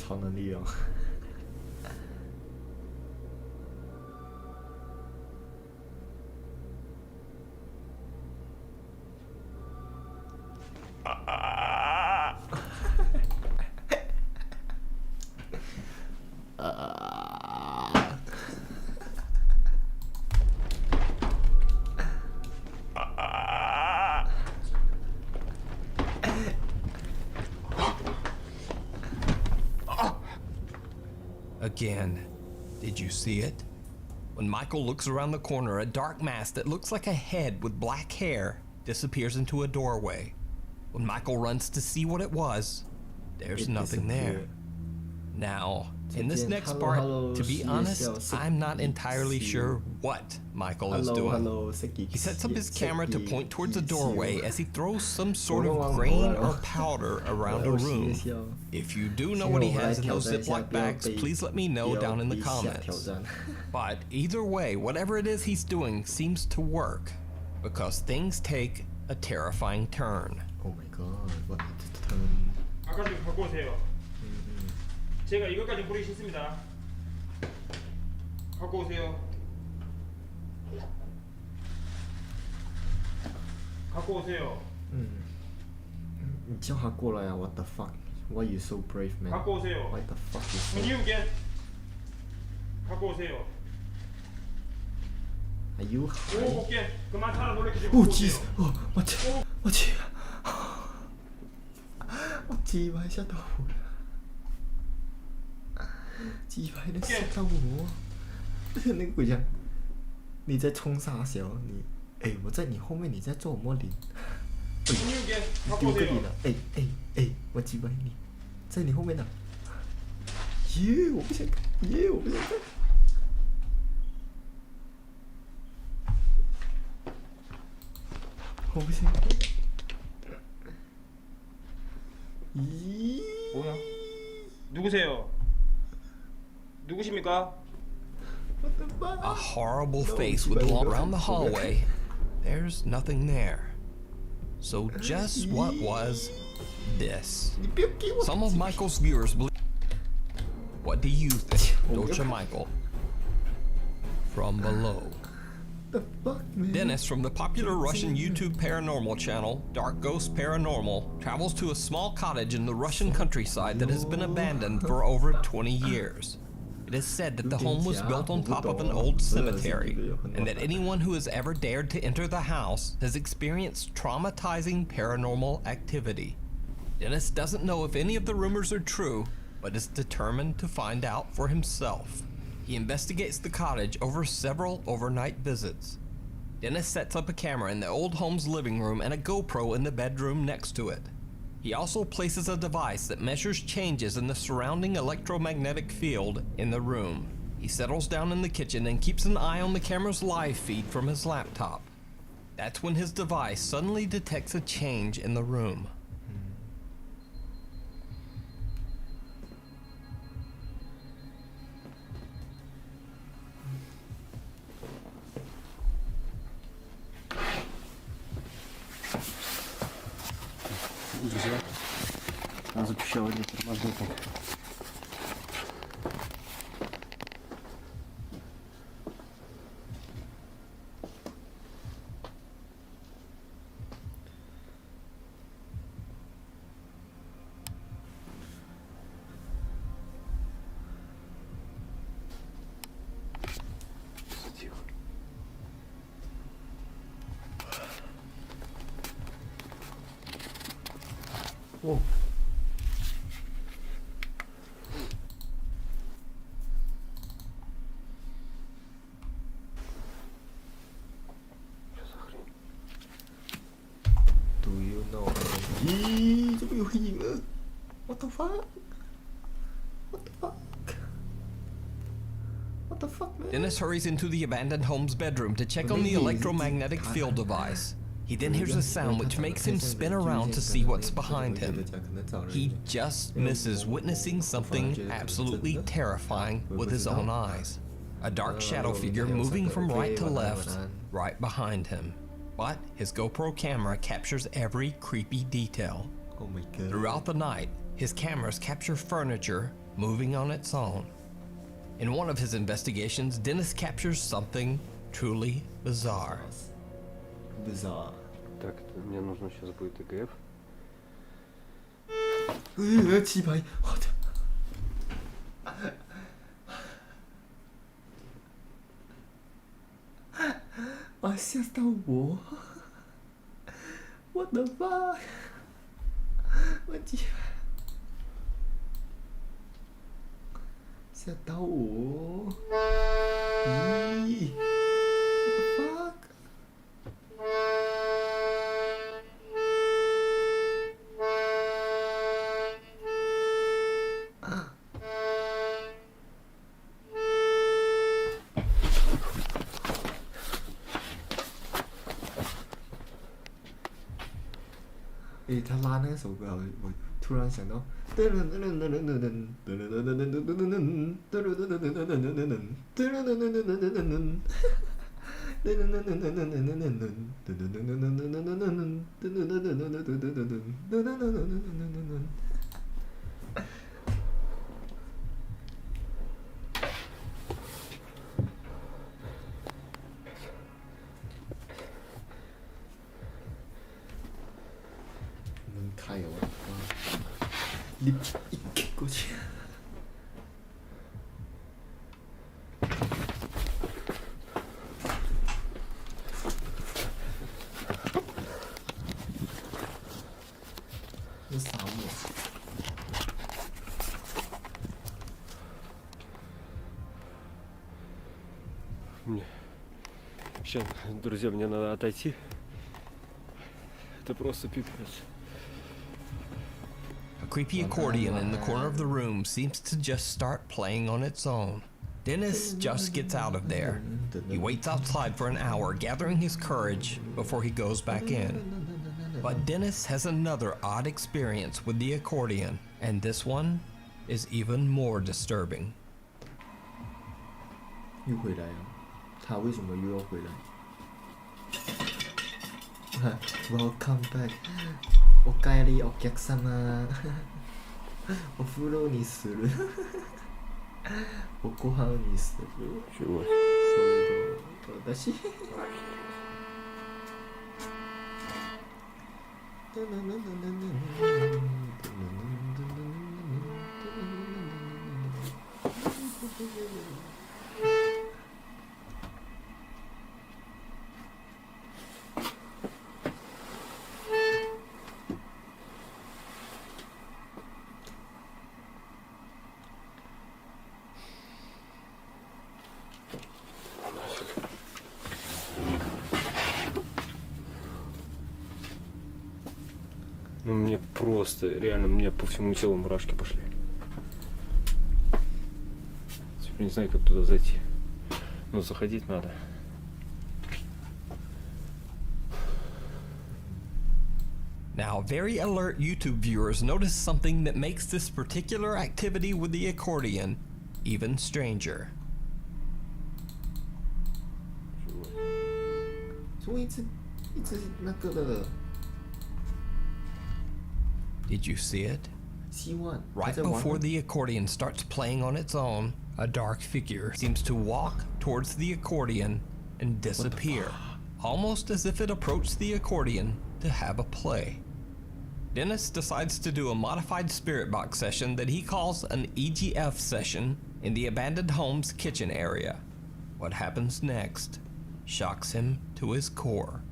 Again, did you see it? When Michael looks around the corner, a dark mass that looks like a head with black hair disappears into a doorway. When Michael runs to see what it was, there's nothing there. Now, In this next part, to be honest, I'm not entirely sure what Michael is doing. He sets up his camera to point towards a doorway as he throws some sort of grain or powder around a room. If you do know what he has in those Ziploc bags, please let me know down in the comments. But either way, whatever it is he's doing seems to work, because things take a terrifying turn.
Oh my god, what a turn.
아까 좀 갖고 오세요. 제가 이것까지 뿌리기 싫습니다. 갖고 오세요. 갖고 오세요.
你叫他过来啊 What the fuck? Why you so brave, man?
갖고 오세요.
Why the fuck you so...
Can you get? 갖고 오세요.
Are you high?
오, 오케이. 그만 사람 놀래키지.
Oh jeez. Oh, 我去. 我鸡排吓到我了。鸡排的吓到我。那个鬼讲，你在冲啥小？你，哎，我在你后面，你在做什么脸？你丢个脸了？哎，我鸡排你，在你后面呢。耶，我不想看，耶，我不想看。我不想看。
뭐야? 누구세요? 누구십니까?
A horrible face would walk around the hallway. There's nothing there. So just what was this? Some of Michael's viewers believe. What do you think, Dolce Michael? From below. Dennis from the popular Russian YouTube paranormal channel, Dark Ghost Paranormal, travels to a small cottage in the Russian countryside that has been abandoned for over 20 years. It is said that the home was built on top of an old cemetery, and that anyone who has ever dared to enter the house has experienced traumatizing paranormal activity. Dennis doesn't know if any of the rumors are true, but is determined to find out for himself. He investigates the cottage over several overnight visits. Dennis sets up a camera in the old home's living room and a GoPro in the bedroom next to it. He also places a device that measures changes in the surrounding electromagnetic field in the room. He settles down in the kitchen and keeps an eye on the camera's live feed from his laptop. That's when his device suddenly detects a change in the room.
Сразу пищеводный тормознутый.
Whoa. Do you know? Yee, sao biểu hiện nữa? What the fuck? What the fuck? What the fuck, man?
Dennis hurries into the abandoned home's bedroom to check on the electromagnetic field device. He then hears a sound which makes him spin around to see what's behind him. He just misses witnessing something absolutely terrifying with his own eyes. A dark shadow figure moving from right to left, right behind him. But his GoPro camera captures every creepy detail.
Oh my god.
Throughout the night, his cameras capture furniture moving on its own. In one of his investigations, Dennis captures something truly bizarre.
Bizarre.
Так, мне нужно сейчас будет ИГФ.
鸡排，我的。啊！吓到我 ！What the fuck？ 我鸡排，吓到我！咦 ？What the fuck？ Oh 诶，他拉那首歌，我突然想到，门开了，你一给过去。这沙漠。
Сейчас, друзья, мне надо отойти. Это просто пипец.
A creepy accordion in the corner of the room seems to just start playing on its own. Dennis just gets out of there. He waits outside for an hour, gathering his courage before he goes back in. But Dennis has another odd experience with the accordion, and this one is even more disturbing.
又回来了，他为什么又要回来？Welcome back. おかえりお客様。お風呂にする。おご飯にする。それと私。
Ну мне просто, реально, мне по всему телу мурашки пошли. Теперь не знаю, как туда зайти. Но заходить надо.
Now, very alert YouTube viewers notice something that makes this particular activity with the accordion even stranger.
怎么一直那个的？
Did you see it?
希望
Right before the accordion starts playing on its own, a dark figure seems to walk towards the accordion and disappear, almost as if it approached the accordion to have a play. Dennis decides to do a modified spirit box session that he calls an EGF session in the abandoned home's kitchen area. What happens next shocks him to his core.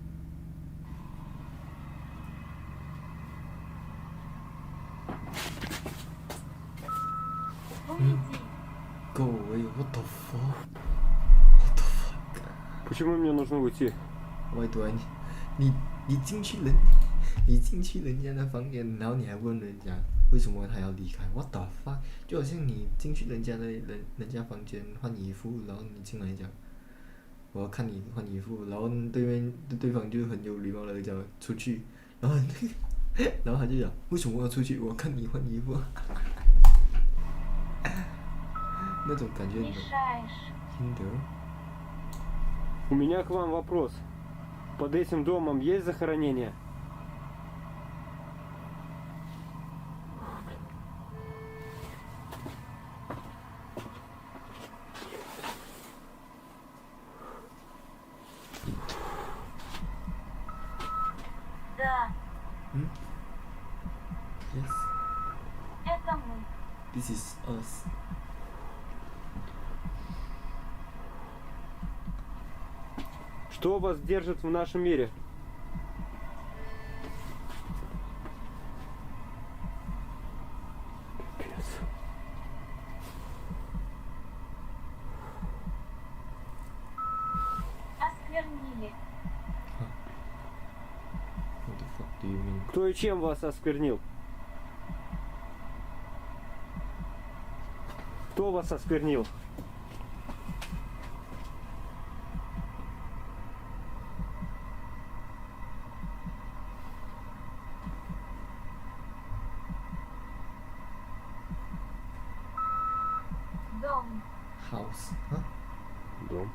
Go away, what the fuck? What the fuck?
Почему мне нужно уйти?
Why do I need? 你进去人家的房间，然后你还问人家为什么他要离开 ？What the fuck？ 就好像你进去人家房间换衣服，然后你进来讲，我要看你换衣服，然后对方就很有礼貌的讲出去，然后他就讲为什么我要出去？我要看你换衣服。那种感觉你听得？
У меня к вам вопрос. Под этим домом есть захоронение?
Да.
Yes.
Это мы.
This is us.
Что вас держит в нашем мире? Пипец.
Осквернили.
What the fuck do you mean?
Кто и чем вас осквернил? Кто вас осквернил?
house. Huh?
Дом.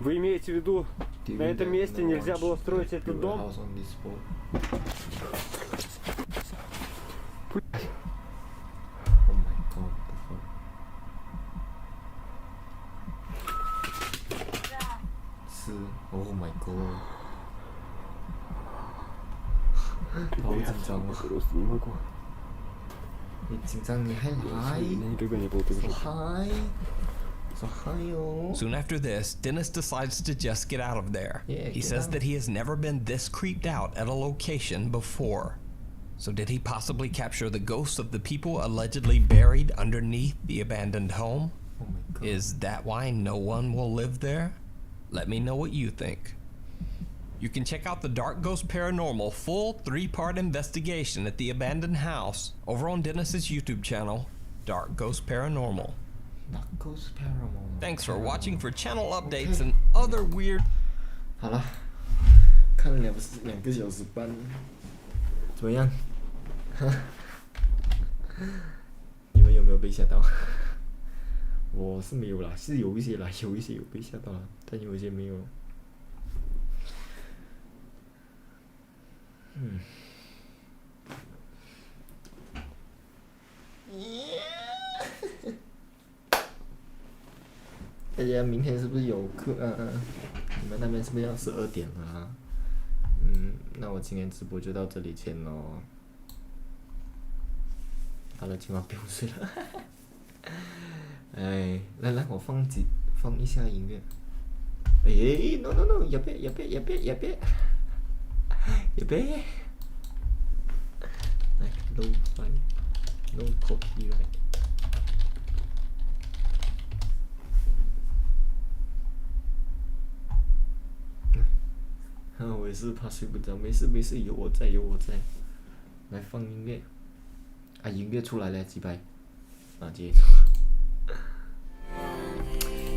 Вы имеете в виду, на этом месте нельзя было строить этот дом?
House on this spot. Oh my god, the fuck. 是 Oh my god. 好紧张啊！你紧张你还来？ So high, oh.
Soon after this, Dennis decides to just get out of there.
Yeah,
he
get
says
out.
that he has never been this creeped out at a location before. So did he possibly capture the ghosts of the people allegedly buried underneath the abandoned home?
Oh my god.
Is that why no one will live there? Let me know what you think. You can check out the Dark Ghost Paranormal full 3-part investigation at the abandoned house over on Dennis's YouTube channel, Dark Ghost Paranormal.
Dark Ghost Paranormal.
Thanks for watching. For channel updates and other weird.
好了，看了2个小时半，怎么样？你们有没有被吓到？我是没有啦，是有一些啦，有一些有被吓到啦，但有一些没有。大家明天是不是有课？你们那边是不是要12点了啊？那我今天直播就到这里见咯。好了，今晚不用睡了。哎，来，我放一下音乐。哎 ，no， 也别。来 ，low fi，no copyright。我也是怕睡不着，没事，有我在。来放音乐，音乐出来了，几百，接着。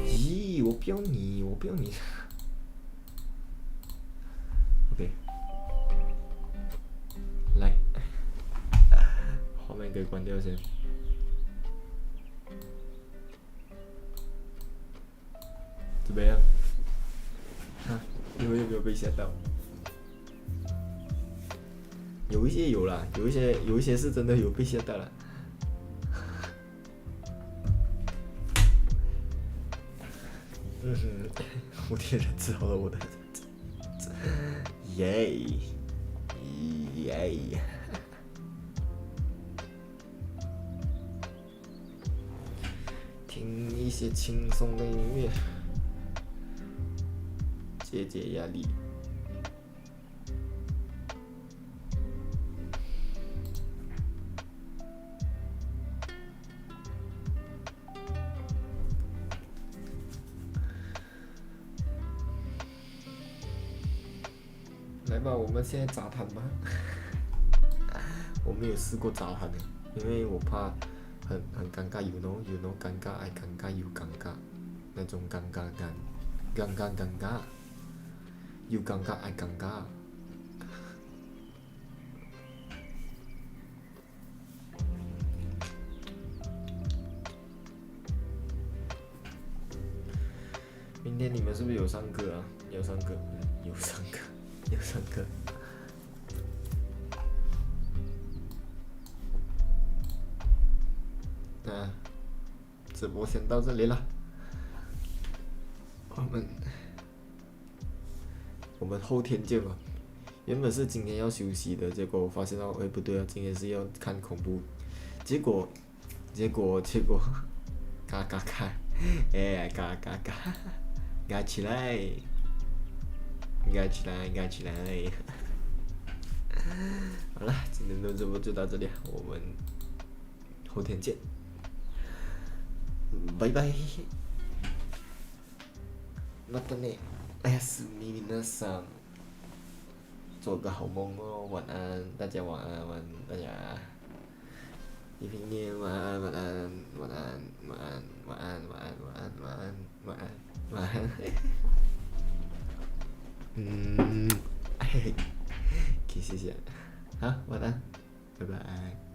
咦，我不要你。OK， 来，画面给关掉先。怎么样？你们有没有被吓到？有一些有啦，有一些是真的有被吓到了。我的人治好了我的人，耶！听一些轻松的音乐。解压力。来吧，我们现在杂谈吧。我没有试过杂谈的，因为我怕很尴尬 ，you know， 尴尬爱尴尬又尴尬，那种尴尬感，尴尬。又尴尬爱尴尬。明天你们是不是有上课啊？有上课。那直播先到这里了，我们后天见吧。原本是今天要休息的，结果我发现到，不对啊，今天是要看恐怖。结果，嘎，嘎起来，好了，今天的直播就到这里，我们后天见，拜拜。またね。おやすみ皆さん，做个好梦哦，晚安，大家晚安，大家，一平念晚安，谢谢，好，晚安，拜拜。